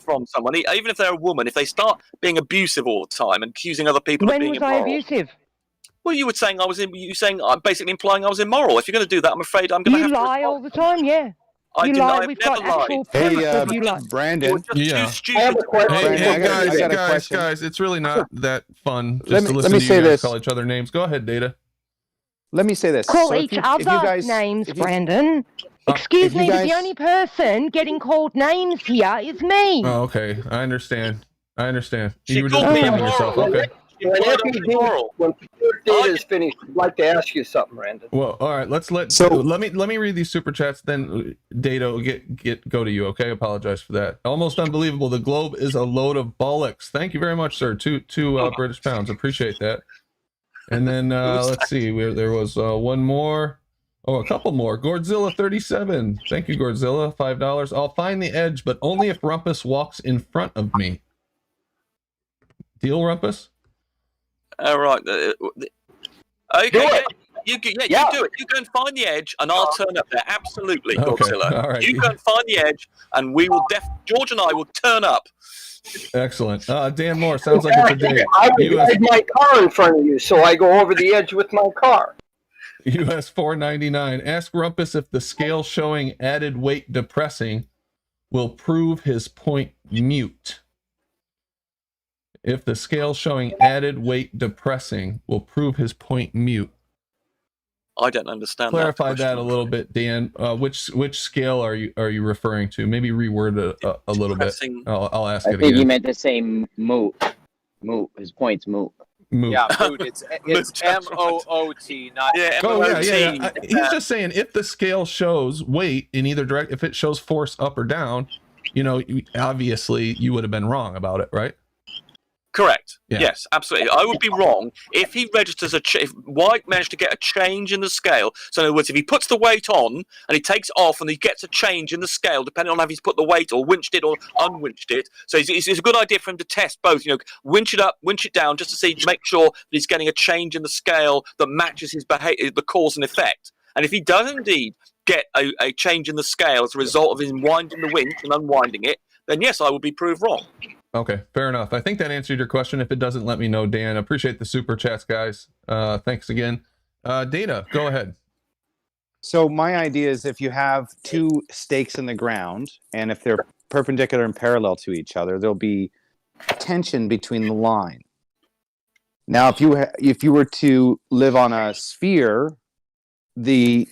From someone, even if they're a woman, if they start being abusive all the time and accusing other people of being immoral. When was I abusive? Well, you were saying I'm basically implying I was immoral. If you're going to do that, I'm afraid I'm going to have to. You lie all the time, yeah. You lie. We've got actual proof of you lie. Brandon. Yeah. Hey, guys, it's really not that fun just to listen to you guys call each other names. Go ahead, Data. Let me say this. Call each other names, Brandon. Excuse me, but the only person getting called names here is me. Oh, okay. I understand. You were just defending yourself. Okay. When Data is finished, I'd like to ask you something, Brandon. Well, all right. Let me read these super chats. Then Data will go to you. Okay. Apologize for that. Almost unbelievable. The globe is a load of bollocks. Thank you very much, sir. Two British pounds. Appreciate that. And then let's see. There was one more. Oh, a couple more. Gordzilla 37. Thank you, Gordzilla. $5. I'll find the edge, but only if Rumpus walks in front of me. Deal, Rumpus? All right. Okay. You do it. You go and find the edge, and I'll turn up there. Absolutely, Godzilla. All right. You go and find the edge, and we will. George and I will turn up. Excellent. Dan Moore, sounds like it's a date. I would ride my car in front of you, so I go over the edge with my car. US 499. Ask Rumpus if the scale showing added weight depressing will prove his point mute. If the scale showing added weight depressing will prove his point mute. I don't understand. Clarify that a little bit, Dan. Which scale are you referring to? Maybe reword it a little bit. I'll ask it again. I think you meant to say moot. Moot. His point's moot. Moot. Yeah, moot. It's M-O-O-T, not yeah. He's just saying if the scale shows weight in either direction, if it shows force up or down, obviously you would have been wrong about it, right? Correct. Yeah. Yes, absolutely. I would be wrong if he registers if White managed to get a change in the scale. So in other words, if he puts the weight on and he takes it off and he gets a change in the scale, depending on if he's put the weight or winched it or unwinched it. So it's a good idea for him to test both. Winch it up, winch it down, just to make sure that he's getting a change in the scale that matches his behavior, the cause and effect. And if he does indeed get a change in the scale as a result of him winding the winch and unwinding it, then yes, I would be proved wrong. Okay, fair enough. I think that answered your question. If it doesn't, let me know, Dan. Appreciate the super chats, guys. Thanks again. Data, go ahead. So my idea is if you have two stakes in the ground, and if they're perpendicular and parallel to each other, there'll be tension between the line. Now, if you were to live on a sphere, the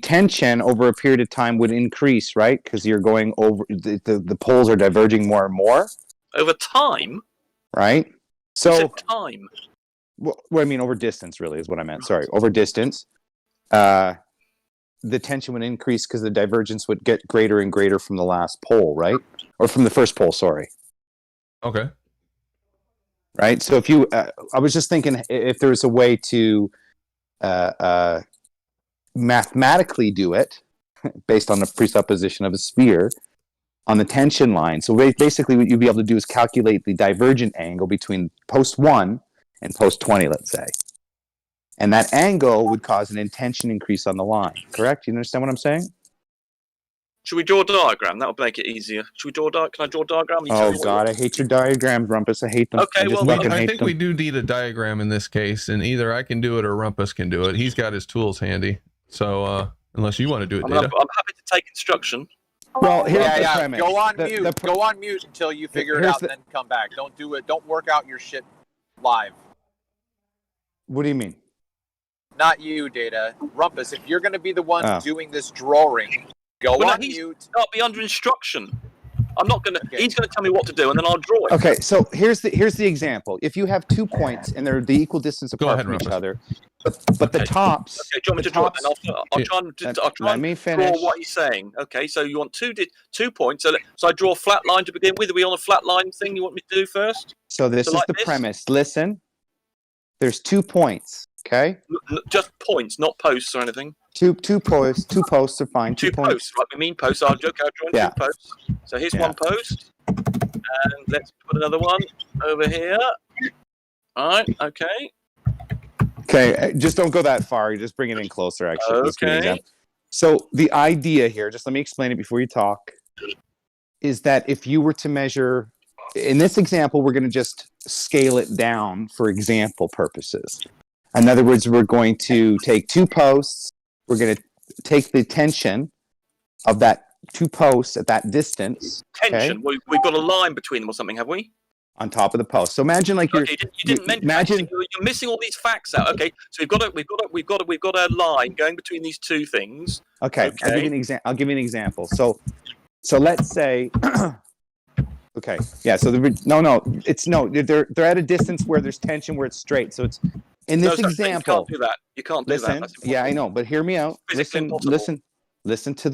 tension over a period of time would increase, right? Because you're going over the poles are diverging more and more. Over time, right? You So, said time. well, I mean, over distance, really, is what I meant. Sorry, over distance, the tension would increase because the divergence would get greater and greater from the last pole, right? Or from the first pole, sorry. Okay. Right. So if you, I was just thinking if there's a way to mathematically do it based on the presupposition of a sphere on the tension line. So basically what you'd be able to do is calculate the divergent angle between post 1 and post 20, let's say. And that angle would cause an intention increase on the line, correct? You understand what I'm saying? Should we draw a diagram? That would make it easier. Should we draw a diagram? Can I draw a diagram? Oh God, I hate your diagrams, Rumpus. I hate them. Okay, I think we do need a diagram in this case, and either I can do it or Rumpus can do it. He's got his tools handy. So unless you want to do it, Data. I'm happy to take instruction. Well, here's the premise. Go on mute. Go on mute until you figure it out, and then come back. Don't do it. Don't work out your shit live. What do you mean? Not you, Data. Rumpus, if you're going to be the one doing this drawing, go on mute. Not be under instruction. I'm not going to. Okay. He's going to tell me what to do, and then I'll draw it. Okay, so here's the example. If you have 2 points and they're the equal distance apart from each other, but the tops. Okay, do you want me to draw it? Then I'll try and draw what he's saying. Okay, so you want two points. So I draw a flat line to begin with. Are we on a flat line thing? You want me to do first? So this is the premise. Listen, there's 2 points. Okay. Just points, not posts or anything. Two posts. 2 posts are fine. 2 points. Right, we mean posts. I'll joke out drawing 2 posts. So here's one post, and let's put another one over here. All right. Okay. Okay. Just don't go that far. You just bring it in closer. Actually. Okay. So the idea here, just let me explain it before you talk, is that if you were to measure, in this example, we're going to just scale it down for example purposes. In other words, we're going to take 2 posts. We're going to take the tension of that 2 posts at that distance. Tension. Okay? We've got a line between them or something, have we? On top of the post. So imagine like you didn't mention. You're missing all these facts out. Okay, so we've got a line going between these 2 things. Okay. I'll give you an example. So let's say. Okay. Yeah. So they're at a distance where there's tension, where it's straight. So it's. In this example, you can't do that. You can't do that. Yeah, I know, but hear me out. Listen to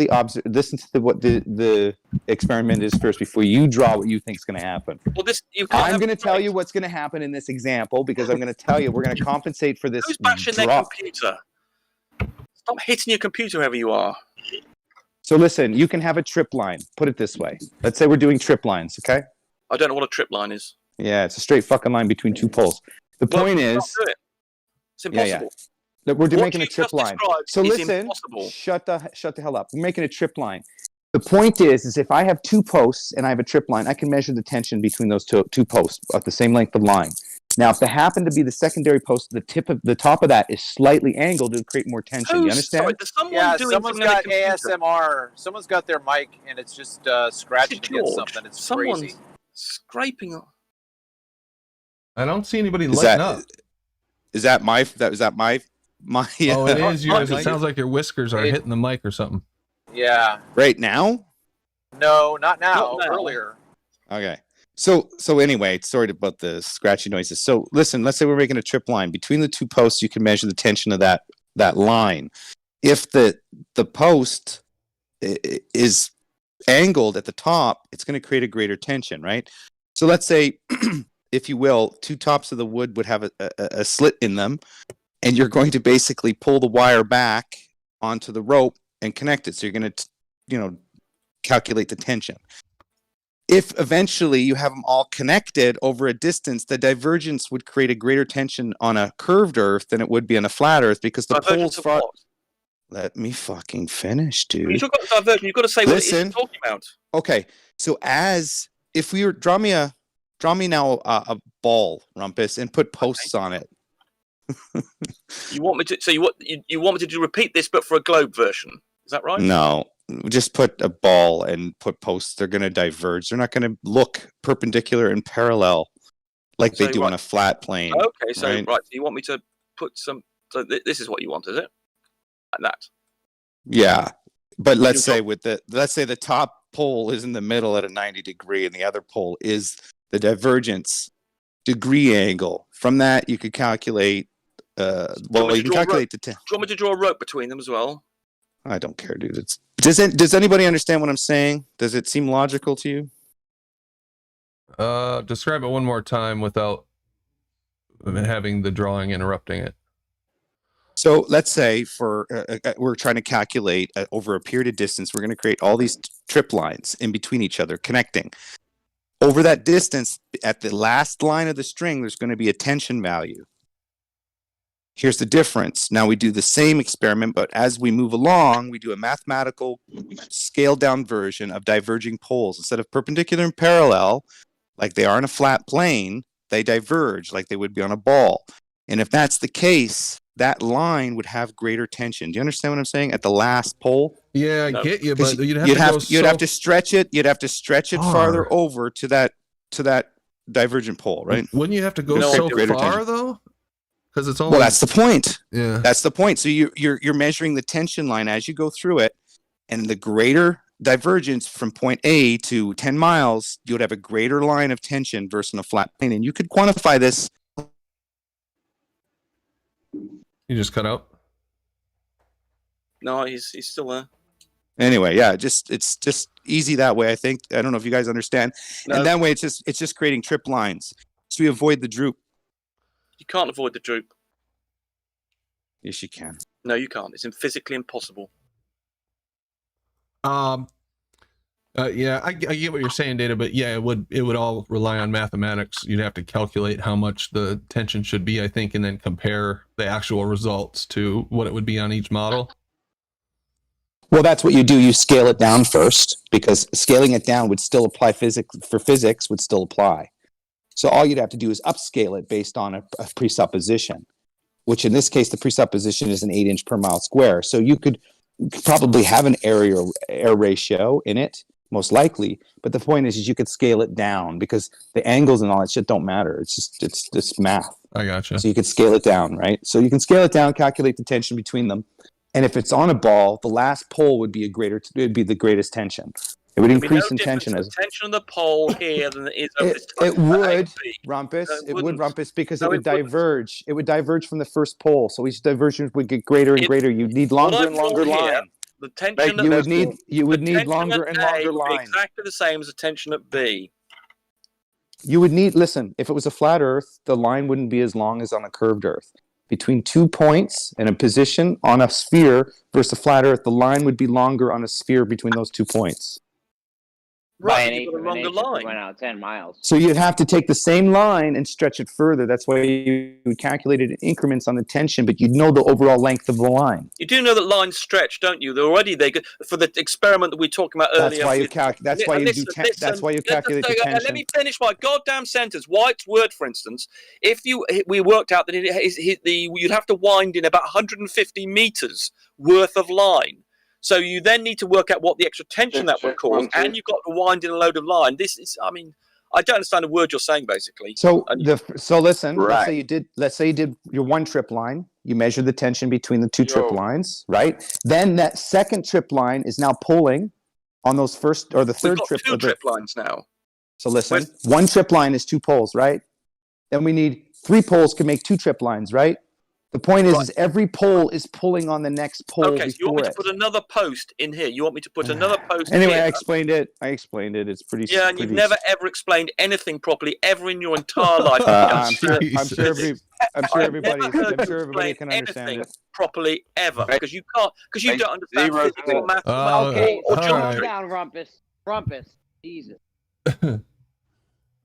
what the experiment is first before you draw what you think is going to happen. Well, I'm going to tell you what's going to happen in this example because I'm going to tell you we're going to compensate for this. Who's bashing their computer? Stop hitting your computer wherever you are. So listen, you can have a trip line. Put it this way. Let's say we're doing trip lines, okay? I don't know what a trip line is. Yeah, it's a straight fucking line between 2 poles. The point is. It's impossible. Yeah. We're making a trip line. So listen, shut the hell up. We're making a trip line. The point is if I have 2 posts and I have a trip line, I can measure the tension between those two posts at the same length of line. Now, if they happen to be the secondary post, the top of that is slightly angled to create more tension. You understand? Someone's got ASMR. Someone's got their mic and it's just scratching against something. It's crazy. Scraping. I don't see anybody lighting up. Is that my? Oh, it is yours. It sounds like your whiskers are hitting the mic or something. Yeah. Right now? No, not now. Earlier. Okay. So anyway, sorry about the scratchy noises. So listen, let's say we're making a trip line between the 2 posts. You can measure the tension of that line. If the post is angled at the top, it's going to create a greater tension, right? So let's say, if you will, two tops of the wood would have a slit in them, and you're going to basically pull the wire back onto the rope and connect it. So you're going to, calculate the tension. If eventually you have them all connected over a distance, the divergence would create a greater tension on a curved Earth than it would be on a flat Earth, because the poles far. Let me fucking finish, dude. When you talk about divergence, you've got to say what it is you're talking about. Okay, so if we were draw me now a ball, Rumpus, and put posts on it. You want me to? So you want me to repeat this, but for a globe version? Is that right? No, just put a ball and put posts. They're going to diverge. They're not going to look perpendicular and parallel like they do on a flat plane. Okay, so right? So you want me to put some? So this is what you want, is it? Like that. Yeah, but let's say the top pole is in the middle at a 90 degree, and the other pole is the divergence degree angle. From that, you could calculate. You can calculate the. Do you want me to draw a rope between them as well? I don't care, dude. Does anybody understand what I'm saying? Does it seem logical to you? Describe it one more time without having the drawing interrupting it. So let's say we're trying to calculate over a period of distance, we're going to create all these trip lines in between each other, connecting. Over that distance, at the last line of the string, there's going to be a tension value. Here's the difference. Now we do the same experiment, but as we move along, we do a mathematical scaled down version of diverging poles. Instead of perpendicular and parallel, like they are in a flat plane, they diverge like they would be on a ball. And if that's the case, that line would have greater tension. Do you understand what I'm saying? At the last pole? Yeah, I get you, but you'd have to stretch it. You'd have to stretch it farther over to that divergent pole, right? Wouldn't you have to go so far though? Because it's only. Well, that's the point. Yeah, that's the point. So you're measuring the tension line as you go through it, and the greater divergence from point A to 10 miles, you would have a greater line of tension versus a flat plane, and you could quantify this. You just cut out. No, he's still there. Anyway, yeah, it's just easy that way. I think. I don't know if you guys understand. No. And that way, it's just creating trip lines, so we avoid the droop. You can't avoid the droop. Yes, you can. No, you can't. It's physically impossible. Yeah, I get what you're saying, Data, but yeah, it would all rely on mathematics. You'd have to calculate how much the tension should be, I think, and then compare the actual results to what it would be on each model. Well, that's what you do. You scale it down first, because scaling it down would still apply physics would still apply. So all you'd have to do is upscale it based on a presupposition, which in this case, the presupposition is an 8-inch per mile square. So you could probably have an air ratio in it, most likely. But the point is you could scale it down, because the angles and all that shit don't matter. It's just math. I gotcha. So you could scale it down, right? So you can scale it down, calculate the tension between them. And if it's on a ball, the last pole would be the greatest tension. It would increase in tension. The tension of the pole here than it is of this. It would, Rumpus. It would, Rumpus, because it would diverge. It would diverge from the first pole. So each divergence would get greater and greater. You'd need longer and longer line. The tension you would need longer and longer line. Exactly the same as the tension at B. You would need, listen, if it was a flat Earth, the line wouldn't be as long as on a curved Earth. Between 2 points and a position on a sphere versus a flat Earth, the line would be longer on a sphere between those 2 points. Right, you've got a longer line. Went out 10 miles. So you'd have to take the same line and stretch it further. That's why you calculate it in increments on the tension, but you'd know the overall length of the line. You do know that lines stretch, don't you? They're already for the experiment that we were talking about earlier. That's why you calculate the tension. Let me finish my goddamn sentence. White's word, for instance, we worked out that you'd have to wind in about 150 meters worth of line. So you then need to work out what the extra tension that would cause, and you've got to wind in a load of line. This is, I mean, I don't understand a word you're saying, basically. So listen, let's say you did your one trip line. You measure the tension between the two trip lines, right? Then that second trip line is now pulling on those first or the third trip. We've got 2 trip lines now. So listen, one trip line is 2 poles, right? Then we need 3 poles can make 2 trip lines, right? The point is every pole is pulling on the next pole Okay, so you want me before to it. put another post in here? You want me to put another post Anyway, here? I explained it. It's pretty. Yeah, and you've never ever explained anything properly ever in your entire life. I'm sure everybody can understand it properly ever because you can't, because you don't understand Zero physics or maths. Okay, or calm geometry. down, Rumpus. Jesus.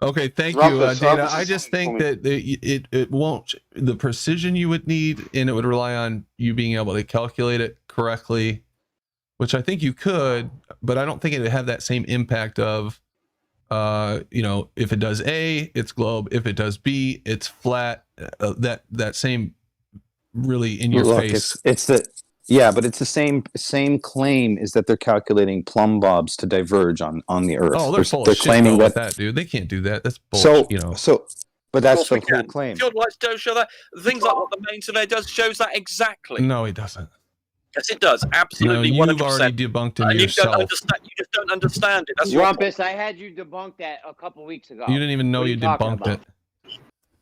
Okay, thank Rumpus, you, Data. Rumpus I is just something think that it won't, the precision you would need, and it would rely on you being able to calculate it correctly, which I think you could, but I don't think it would have that same impact of, you know, if it does A, it's globe. If it does B, it's flat. That same really in your face. But it's the same claim is that they're calculating plumb bobs to diverge on the Earth. Oh, they're full of they're shit claiming with that, dude. They can't do that. That's So bullshit, you know. But that's the whole claim. Fjord Lights don't show that. Things like what the main survey does shows that exactly. No, it doesn't. Yes, it does. Absolutely, No, you've 100%. already debunked him And yourself. you just don't understand it. That's your Rumpus, I had you debunk that a couple weeks ago. You didn't even know What are you talking debunked about? it.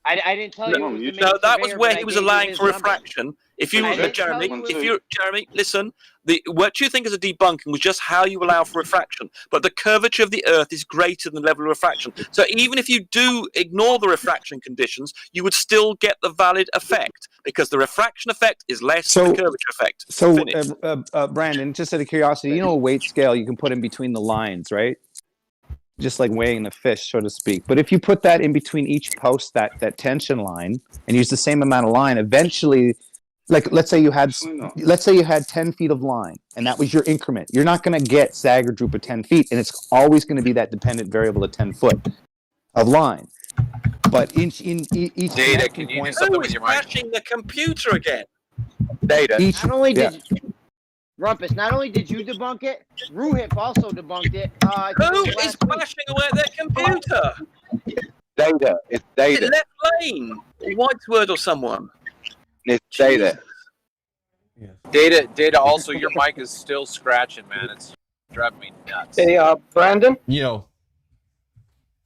I didn't tell you. It was the main No, that was surveyor, where but he I was gave you allowing his for numbers. refraction. If you, I didn't Jeremy, tell you if you, Jeremy, listen. What you think is a debunking was just how you allow for refraction. But the curvature of the Earth is greater than the level of refraction. So even if you do ignore the refraction conditions, you would still get the valid effect because the refraction effect is less than the curvature effect. So, Brandon, just out of curiosity, you know a weight scale you can put in between the lines, right? Just like weighing a fish, so to speak. But if you put that in between each post, that tension line, and use the same amount of line, eventually, like let's say you had 10 feet of line, and that was your increment. You're not going to get sag or droop of 10 feet, and it's always going to be that dependent variable of 10 foot of line. But each Data, can you do something with your mic? Crashing the computer again. Data. Not only did Rumpus, not only did you debunk it, Ruhip also debunked it. Who is crashing away their computer? Data. It's Is data. it Left Lane, Whitesword, or someone? It's data. Data. Also, your mic is still scratching, man. It's driving me nuts. Hey, Brandon, Yo.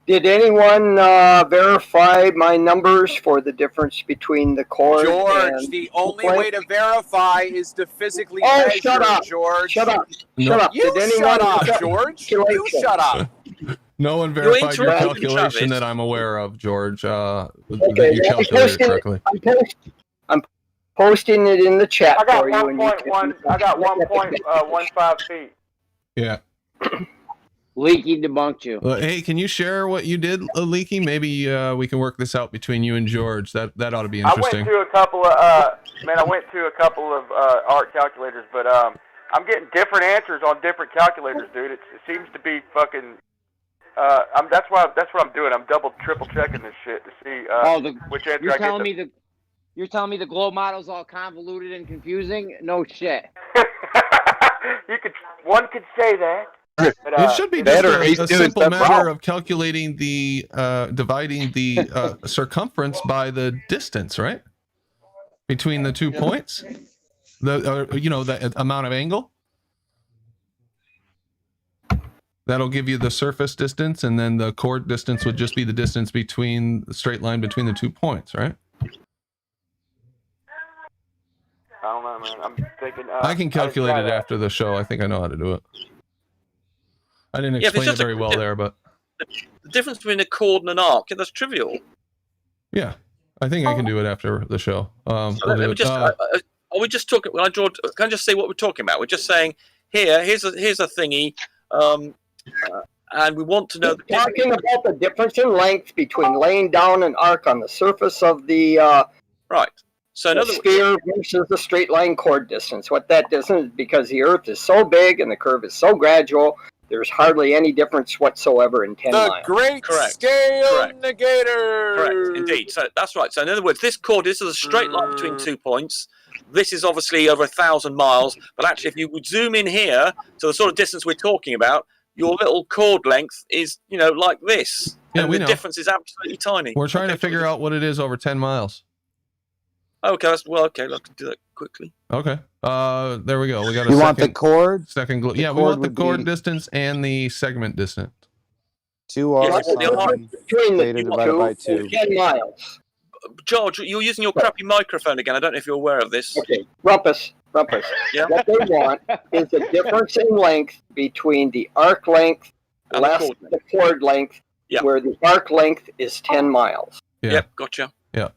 did anyone verify my numbers for the difference between the cord George, and the only way to verify is to physically Oh, measure, shut up. George. Shut up. No. Shut up. You Did shut anyone up, George. You shut up. No one verified your interrupted calculation Travis. that I'm aware of, George. That Okay, you calculated correctly. I'm posting it in the chat I got for you. And you 1.1. I got 1.15 feet. Yeah. Leaky debunked you. Hey, can you share what you did, Leaky? Maybe we can work this out between you and George. That ought to be interesting. I went to a couple of art calculators, but I'm getting different answers on different calculators, dude. It seems to be fucking. That's what I'm doing. I'm triple checking this shit to see which answer You're I telling get. me you're telling me the globe model's all convoluted and confusing? No shit. One could say that. But, it should be just a simple matter of calculating the dividing the circumference by the distance, right? Between the 2 points, the amount of angle. That'll give you the surface distance, and then the chord distance would just be the distance between the straight line between the 2 points, right? I don't know, man. I'm thinking. I can calculate it after the show. I think I know how to do it. I didn't explain it very well there, but the difference between a chord and an arc, that's trivial. yeah, I think I can do it after the show. Are we just talking? When I draw, can I just say what we're talking about? We're just saying here's a thingy, and we want to know. Talking about the difference in length between laying down an arc on the surface of the right. So the sphere versus the straight line chord distance. What that distance is because the Earth is so big and the curve is so gradual. There's hardly any difference whatsoever in 10 miles. Great scale negator. Correct, indeed. So that's right. So in other words, this is a straight line between 2 points. This is obviously over 1,000 miles. But actually, if you would zoom in here to the sort of distance we're talking about, your little chord length is, like this. Yeah, and we the know. difference is absolutely tiny. We're trying to figure out what it is over 10 miles. Okay, let's do that quickly. Okay. There we go. We got a You want the chord? Yeah, we want the chord distance and the segment distance. 2r sine theta divided by 2. 10 miles. George, you're using your crappy microphone again. I don't know if you're aware of this. Okay, Rumpus. Yeah? What they want is a difference in length between the arc length And less the chord length, Yeah. where the arc length is 10 miles. Yeah. Yep, gotcha. Yeah.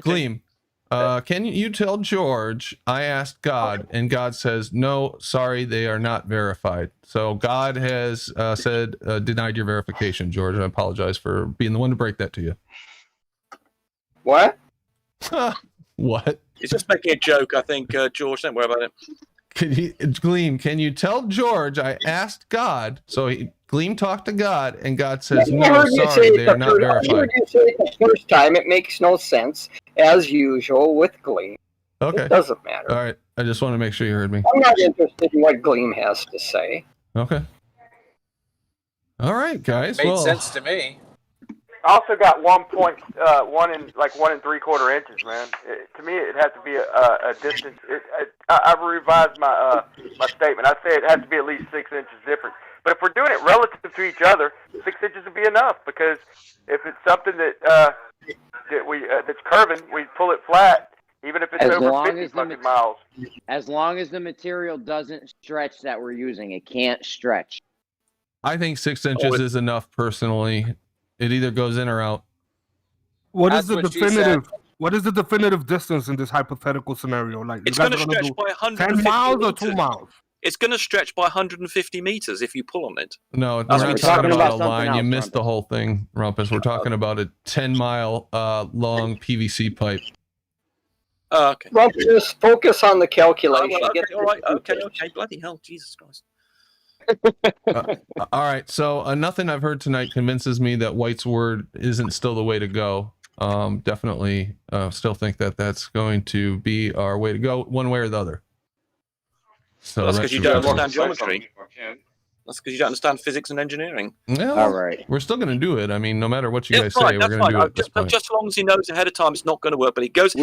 Gleam, can you tell George I asked God, and God says, no, sorry, they are not verified. So God has said, denied your verification, George. I apologize for being the one to break that to you. What? What? He's just making a joke, I think, George. Don't worry about it. Gleam, can you tell George I asked God? So Gleam talked to God, and God says, I no, heard you sorry, say they are not I verified. heard you say it the first time. It makes no sense, as usual with Gleam. Okay. It doesn't matter. All right. I just want to make sure you heard me. I'm not interested in what Gleam has to say. Okay. All right, guys. Made sense to me. I also got 1 and 3/4 inches, man. To me, it has to be a distance. I've revised my my statement. I say it has to be at least 6 inches different. But if we're doing it relative to each other, 6 inches would be enough. Because if it's something that's curving, we pull it flat, even if it's over 50 fucking miles. As long as the material doesn't stretch that we're using, it can't stretch. I think 6 inches is enough personally. It either goes in or out. What is the definitive? What is the definitive distance in this hypothetical scenario? Like, It's going to stretch by 10 150 miles or meters. 2 miles? It's going to stretch by 150 meters if you pull on it. No, we're That's not what talking we're about a talking line. about. You missed the whole thing, Rumpus. We're talking about a 10-mile long PVC pipe. Okay. Well, just focus on the calculation. Okay, all right. Okay. Bloody hell, Jesus Christ. All right, so nothing I've heard tonight convinces me that White's word isn't still the way to go. Definitely still think that that's going to be our way to go, one way or the other. So That's because you don't work. understand geometry. That's because you don't understand physics and engineering. Well, all right. We're still going to do it. I mean, no matter what you guys That's say, we're going to do it at this point. Just as long as he knows ahead of time it's not going to work, but he goes.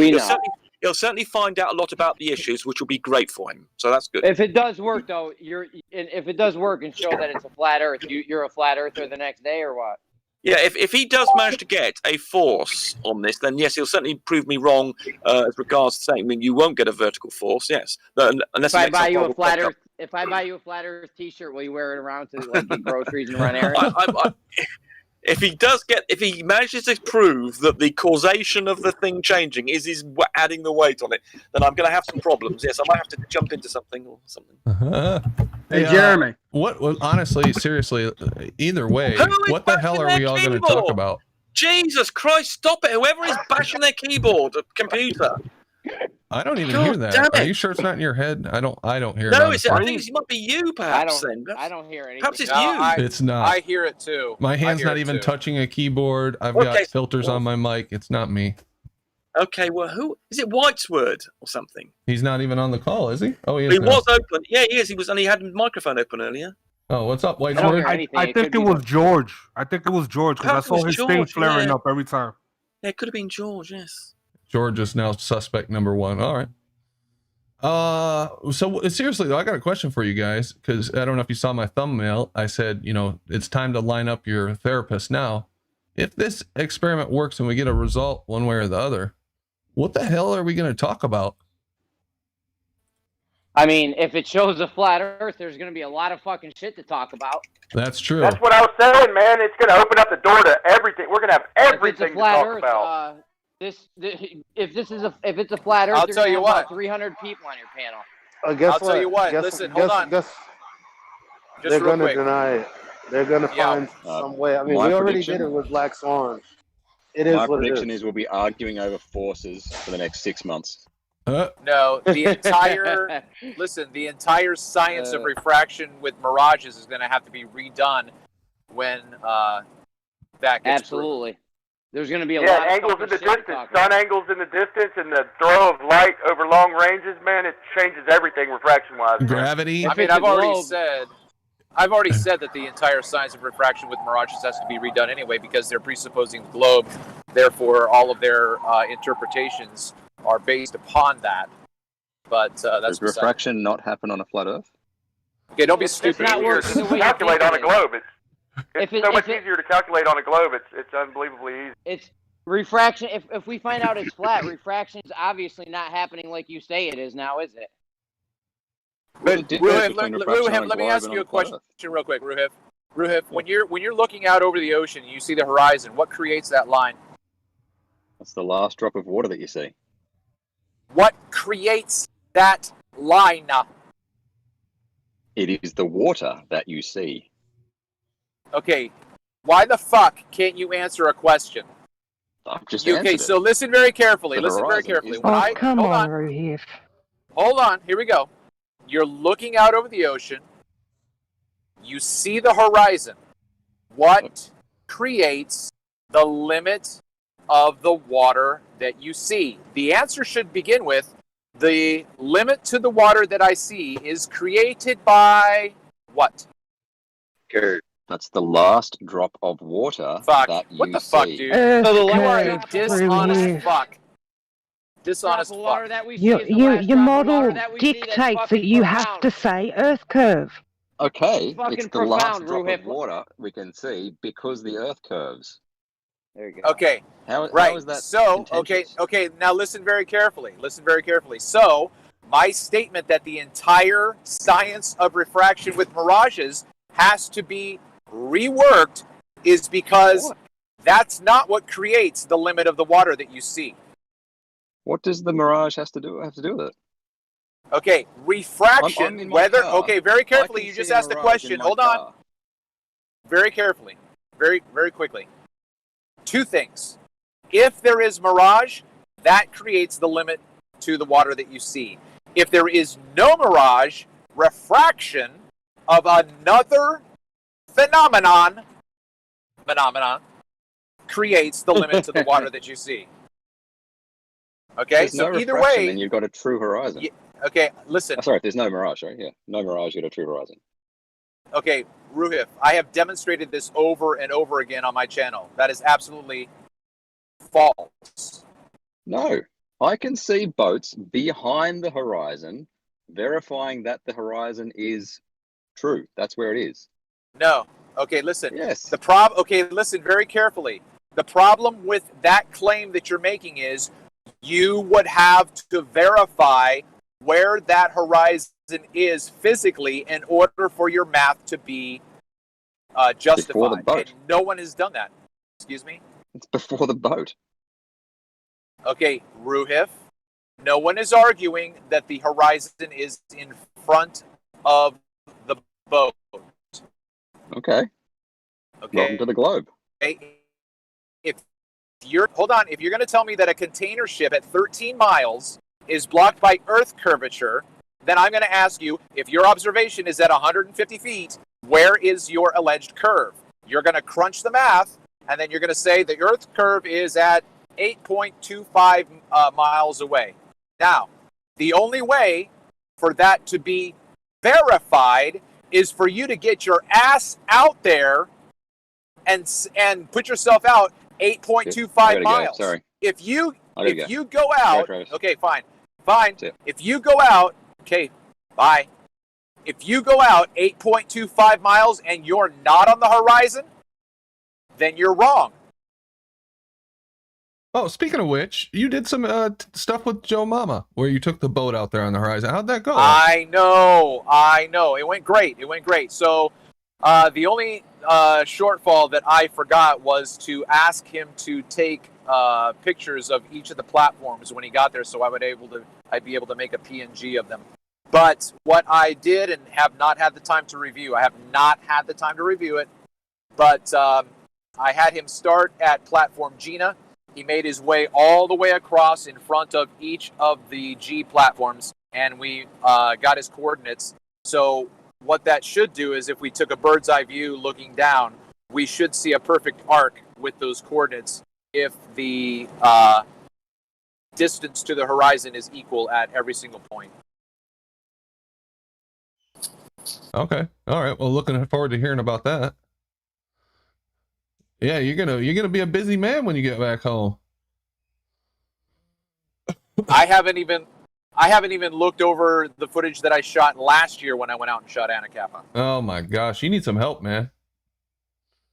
He'll certainly find out a lot about the issues, which will be great for him. So that's good. If it does work, though, if it does work and show that it's a flat Earth, you're a flat Earther the next day, or what? Yeah, if he does manage to get a force on this, then yes, he'll certainly prove me wrong as regards to saying you won't get a vertical force. Yes, unless if I buy you a flat Earth, T-shirt, will you wear it around to get groceries and run errands? If he manages to prove that the causation of the thing changing is adding the weight on it, then I'm going to have some problems. Yes, I might have to jump into something or something. Hey, Jeremy. What? Honestly, seriously, either way, what the hell are we all going to talk about? Jesus Christ! Stop it! Whoever is bashing their keyboard, computer. I don't even God hear damn that. Are it. you sure it's not in your head? I don't hear No, it. I think it might be you, perhaps. I don't hear anything. Perhaps it's No, you. It's not. I hear it too. My hand's not even touching a keyboard. I've got filters on my mic. It's not me. Okay, well, who is it? White's word or something? He's not even on the call, is he? Oh, he is. He now. was open. Yeah, he is. He was, and he had the microphone open earlier. Oh, what's up, White's I word? think it was George. I think it was George because I Perhaps it saw was his thing George, flaring yeah. up every time. Yeah, it could have been George. Yes. George is now suspect number 1. All right. So seriously though, I got a question for you guys, because I don't know if you saw my thumbnail. I said, it's time to line up your therapist now. If this experiment works and we get a result one way or the other, what the hell are we going to talk about? I mean, if it shows a flat Earth, there's going to be a lot of fucking shit to talk about. That's true. That's what I was saying, man. It's going to open up the door to everything. We're going to have everything to talk Earth, about. if it's a flat Earth, I'll tell you what. 300 people on your panel. I'll tell you what. Listen, hold on. They're going to deny it. They're going to find some way. I mean, we already did it with Black Swans. It is My what it prediction is. is we'll be arguing over forces for the next 6 months. No, the entire science of refraction with mirages is going to have to be redone when that gets Absolutely. There's going to be a Yeah, lot of angles fucking in the shit to distance, talk sun about. angles in the distance, and the throw of light over long ranges, man, it changes everything refraction-wise. man. Gravity. I mean, I've already said that the entire science of refraction with mirages has to be redone anyway because they're presupposing the globe. Therefore, all of their interpretations are based upon that. But that's Does refraction not happen on a flat Earth? Okay, don't be It's stupid. not easier to calculate on a globe. It's so much easier to calculate on a globe. It's unbelievably easy. refraction. If we find out it's flat, refraction is obviously not happening like you say it is now, is it? But Ruhif, let me ask you a question real quick, Ruhif. Ruhif, when you're looking out over the ocean, and you see the horizon. What creates that line? That's the last drop of water that you see. What creates that line? It is the water that you see. Okay, why the fuck can't you answer a question? I've just Okay, answered so it. listen very carefully. The Listen very horizon carefully. is When Oh, come on, Ruhif. Hold on, here we go. You're looking out over the ocean. You see the horizon. What creates the limit of the water that you see? The answer should begin with, the limit to the water that I see is created by what? That's the last drop of water that you What the see. fuck, dude? You are a dishonest fuck. Dishonest fuck. Your model dictates that you have to say Earth curve. Okay, fucking it's the last profound, drop Ruhif. of water we can see because the Earth curves. There you go. Okay. How right. is that so, contentious? okay. Now listen very carefully. Listen very carefully. So, my statement that the entire science of refraction with mirages has to be reworked is because that's not what creates the limit of the water that you see. What does the mirage have to do with it? Okay, refraction. I'm in my car. Okay, very I carefully. can You see just a asked the mirage question. in my Hold on. car. Very carefully. Very quickly. Two things. If there is mirage, that creates the limit to the water that you see. If there is no mirage, refraction of another phenomenon creates the limit to the water that you see. Okay, There's so no either refraction, way, then you've got a true horizon. okay, listen. Oh, sorry, if there's no mirage, right? Yeah, no mirage, you've got a true horizon. Okay, Ruhif, I have demonstrated this over and over again on my channel. That is absolutely false. No, I can see boats behind the horizon, verifying that the horizon is true. That's where it is. No. Okay, listen. Yes. Okay, listen very carefully. The problem with that claim that you're making is you would have to verify where that horizon is physically in order for your math to be justified. Before the boat. And no one has done that. Excuse me? It's before the boat. Okay, Ruhif, no one is arguing that the horizon is in front of the boat. Okay. Okay. Welcome to the globe. If you're going to tell me that a container ship at 13 miles is blocked by Earth curvature, then I'm going to ask you, if your observation is at 150 feet, where is your alleged curve? You're going to crunch the math, and then you're going to say the Earth curve is at 8.25 miles away. Now, the only way for that to be verified is for you to get your ass out there and put yourself out 8.25 miles. Sorry. If you go out, okay, fine. If you go out, okay, bye. If you go out 8.25 miles and you're not on the horizon, then you're wrong. Oh, speaking of which, you did some stuff with Joe Mama, where you took the boat out there on the horizon. How'd that go? I know. It went great. So the only shortfall that I forgot was to ask him to take pictures of each of the platforms when he got there, so I'd be able to make a PNG of them. But what I did and have not had the time to review, it, but I had him start at platform Gina. He made his way all the way across in front of each of the G platforms, and we got his coordinates. So what that should do is, if we took a bird's eye view looking down, we should see a perfect arc with those coordinates if the distance to the horizon is equal at every single point. Okay. All right. Well, looking forward to hearing about that. Yeah, you're gonna be a busy man when you get back home. I haven't even looked over the footage that I shot last year when I went out and shot Anacapa. Oh my gosh, you need some help, man.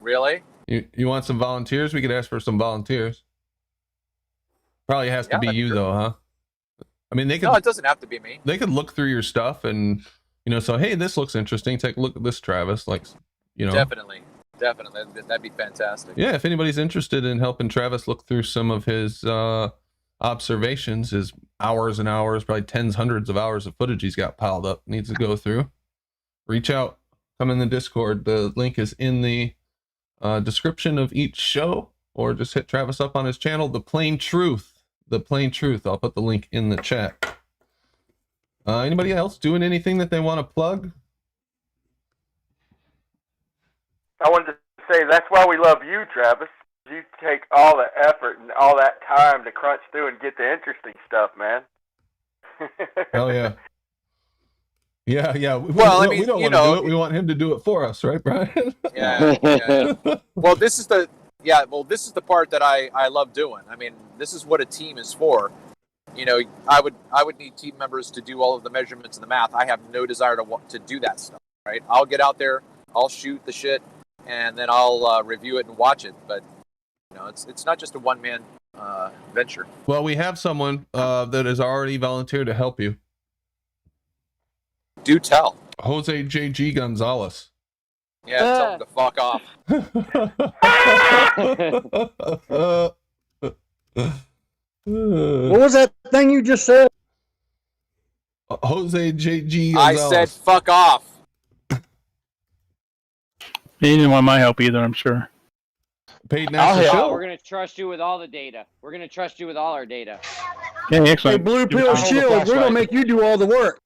Really? You want some volunteers? We could ask for some volunteers. Probably has to be you though, huh? I mean, they could. No, it doesn't have to be me. They could look through your stuff and, so, hey, this looks interesting. Take a look at this, Travis. Like, Definitely. That'd be fantastic. Yeah, if anybody's interested in helping Travis look through some of his observations, his hours and hours, probably tens, hundreds of hours of footage he's got piled up, needs to go through, reach out, come in the Discord. The link is in the description of each show, or just hit Travis up on his channel, The Plain Truth. The Plain Truth. I'll put the link in the chat. Anybody else doing anything that they want to plug? I wanted to say that's why we love you, Travis. You take all the effort and all that time to crunch through and get the interesting stuff, man. Hell yeah. Yeah. Well, we don't want to do it. We want him to do it for us, right, Brian? Yeah. Well, this is the part that I love doing. I mean, this is what a team is for. I would need team members to do all of the measurements and the math. I have no desire to do that stuff, right? I'll get out there, I'll shoot the shit, and then I'll review it and watch it. But it's not just a one-man venture. Well, we have someone that has already volunteered to help you. Do tell. Jose J.G. Gonzalez. Yeah, tell him to fuck off. What was that thing you just said? Jose J.G. I said fuck off. He didn't want my help either, I'm sure. Paid national show. We're going to trust you with all the data. We're going to trust you with all our data. Okay, excellent. Hey, Blue Pill Shield, we're going to make you do all the work.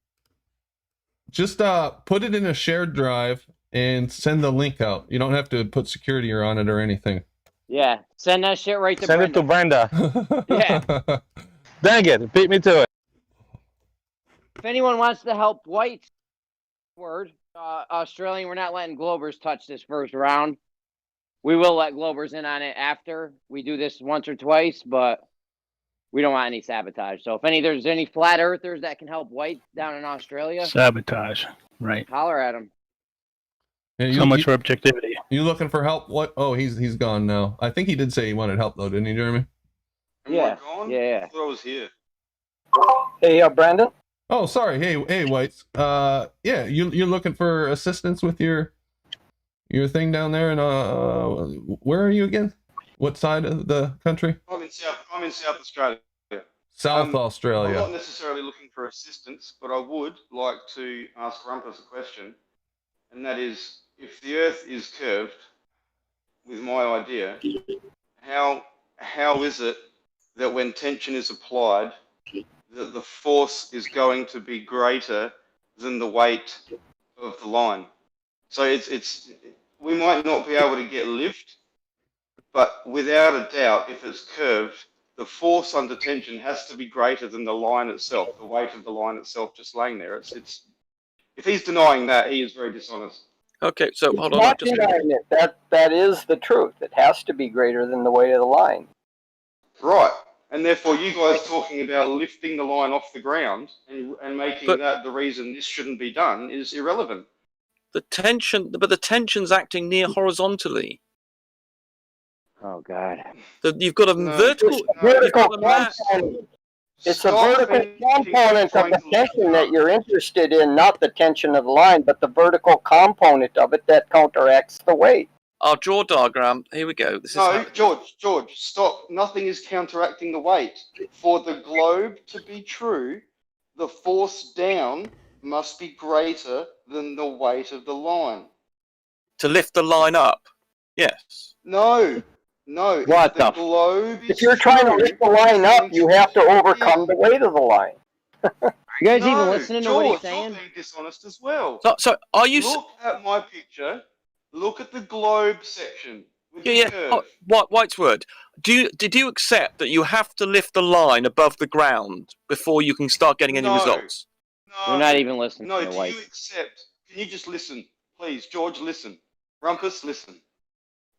Just put it in a shared drive and send the link out. You don't have to put security on it or anything. Yeah, send that shit right to Send Brenda. it to Brenda. Yeah. Dang it, beat me to it. If anyone wants to help whites, Australian, we're not letting Globers touch this first round. We will let Globers in on it after we do this once or twice, but we don't want any sabotage. So if there's any flat earthers that can help whites down in Australia, Sabotage, right. holler at them. Yeah, So much for objectivity. You looking for help? What? Oh, he's gone now. I think he did say he wanted help though, didn't he, Jeremy? Yeah. I thought I was here. Hey, Brandon. Oh, sorry. Hey, Whites. Yeah, you're looking for assistance with your thing down there, and where are you again? What side of the country? I'm in South Australia. South Australia. I'm not necessarily looking for assistance, but I would like to ask Rumpus a question, and that is, if the Earth is curved, with my idea, how is it that when tension is applied, that the force is going to be greater than the weight of the line? So we might not be able to get lift, but without a doubt, if it's curved, the force under tension has to be greater than the line itself, the weight of the line itself just laying there. If he's denying that, he is very dishonest. Okay, so hold on. Not denying it. That is the truth. It has to be greater than the weight of the line. Right. And therefore, you guys talking about lifting the line off the ground and making that the reason this shouldn't be done is irrelevant. The tension's acting near horizontally. Oh God! You've got a vertical. It's a vertical component of the tension that you're interested in, not the tension of the line, but the vertical component of it that counteracts the weight. Our draw diagram. Here we go. George, stop. Nothing is counteracting the weight. For the globe to be true, the force down must be greater than the weight of the line. To lift the line up. Yes. No. What the globe? If you're trying to lift the line up, you have to overcome the weight of the line. You guys even listening to what he's saying? You're being dishonest as well. So are you? Look at my picture. Look at the globe section. Yeah. White's word. Did you accept that you have to lift the line above the ground before you can start getting any results? No. We're not even listening No, to do White. you accept? Can you just listen, please, George? Listen, Rumpus, listen.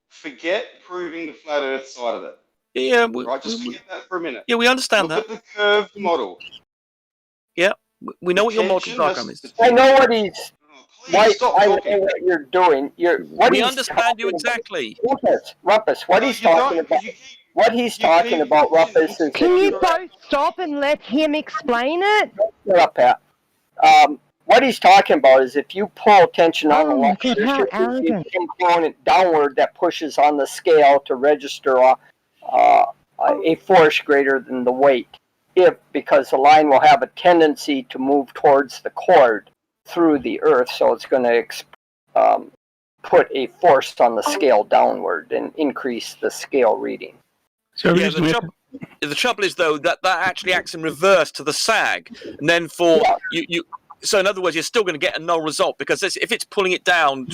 Forget proving the flat Earth side of it. Yeah. Right, just forget that for a minute. Yeah, we understand Look that. at the curved model. Yeah, we know what your model diagram is. I know what he's. White, I know what you're doing. We understand you exactly. Rumpus, what he's talking about. what he's talking about, Rumpus, is Can you both stop and let him explain it? Shut up, Pat. What he's talking about is if you pull tension on the Oh line, my God, there how should be a arrogant. component downward that pushes on the scale to register a force greater than the weight. Because the line will have a tendency to move towards the cord through the earth, so it's going to put a force on the scale downward and increase the scale reading. So yeah, the trouble is though that actually acts in reverse to the sag, and then for you. So in other words, you're still going to get a null result because if it's pulling it down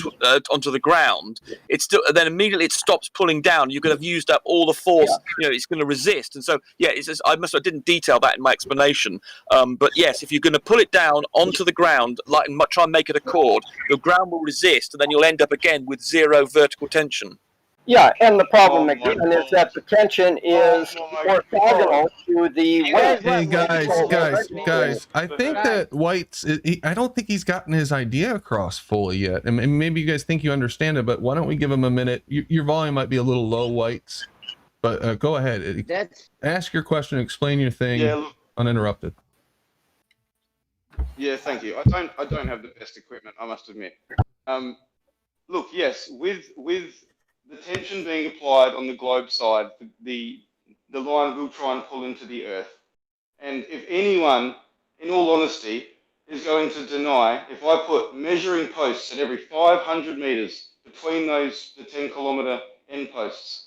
onto the ground, it's still then immediately it stops pulling down. You're going to have used up all the force. You know, it's going to resist, and so yeah, it's just, I didn't detail that in my explanation. But yes, if you're going to pull it down onto the ground, like and try and make it a chord, the ground will resist, and then you'll end up again with zero vertical tension. Yeah, and the problem again is that the tension is orthogonal to the weight. Hey guys! I think that White's. I don't think he's gotten his idea across fully yet. And maybe you guys think you understand it, but why don't we give him a minute? Your volume might be a little low, White's. But go ahead. Ask your question. Explain your thing uninterrupted. Yeah, thank you. I don't have the best equipment, I must admit. Look, yes, with the tension being applied on the globe side, the line will try and pull into the Earth. And if anyone, in all honesty, is going to deny, if I put measuring posts at every 500 meters between the 10-kilometer end posts,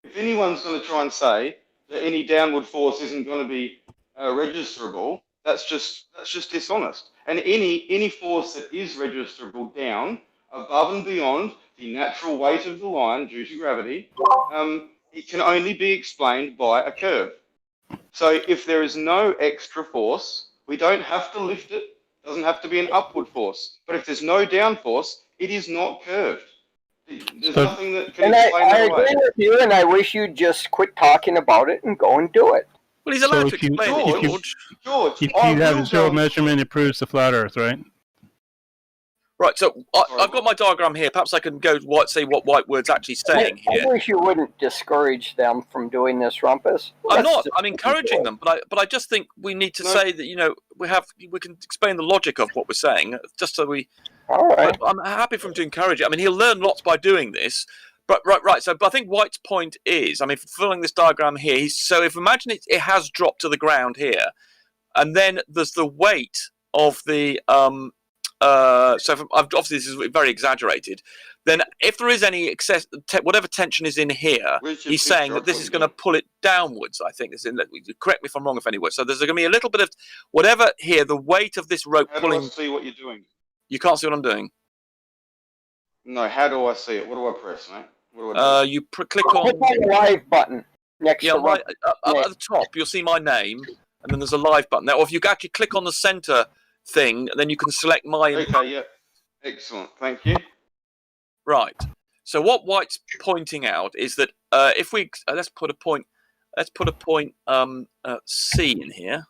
if anyone's going to try and say that any downward force isn't going to be registerable, that's just dishonest. And any force that is registerable down, above and beyond the natural weight of the line due to gravity, it can only be explained by a curve. So if there is no extra force, we don't have to lift it. It doesn't have to be an upward force. But if there's no down force, it is not curved. There's nothing that can explain that away. I agree with you, and I wish you'd just quit talking about it and go and do it. Well, he's allowed to explain it, George. If you have zero measurement, it proves the flat Earth, right? Right, so I've got my diagram here. Perhaps I can go say what Whitewood's actually saying here. I wish you wouldn't discourage them from doing this, Rumpus. I'm not. I'm encouraging them, but I just think we need to say that we can explain the logic of what we're saying, just so we. All right. I'm happy for him to encourage it. I mean, he'll learn lots by doing this. But right. So, but I think White's point is, I mean, filling this diagram here. So, if imagine it has dropped to the ground here, and then there's the weight of the obviously this is very exagerated. Then, if there is any excess, whatever tension is in here, he's saying that this is going to pull it downwards. I think. Correct me if I'm wrong, if any word. So there's going to be a little bit of whatever here. The weight of this rope pulling. How do I see what you're doing? You can't see what I'm doing. No. How do I see it? What do I press, mate? What do I do? You click on the live button next to right up at the top. You'll see my name, and then there's a live button there. Or if you actually click on the center thing, then you can select my. Okay. Yeah. Excellent. Thank you. Right. So what White's pointing out is that if we let's put a point C in here.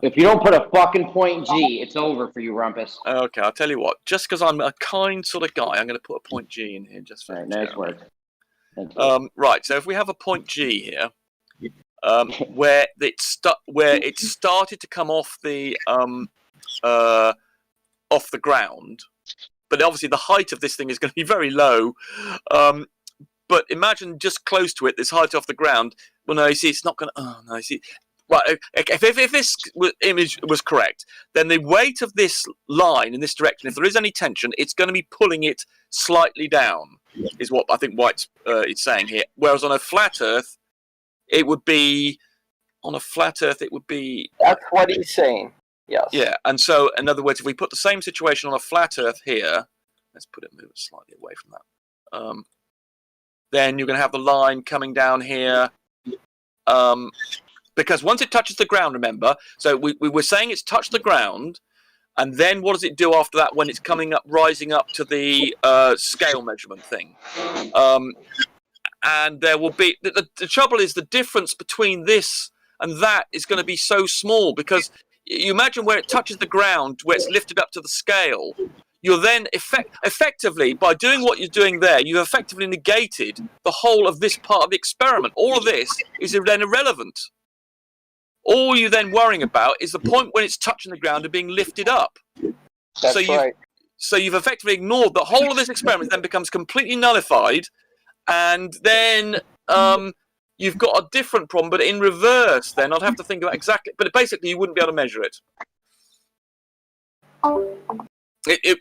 If you don't put a fucking point G, it's over for you, Rumpus. Okay, I'll tell you what. Just because I'm a kind sort of guy, I'm going to put a point G in here just for. Right, nice work. Right. So if we have a point G here, where it started to come off the ground, but obviously the height of this thing is going to be very low. But imagine just close to it, this height off the ground. Well, no, you see, it's not going to. Oh no, you see. Right, if this image was correct, then the weight of this line in this direction, if there is any tension, it's going to be pulling it slightly down, is what I think White's is saying here. Whereas on a flat Earth, it would be. That's what he's saying. Yes. Yeah, and so in other words, if we put the same situation on a flat Earth here, let's move it slightly away from that. Then you're going to have the line coming down here. Because once it touches the ground, remember, so we were saying it's touched the ground, and then what does it do after that when it's rising up to the scale measurement thing? And there will be, the trouble is the difference between this and that is going to be so small, because you imagine where it touches the ground, where it's lifted up to the scale, you're then effectively, by doing what you're doing there, you've effectively negated the whole of this part of the experiment. All of this is then irrelevant. All you're then worrying about is the point when it's touching the ground and being lifted up. That's right. So you've effectively ignored the whole of this experiment, then becomes completely nullified, and then you've got a different problem, but in reverse. Then I'd have to think about exactly, but basically you wouldn't be able to measure it.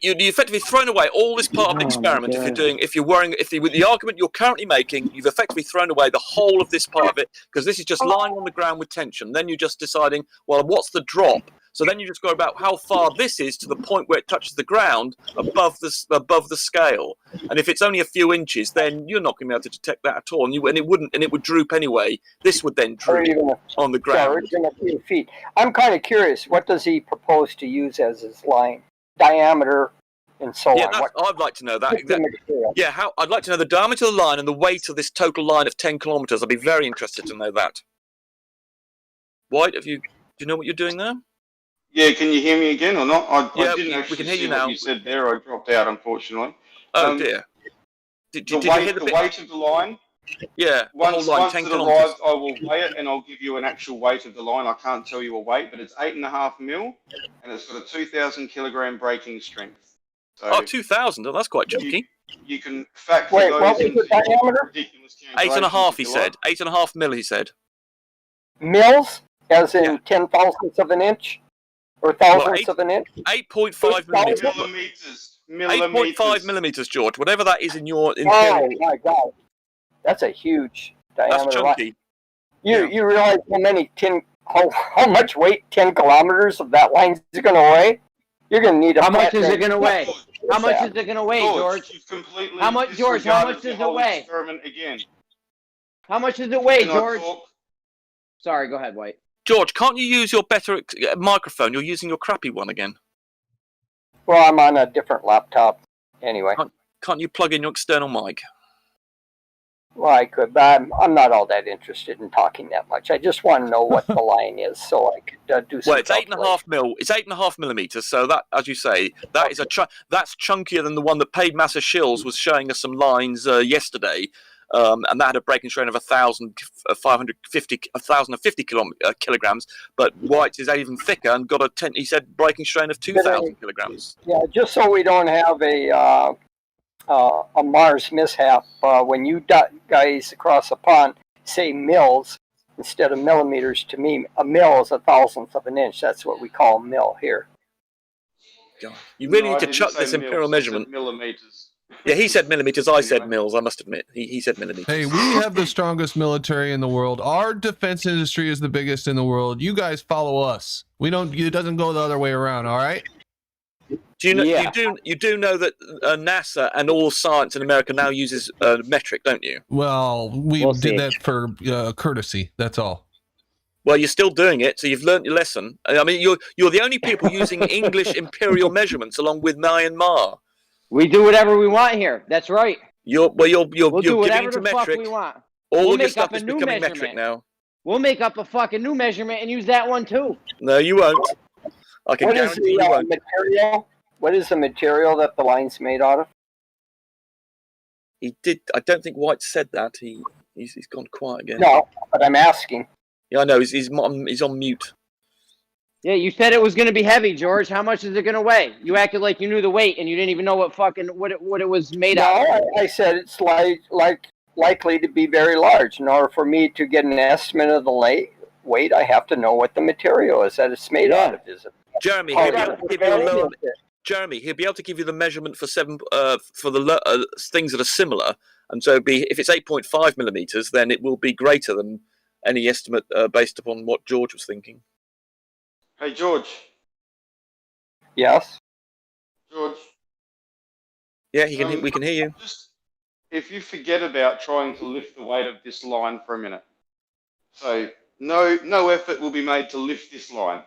You'd effectively thrown away all this part of the experiment with the argument you're currently making. You've effectively thrown away the whole of this part of it, because this is just lying on the ground with tension. Then you're just deciding, well, what's the drop? So then you just go about how far this is to the point where it touches the ground above the scale. And if it's only a few inches, then you're not going to be able to detect that at all, and it would droop anyway. This would then droop on the ground. Or even a few feet. I'm kind of curious. What does he propose to use as his line? Diameter and so on. I'd like to know that. I'd like to know the diameter of the line and the weight of this total line of 10 kilometers. I'd be very interested to know that. White, do you know what you're doing there? Yeah, can you hear me again or not? I didn't actually we can hear see you now. what you said there. I dropped out, unfortunately. Oh dear. Did you hear the weight of the line? Yeah, once the whole line, 10 it kilometers. arrives, I will weigh it and I'll give you an actual weight of the line. I can't tell you a weight, but it's 8.5 mil, and it's got a 2,000 kilogram breaking strength. So 2,000. Oh, that's quite chunky. You can factor Wait, those what was into the diameter? 8.5. He said 8.5 mil. He said. Mils, as in 10 thousandths of an inch, or thousandths of an inch. 8.5 millimeters. Millimeters. 8.5 millimeters, George. Whatever that is in your. Oh my God, that's a huge diameter. That's chunky. You realize how much weight 10 kilometers of that line is going to weigh? You're going to need a. How much is it going to weigh? How much is it going to weigh, George? How much, George? How much does it weigh? How much does it weigh, George? Sorry, go ahead, White. George, can't you use your better microphone? You're using your crappy one again. Well, I'm on a different laptop anyway. Can't you plug in your external mic? Well, I could, but I'm not all that interested in talking that much. I just want to know what the line is so I could do some. Well, it's 8.5 mil. It's 8.5 millimeters. So that, as you say, that is that's chunkier than the one that Paid Massa Shills was showing us some lines yesterday, and that had a breaking strain of 1,050 kilograms. But White's is even thicker and got he said breaking strain of 2,000 kilograms. Yeah, just so we don't have a Mars mishap, when you guys across the pond say mils instead of millimeters, to me, a mil is a thousandth of an inch. That's what we call a mil here. God. You really need to chuck this imperial measurement. Millimeters. Yeah, he said millimeters. I said mils. I must admit, he said millimeters. Hey, we have the strongest military in the world. Our defense industry is the biggest in the world. You guys follow us. We don't. It doesn't go the other way around. All right. Do you know? Yeah. You do know that NASA and all science in America now uses metric, don't you? Well, we did that for courtesy. That's all. Well, you're still doing it, so you've learnt your lesson. I mean, you're the only people using English imperial measurements, along with Myanmar. We do whatever we want here. That's right. You're do giving whatever to the fuck metric. we want. All of your stuff is becoming metric now. We'll make up a fucking new measurement and use that one too. No, you won't. I can guarantee you won't. Material? What is the material that the line's made out of? He did. I don't think White said that. He's gone quiet again. No, but I'm asking. Yeah, I know. He's on mute. Yeah, you said it was going to be heavy, George. How much is it going to weigh? You acted like you knew the weight and you didn't even know what it was made out of. No, I said it's likely to be very large. In order for me to get an estimate of the weight, I have to know what the material is that it's made out of. Is it? Jeremy, he'll be able to give you the measurement for the things that are similar, and so if it's 8.5 millimeters, then it will be greater than any estimate based upon what George was thinking. Hey, George. Yes. George. Yeah, we can hear you. Just, if you forget about trying to lift the weight of this line for a minute, so no effort will be made to lift this line.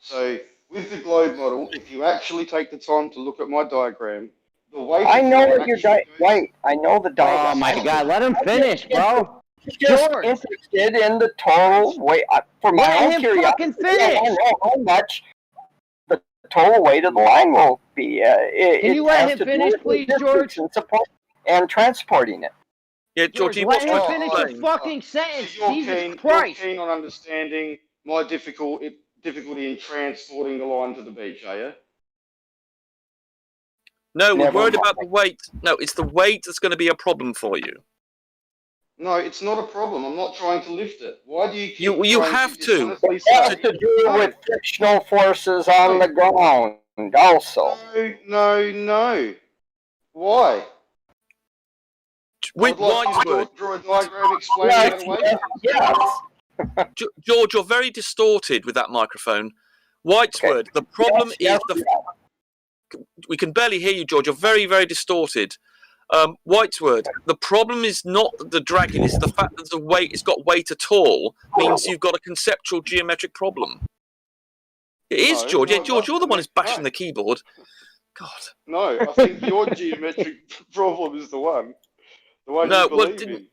So with the globe model, if you actually take the time to look at my diagram, the weight. I know what your Wait, I know the diagram. Oh my God, let him finish, bro. Just interested in the total weight for my own curiosity. Fucking finish. I don't know how much the total weight of the line will be. Can you let him finish, please, George? And transporting it. Yeah, George, let him finish a fucking sentence. Jesus Christ! You're keen on understanding my difficulty in transporting the line to the beach, are you? No, we're worried about the weight. No, it's the weight that's going to be a problem for you. No, it's not a problem. I'm not trying to lift it. Why do you keep You have to. It has to do with frictional forces on the ground also. No. Why? With Whitesword. Draw a diagram explaining that away. George, you're very distorted with that microphone. Whitesword, the problem is we can barely hear you, George. You're very, very distorted. Whitesword, the problem is not the dragging, it's the fact that the weight, it's got weight at all, means you've got a conceptual geometric problem. It is, George. Yeah, George, you're the one who's bashing the keyboard. God. No, I think your geometric problem is the one you believe in.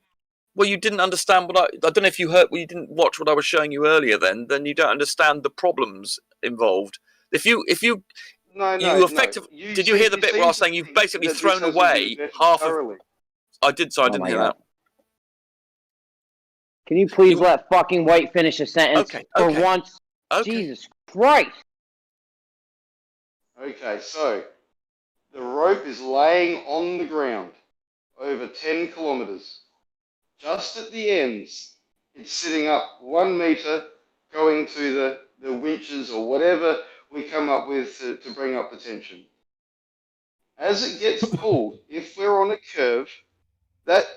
Well, you didn't understand what I don't know if you heard. Well, you didn't watch what I was showing you earlier. Then you don't understand the problems involved. If you effectively did you hear the bit where I was saying you've basically thrown away half of? I did, so I didn't hear that. Can you please let fucking White finish a sentence for once? Jesus Christ! Okay, so the rope is laying on the ground over 10 kilometers. Just at the ends, it's sitting up 1 meter, going to the winches or whatever we come up with to bring up the tension. As it gets pulled, if we're on a curve,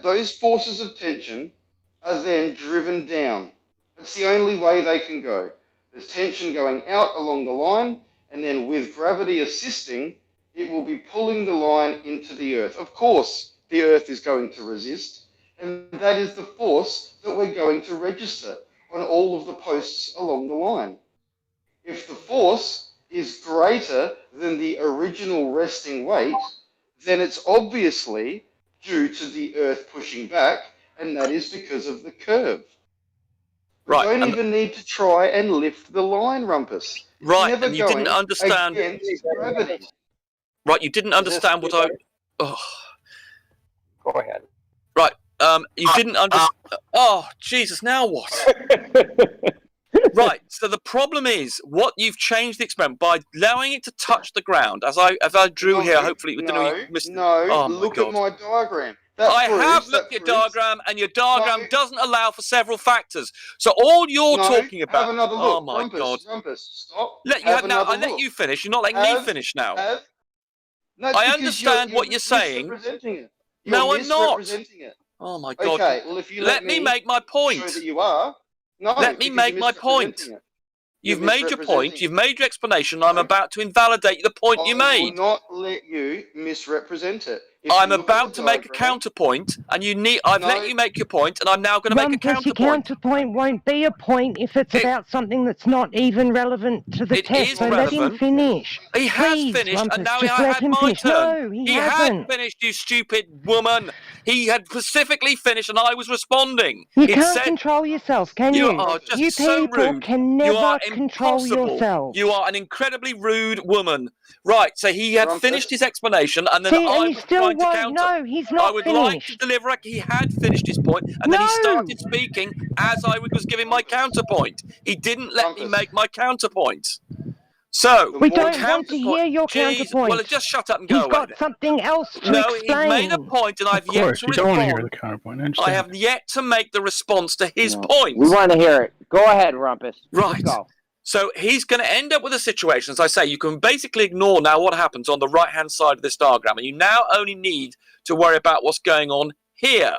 those forces of tension are then driven down. That's the only way they can go. There's tension going out along the line, and then with gravity assisting, it will be pulling the line into the earth. Of course, the earth is going to resist, and that is the force that we're going to register on all of the posts along the line. If the force is greater than the original resting weight, then it's obviously due to the earth pushing back, and that is because of the curve. We don't even need to try and lift the line, Rumpus. Right, Never and you didn't going understand. against gravity. Right, you didn't understand what I. Oh. Go ahead. Right, you didn't understand. Oh, Jesus! Now what? Right. So the problem is what you've changed the experiment by allowing it to touch the ground. As I drew here, hopefully, look at my diagram. I have looked at your diagram, and your diagram doesn't allow for several factors. So all you're talking about. Have another look. Oh my God! Rumpus, stop. I let you finish. You're not letting me finish now. I understand what you're saying. No, I'm not. Oh my God! Okay, well, if you let me make my point. Show that you are. No, let me make my point. You've made your point. You've made your explanation. I'm about to invalidate the point you made. I will not let you misrepresent it. I'm about to make a counterpoint, and I've let you make your point, and I'm now going to make a counterpoint. Your counterpoint won't be a point if it's about something that's not even relevant to the test. So let him finish. He has finished, Rumpus, and now just I let had him my finish. turn. No, he hasn't. Had finished, you stupid woman. He had specifically finished, and I was responding. You can't control yourself, can you? You are just you so people rude. can You are never control impossible. yourself. You are an incredibly rude woman. Right, so he had finished his explanation, and then I was trying to counter. No, he's not I would like to deliver. He had finished his point, and then he started speaking as I was giving my counterpoint. He didn't let me make my counterpoint. So we don't want to hear your counterpoint. Well, just shut up and go away. He's got something else to explain. No, he made a point, and I've yet to respond. You don't want to hear the counterpoint. I have yet to make the response to his point. We want to hear it. Go ahead, Rumpus. Right. Go. So he's going to end up with a situation, as I say, you can basically ignore now what happens on the right-hand side of this diagram, and you now only need to worry about what's going on here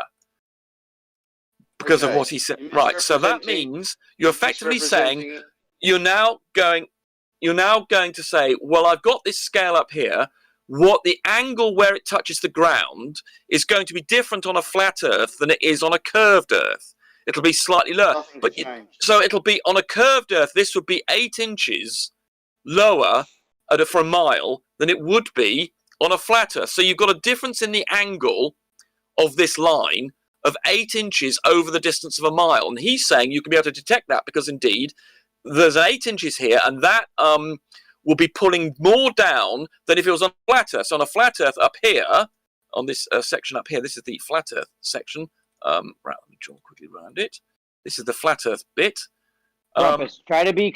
because of what he said. Right, so that means you're effectively saying you're now going to say, well, I've got this scale up here. What the angle where it touches the ground is going to be different on a flat Earth than it is on a curved Earth. It'll be slightly lower. So it'll be on a curved Earth, this would be 8 inches lower for a mile than it would be on a flat Earth. So you've got a difference in the angle of this line of 8 inches over the distance of a mile. And he's saying you can be able to detect that because indeed there's 8 inches here, and that will be pulling more down than if it was on a flat Earth. So on a flat Earth up here, on this section up here, this is the flat Earth section. Right, let me draw quickly around it. This is the flat Earth bit. Rumpus, try to be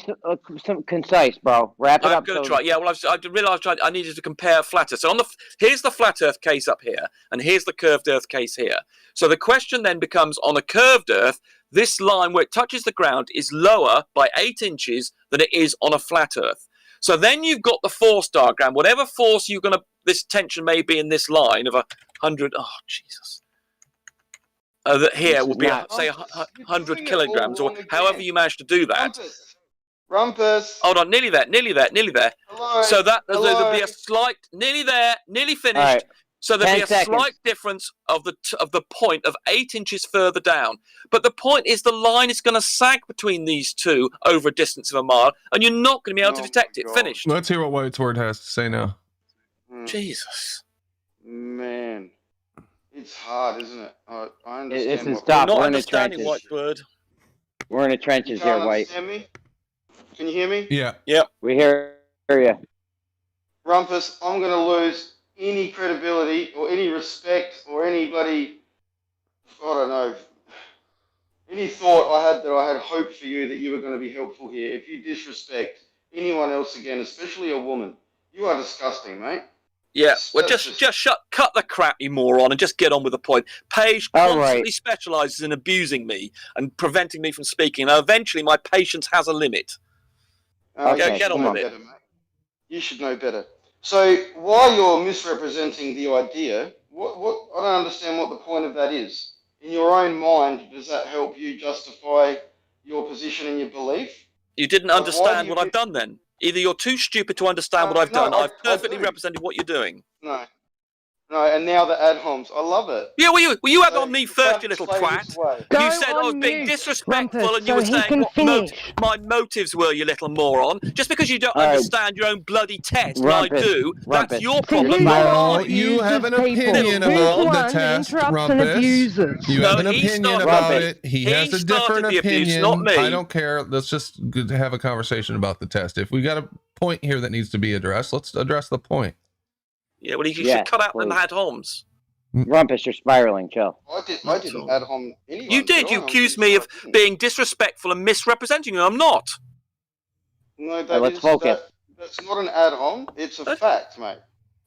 concise, bro. Wrap it up. I'm going to try. Yeah, well, I realised I needed to compare flat Earth. So here's the flat Earth case up here, and here's the curved Earth case here. So the question then becomes, on a curved Earth, this line where it touches the ground is lower by 8 inches than it is on a flat Earth. So then you've got the force diagram. Whatever force this tension may be in this line of 100. Oh, Jesus. That here will be, say, 100 kilograms, or however you manage to do that. Rumpus. Hold on, nearly there. Hello. So there'll be a slight, nearly there, nearly finished. Right. So there'll be a 10 slight difference of the point of 8 inches further down. But the point is the line is going to sag between these two over a distance of a mile, and you're not going to be able to detect it. Finished. Let's hear what White's Word has to say now. Jesus. Man. It's hard, isn't it? I understand. Listen, stop. We're not We're in the understanding trenches. White's Word. We're in the trenches You here, can't White. understand me? Can you hear me? Yeah. Yep. We hear you. Rumpus, I'm going to lose any credibility or any respect or anybody, I don't know, any thought I had hope for you that you were going to be helpful here. If you disrespect anyone else again, especially a woman, you are disgusting, mate. Yeah, well, cut the crap, you moron, and just get on with the point. Paige constantly specialises in abusing me and preventing me from speaking. Now, eventually, my patience has a limit. Okay, get on with it. Better, mate. You should know better. So, while you're misrepresenting the idea, I don't understand what the point of that is. In your own mind, does that help you justify your position and your belief? You didn't understand what I've done then. Either you're too stupid to understand what I've done. I've perfectly represented what you're doing. No, and now the ad homs. I love it. Yeah, well, you had on me first, you little twat. You said I was being disrespectful, and you were saying what my motives were, you little moron. Just because you don't understand your own bloody test, and I do, that's your problem. No, you have an opinion about the test, Rumpus. You have an opinion about it. He has a different opinion. Not me. I don't care. Let's just have a conversation about the test. If we got a point here that needs to be addressed, let's address the point. Yeah, well, you should cut out the ad homs. Rumpus, you're spiraling, chill. I didn't ad hom anyone. You did. You accused me of being disrespectful and misrepresenting you. I'm not. No, that's not an ad hom. It's a fact, mate.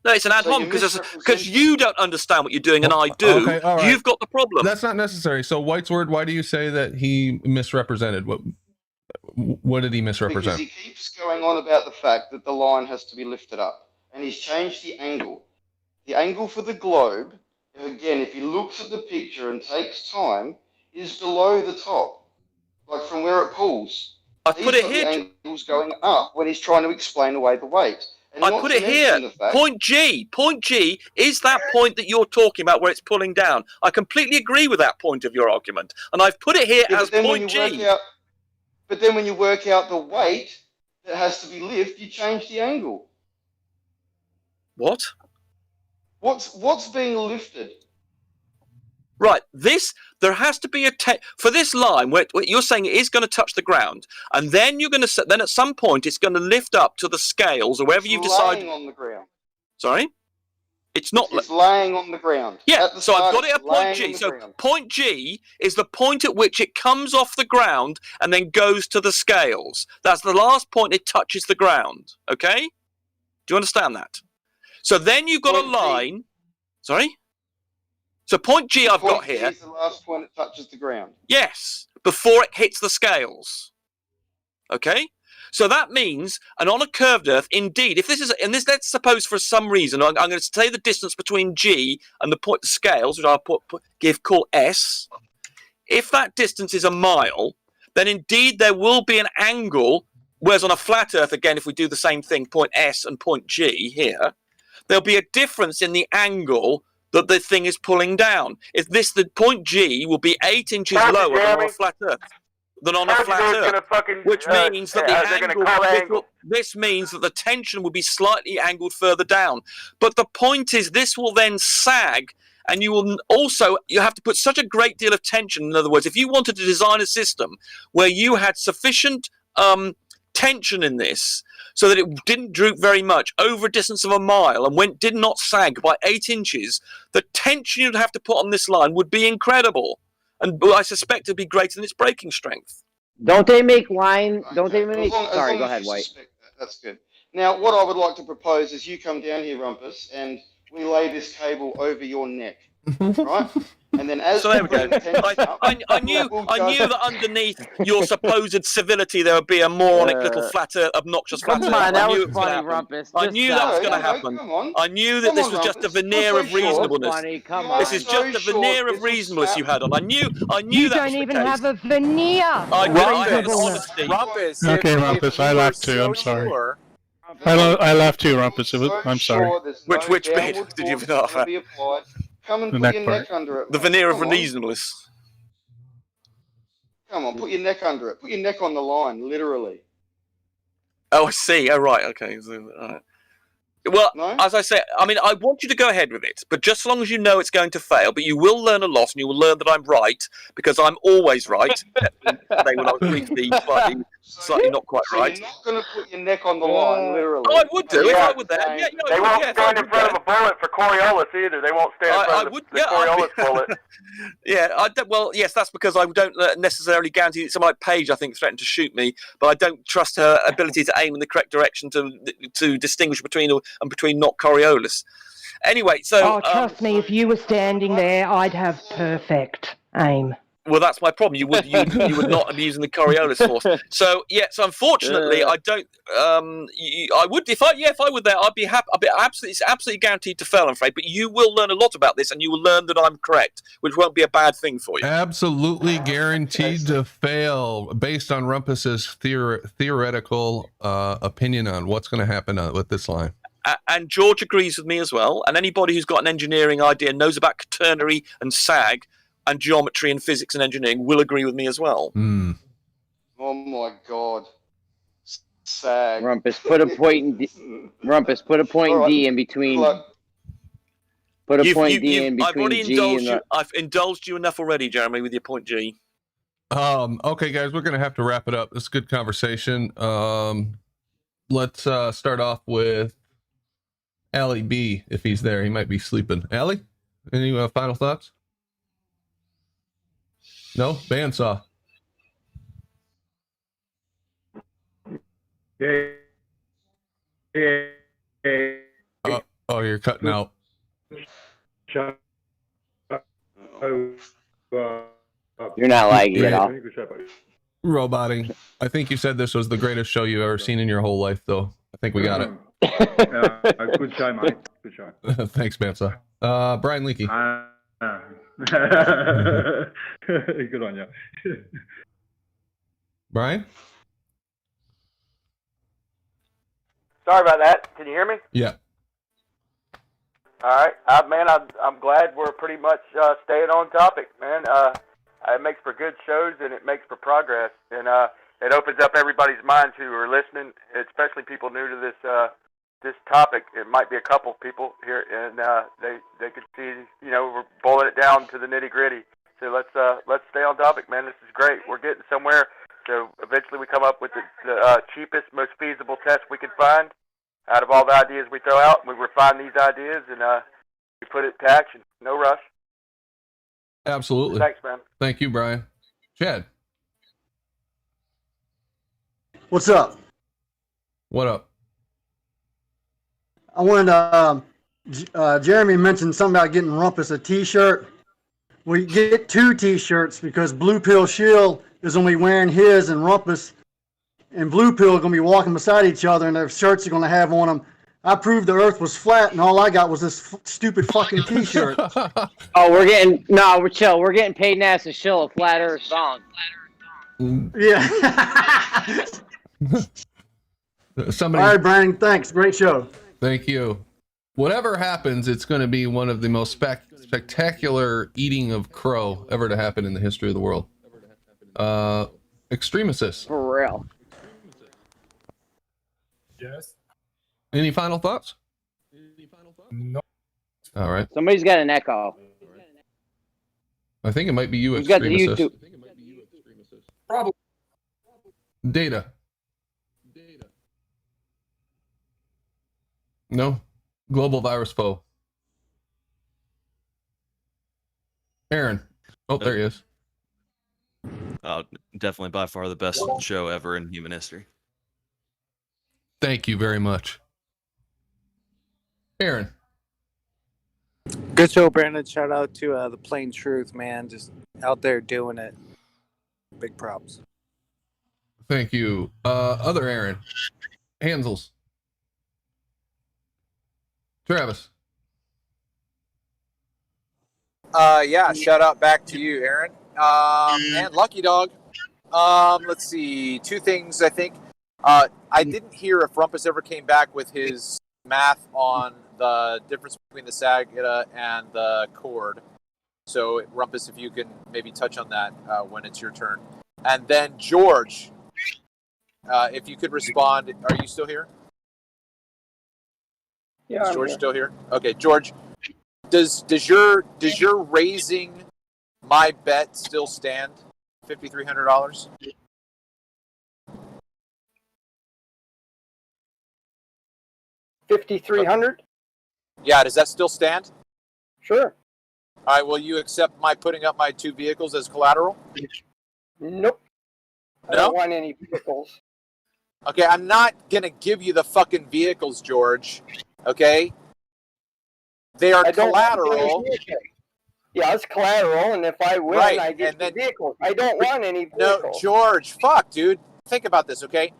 No, it's an ad hom because you don't understand what you're doing and I do. Okay, all right. You've got the problem. That's not necessary. So, White's Word, why do you say that he misrepresented? What did he misrepresent? Because he keeps going on about the fact that the line has to be lifted up. And he's changed the angle. The angle for the globe, again, if he looks at the picture and takes time, is below the top. Like from where it pulls. I put it here. The angle's going up when he's trying to explain away the weight. And I put it here. Point G. Point G is that point that you're talking about where it's pulling down. I completely agree with that point of your argument. And I've put it here as point G. But then when you work out the weight that has to be lifted, you change the angle. What? What's being lifted? Right. There has to be for this line where you're saying it is going to touch the ground, and then you're going to then at some point it's going to lift up to the scales or wherever you've decided. Laying on the ground. Sorry. It's not. It's laying on the ground. Yeah. So I've got it at point G. So point G is the point at which it comes off the ground and then goes to the scales. That's the last point it touches the ground. Okay. Do you understand that? So then you've got a line. Sorry? So point G I've got here. Point G is the last point it touches the ground. Yes, before it hits the scales. Okay? So that means, and on a curved Earth, indeed, if this is, and this, let's suppose for some reason, I'm going to say the distance between G and the point, the scales, which I'll call S. If that distance is a mile, then indeed there will be an angle, whereas on a flat Earth, again, if we do the same thing, point S and point G here, there'll be a difference in the angle that the thing is pulling down. If the point G will be 8 inches lower than on a flat Earth. Which means that the angle. This means that the tension will be slightly angled further down. But the point is, this will then sag, and you have to put such a great deal of tension. In other words, if you wanted to design a system where you had sufficient tension in this so that it didn't droop very much over a distance of a mile and did not sag by 8 inches, the tension you'd have to put on this line would be incredible. And I suspect it'd be greater than its breaking strength. Don't they make line? Don't they make? As Sorry, long go as ahead, you White. suspect that, that's good. Now, what I would like to propose is you come down here, Rumpus, and we lay this cable over your neck, right? And then as So there we go. I knew that that underneath your supposed civility there would be a moronic little obnoxious flat Come earth. on, that I knew was it was going to funny, happen. Rumpus. I Just knew that was stop. going to happen. I knew that this was just a veneer of reasonableness. Funny, come This on. is just a veneer of reasonableness you had on. I knew You that was don't the even case. have a veneer. I had Reasonableness. honesty. Rumpus. Okay, if Rumpus, you I were laughed too. so I'm sorry. sure- I laughed too, Rumpus. I'm sorry. Which bit did you laugh at? Come and The put neck your part. neck under it. The mate. veneer of Come on. reasonableness. Come on, put your neck under it. Put your neck on the line, literally. Oh, I see. Oh, right. Okay. So, all right. Well, as I say, I mean, I want you to go ahead with it, but just so long as you know it's going to fail, but you will learn a lot, and you will learn that I'm right, because I'm always right. Today, when I was briefly slightly not quite right. You're not going to put your neck on the line, literally. Oh, I would do if I were there. Yeah, They won't stand in front of a bullet for Coriolis either. They won't stand in front of the Coriolis bullet. Well, yes, that's because I don't necessarily guarantee that somebody like Paige, I think, threatened to shoot me, but I don't trust her ability to aim in the correct direction to distinguish between not Coriolis. Anyway, so trust me, if you were standing there, I'd have perfect aim. well, that's my problem. You would not be using the Coriolis force. So unfortunately, I don't. I would if I were there, I'd be happy. I'd be absolutely guaranteed to fail, I'm afraid. But you will learn a lot about this, and you will learn that I'm correct, which won't be a bad thing for you. Absolutely guaranteed to fail, based on Rumpus's theoretical opinion on what's going to happen with this line. And George agrees with me as well. And anybody who's got an engineering idea, knows about quaternary and sag, and geometry and physics and engineering will agree with me as well. Oh my God. Sag. Rumpus, put a point in D. Rumpus, put a point D in between. Put a point D in between G and I've indulged you enough already, Jeremy, with your point G. Okay, guys, we're going to have to wrap it up. It's a good conversation. Let's start off with Allie B, if he's there. He might be sleeping. Allie, any final thoughts? No? Bandsaw. Oh, you're cutting out. You're not lagging at all. Roboting. I think you said this was the greatest show you've ever seen in your whole life, though. I think we got it. Good show, mate. Good show. Thanks, Bandsaw. Brian Leakey. Good on you. Brian? Sorry about that. Can you hear me? Yeah. All right, man. I'm glad we're pretty much staying on topic, man. It makes for good shows and it makes for progress, and it opens up everybody's minds who are listening, especially people new to this topic. It might be a couple people here, and they could see, we're boiling it down to the nitty gritty. So let's stay on topic, man. This is great. We're getting somewhere. So eventually we come up with the cheapest, most feasible test we can find out of all the ideas we throw out. We refine these ideas and we put it to action. No rush. Absolutely. Thanks, man. Thank you, Brian. Chad. What's up? What up? I wanted Jeremy mentioned something about getting Rumpus a t-shirt. We get 2 t-shirts because Blue Pill Shield is only wearing his, and Rumpus and Blue Pill are going to be walking beside each other, and their shirts are going to have on them, I proved the earth was flat, and all I got was this stupid fucking t-shirt. We're chill. We're getting paid now to shill a flat earth song. Yeah. Somebody. All right, Brian, thanks. Great show. Thank you. Whatever happens, it's going to be one of the most spectacular eating of crow ever to happen in the history of the world. Extremists. For real. Yes. Any final thoughts? No. All right. Somebody's got an echo. I think it might be you, Who's got the Extremists. YouTube? Probably. Data. No. Global virus foe. Aaron. Oh, there he is. Definitely by far the best show ever in human history. Thank you very much. Aaron. Good show, Brandon. Shout out to the Plain Truth, man. Just out there doing it. Big props. Thank you. Other Aaron. Hansels. Travis. Yeah, shout out back to you, Aaron. And Lucky Dog. Let's see, two things I think. I didn't hear if Rumpus ever came back with his math on the difference between the Sagita and the cord. So, Rumpus, if you can maybe touch on that when it's your turn. And then George, if you could respond, are you still here? Yeah, Is George still here? Okay, George, does your raising my bet still stand? $5,300. $5,300? Yeah, does that still stand? Sure. All right, will you accept my putting up my two vehicles as collateral? Nope. I No? don't want any vehicles. Okay, I'm not going to give you the fucking vehicles, George. Okay? They are I don't want collateral. any vehicles. Yeah, it's collateral, and if I win, Right, I get and then- the vehicles. I don't want any vehicles. No, George, fuck, dude. Think about this, okay?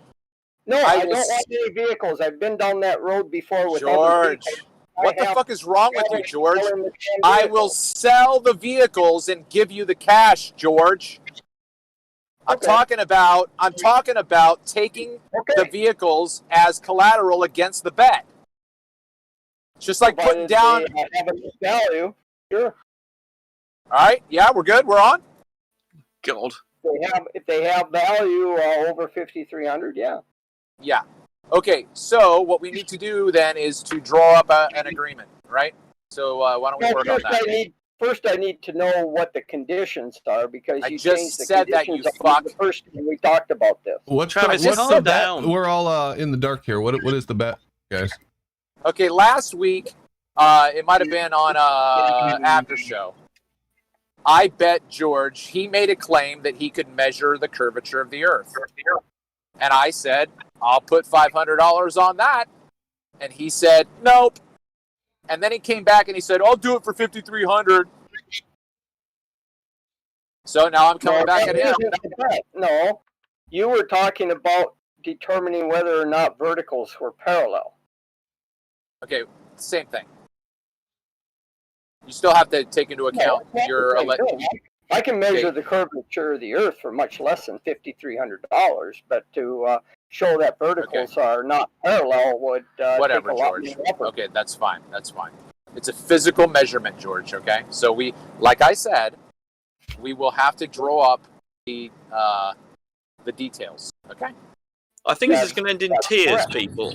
No, I I will don't want any vehicles. I've been down that road before with other George, people. what the have fuck is wrong with you, sellers George? selling the damn I vehicles. will sell the vehicles and give you the cash, George. I'm talking about taking the vehicles as collateral against the bet. It's just like putting Provided down. they have a value. Sure. All right, yeah, we're good. We're on. God. If they have value over 5,300, yeah. Yeah. Okay, so what we need to do then is to draw up an agreement, right? So why don't we Well, work on that? First, I need to know what the conditions are because I you just changed the said that, conditions you on the first time we talked about this. What's Travis, the, what's calm the bet? down. We're all in the dark here. What is the bet, guys? Okay, last week, it might have been on after show. I bet George, he made a claim that he could measure the curvature of the Earth. And I said, I'll put $500 on that. And he said, nope. And then he came back and he said, I'll do it for $5,300. So now I'm coming back at him. No, you were talking about determining whether or not verticals were parallel. Okay, same thing. You still have to take into account your... I can measure the curvature of the Earth for much less than $5,300, but to show that verticals are not parallel would Whatever, take a lot George. more effort. Okay, that's fine. That's fine. It's a physical measurement, George, okay? So we, like I said, we will have to draw up the details, okay? I think this is going to end in tears, people.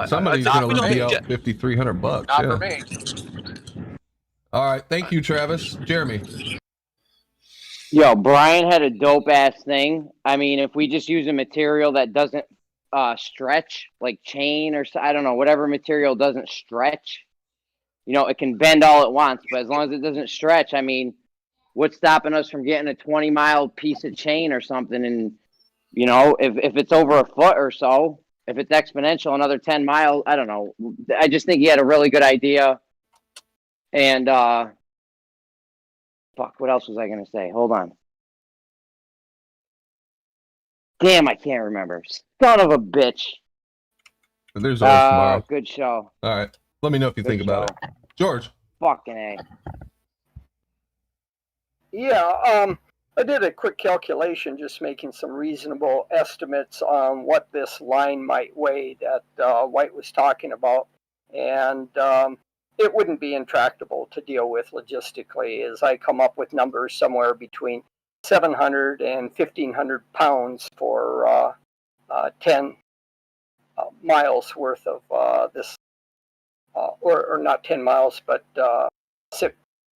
Somebody's I going to think be out $5,300. Not yeah. for me. All right, thank you, Travis. Jeremy. Yo, Brian had a dope ass thing. I mean, if we just use a material that doesn't stretch, like chain or I don't know, whatever material doesn't stretch, you know, it can bend all at once. But as long as it doesn't stretch, I mean, what's stopping us from getting a 20-mile piece of chain or something? And you know, if it's over a foot or so, if it's exponential, another 10 miles, I don't know. I just think he had a really good idea. And fuck, what else was I gonna say? Hold on. Damn, I can't remember. Son of a bitch. There's always tomorrow. Good show. All right. Let me know if you think about it. George. Fucking A. Yeah, I did a quick calculation, just making some reasonable estimates on what this line might weigh that White was talking about. And it wouldn't be intractable to deal with logistically, as I come up with numbers somewhere between 700 and 1,500 pounds for 10 miles worth of this, or not 10 miles, but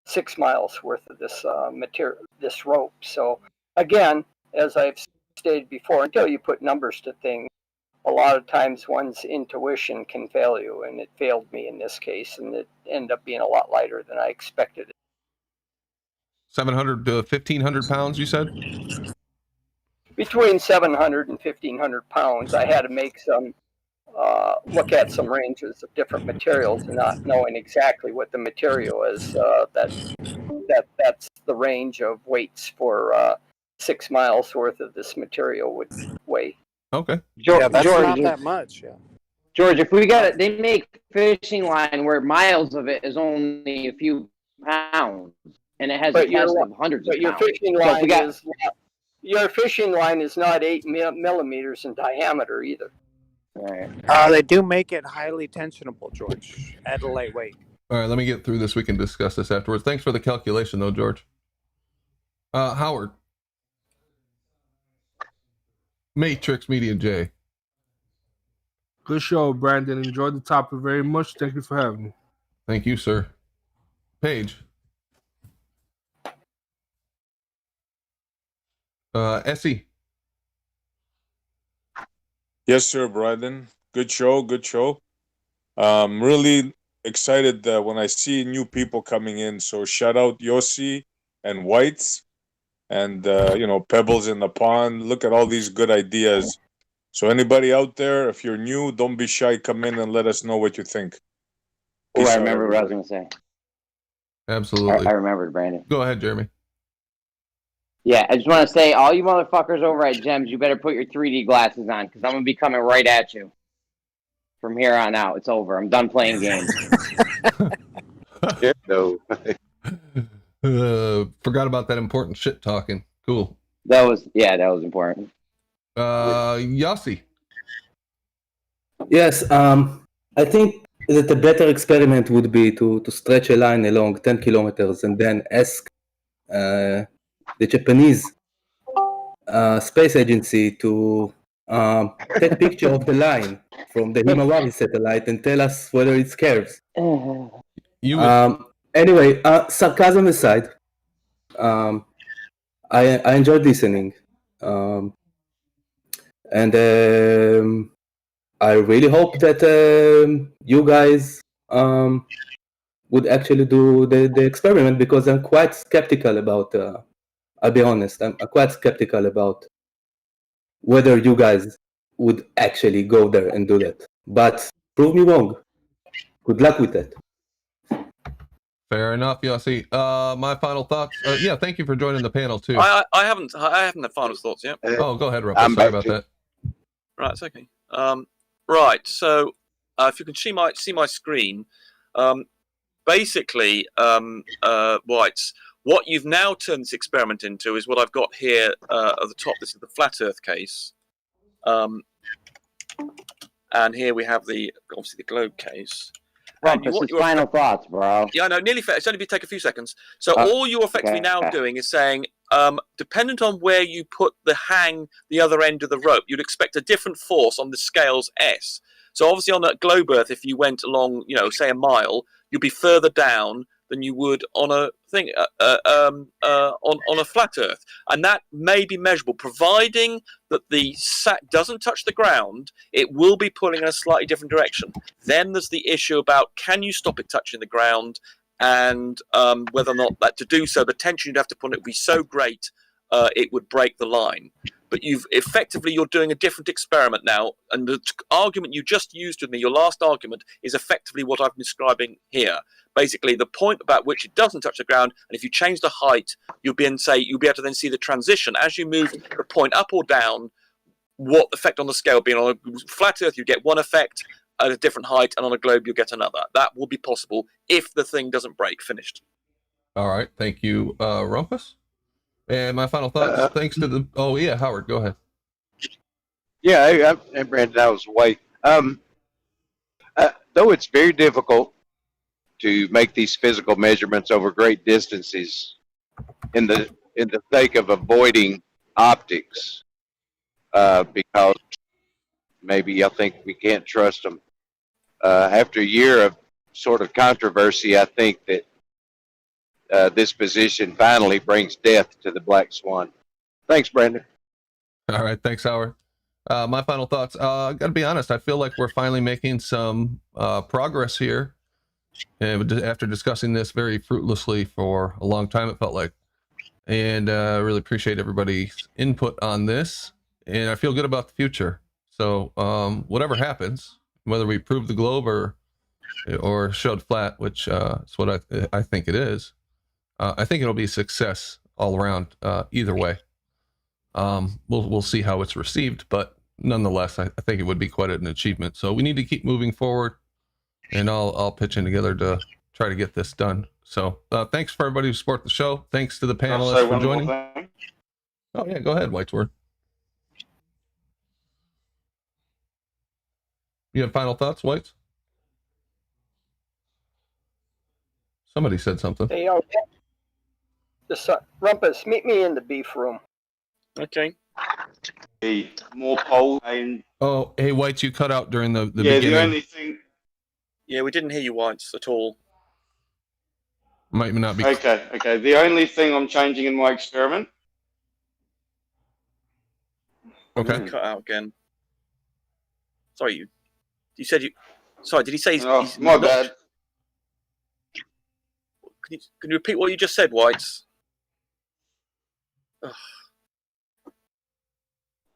6 miles worth of this material, this rope. So again, as I've stated before, until you put numbers to things, a lot of times one's intuition can fail you, and it failed me in this case, and it ended up being a lot lighter than I expected. 700 to 1,500 pounds, you said? Between 700 and 1,500 pounds. I had to make some look at some ranges of different materials, and not knowing exactly what the material is. That's the range of weights for 6 miles worth of this material would weigh. Okay. Yeah, that's George, not that much. Yeah. George, if we got it, they make fishing line where miles of it is only a few pounds, and it has a test of hundreds of But your pounds. fishing So if line we got, is your fishing line is not 8 millimeters in diameter either. They do make it highly tensionable, George, at a light weight. All right, let me get through this. We can discuss this afterwards. Thanks for the calculation, though, George. Howard. Matrix Media J. Good show, Brandon. Enjoyed the topic very much. Thank you for having me. Thank you, sir. Paige. Essie. Yes, sir, Brandon. Good show. Good show. Really excited when I see new people coming in. So shout out Yossi and Whites and, Pebbles in the Pond. Look at all these good ideas. So anybody out there, if you're new, don't be shy. Come in and let us know what you think. oh, Peace I out, remember what I was everybody. going to say. Absolutely. I remembered, Brandon. Go ahead, Jeremy. Yeah, I just want to say, all you motherfuckers over at Gems, you better put your 3D glasses on, because I'm going to be coming right at you. From here on out, it's over. I'm done playing games. No. Forgot about that important shit talking. Cool. That was important. Yossi. Yes, I think that a better experiment would be to stretch a line along 10 kilometers and then ask the Japanese space agency to take a picture of the line from the Himawari satellite and tell us whether it's curves. Anyway, sarcasm aside, I enjoyed listening. And I really hope that you guys would actually do the experiment, because I'm quite skeptical about, I'll be honest, I'm quite skeptical about whether you guys would actually go there and do that. But prove me wrong. Good luck with that. Fair enough, Yossi. My final thoughts. Yeah, thank you for joining the panel too. I haven't had final thoughts yet. Oh, go ahead, Ruffles. Sorry about that. Right, it's okay. Right, so if you can see my screen, basically, Whites, what you've now turned this experiment into is what I've got here at the top. This is the flat Earth case, and here we have obviously the globe case. Rumpus, it's final thoughts, bro. Yeah, I know, nearly fair. It's only take a few seconds. So all you're effectively now doing is saying, dependent on where you put the other end of the rope, you'd expect a different force on the scales S. So obviously on that globe Earth, if you went along, say a mile, you'd be further down than you would on a thing on a flat Earth, and that may be measurable, providing that the sack doesn't touch the ground. It will be pulling in a slightly different direction. Then there's the issue about can you stop it touching the ground, and whether or not that to do so, the tension you'd have to put on it would be so great it would break the line. But you're doing a different experiment now, and the argument you just used with me, your last argument, is effectively what I'm describing here. Basically, the point about which it doesn't touch the ground, and if you change the height, you'll be able to then see the transition as you move the point up or down. What effect on the scale being on a flat Earth, you get one effect at a different height, and on a globe, you get another. That will be possible if the thing doesn't break. Finished. All right, thank you, Rumpus. And my final thoughts, thanks to the... Oh, yeah, Howard, go ahead. Yeah, and Brandon, I was White. Though it's very difficult to make these physical measurements over great distances in the sake of avoiding optics, because maybe I think we can't trust them. After a year of sort of controversy, I think that this position finally brings death to the black swan. Thanks, Brandon. All right, thanks, Howard. My final thoughts. I got to be honest. I feel like we're finally making some progress here. And after discussing this very fruitlessly for a long time, it felt like, and I really appreciate everybody's input on this. And I feel good about the future. So whatever happens, whether we prove the globe or showed flat, which is what I think it is, I think it'll be a success all around. Either way, we'll see how it's received, but nonetheless, I think it would be quite an achievement. So we need to keep moving forward, and I'll pitch in together to try to get this done. So thanks for everybody who support the show. Thanks to the panelists for joining. Oh yeah, go ahead, Whitesword. You have final thoughts, Whites? Somebody said something. Hey, just Rumpus, meet me in the beef room. Okay. More polls and Oh, hey, Whites, you cut out during the yeah, beginning. the only thing. Yeah, we didn't hear you, Whites, at all. Might not be. Okay. The only thing I'm changing in my experiment. Okay. Cut out again. Sorry, you said you. Sorry, did he say? Oh, he's my not, bad. Can you repeat what you just said, Whites? Ugh.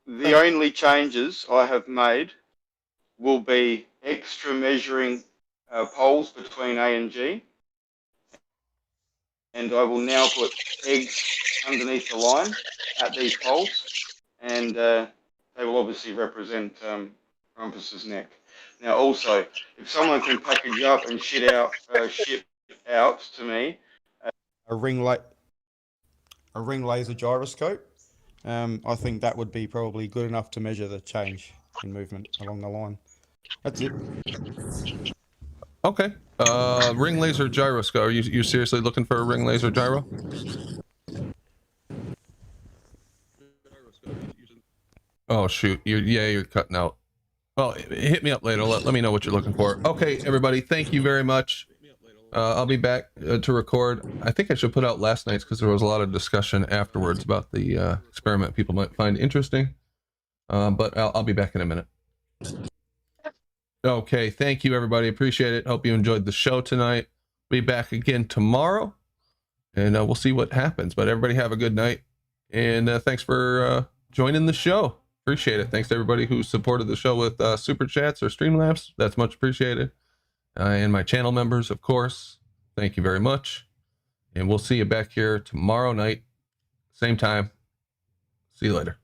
The only changes I have made will be extra measuring poles between A and G. And I will now put eggs underneath the line at these poles. And they will obviously represent Rumpus's neck. Now also, if someone can package up and ship out to me a ring laser gyroscope, I think that would be probably good enough to measure the change in movement along the line. That's it. Okay. Ring laser gyroscope. Are you seriously looking for a ring laser gyro? Oh shoot! You're cutting out. Well, hit me up later. Let me know what you're looking for. Okay, everybody. Thank you very much. I'll be back to record. I think I should put out last night's because there was a lot of discussion afterwards about the experiment people might find interesting. But I'll be back in a minute. Okay, thank you, everybody. Appreciate it. Hope you enjoyed the show tonight. Be back again tomorrow, and we'll see what happens. But everybody have a good night, and thanks for joining the show. Appreciate it. Thanks to everybody who supported the show with super chats or Streamlabs. That's much appreciated. And my channel members, of course. Thank you very much. And we'll see you back here tomorrow night, same time. See you later.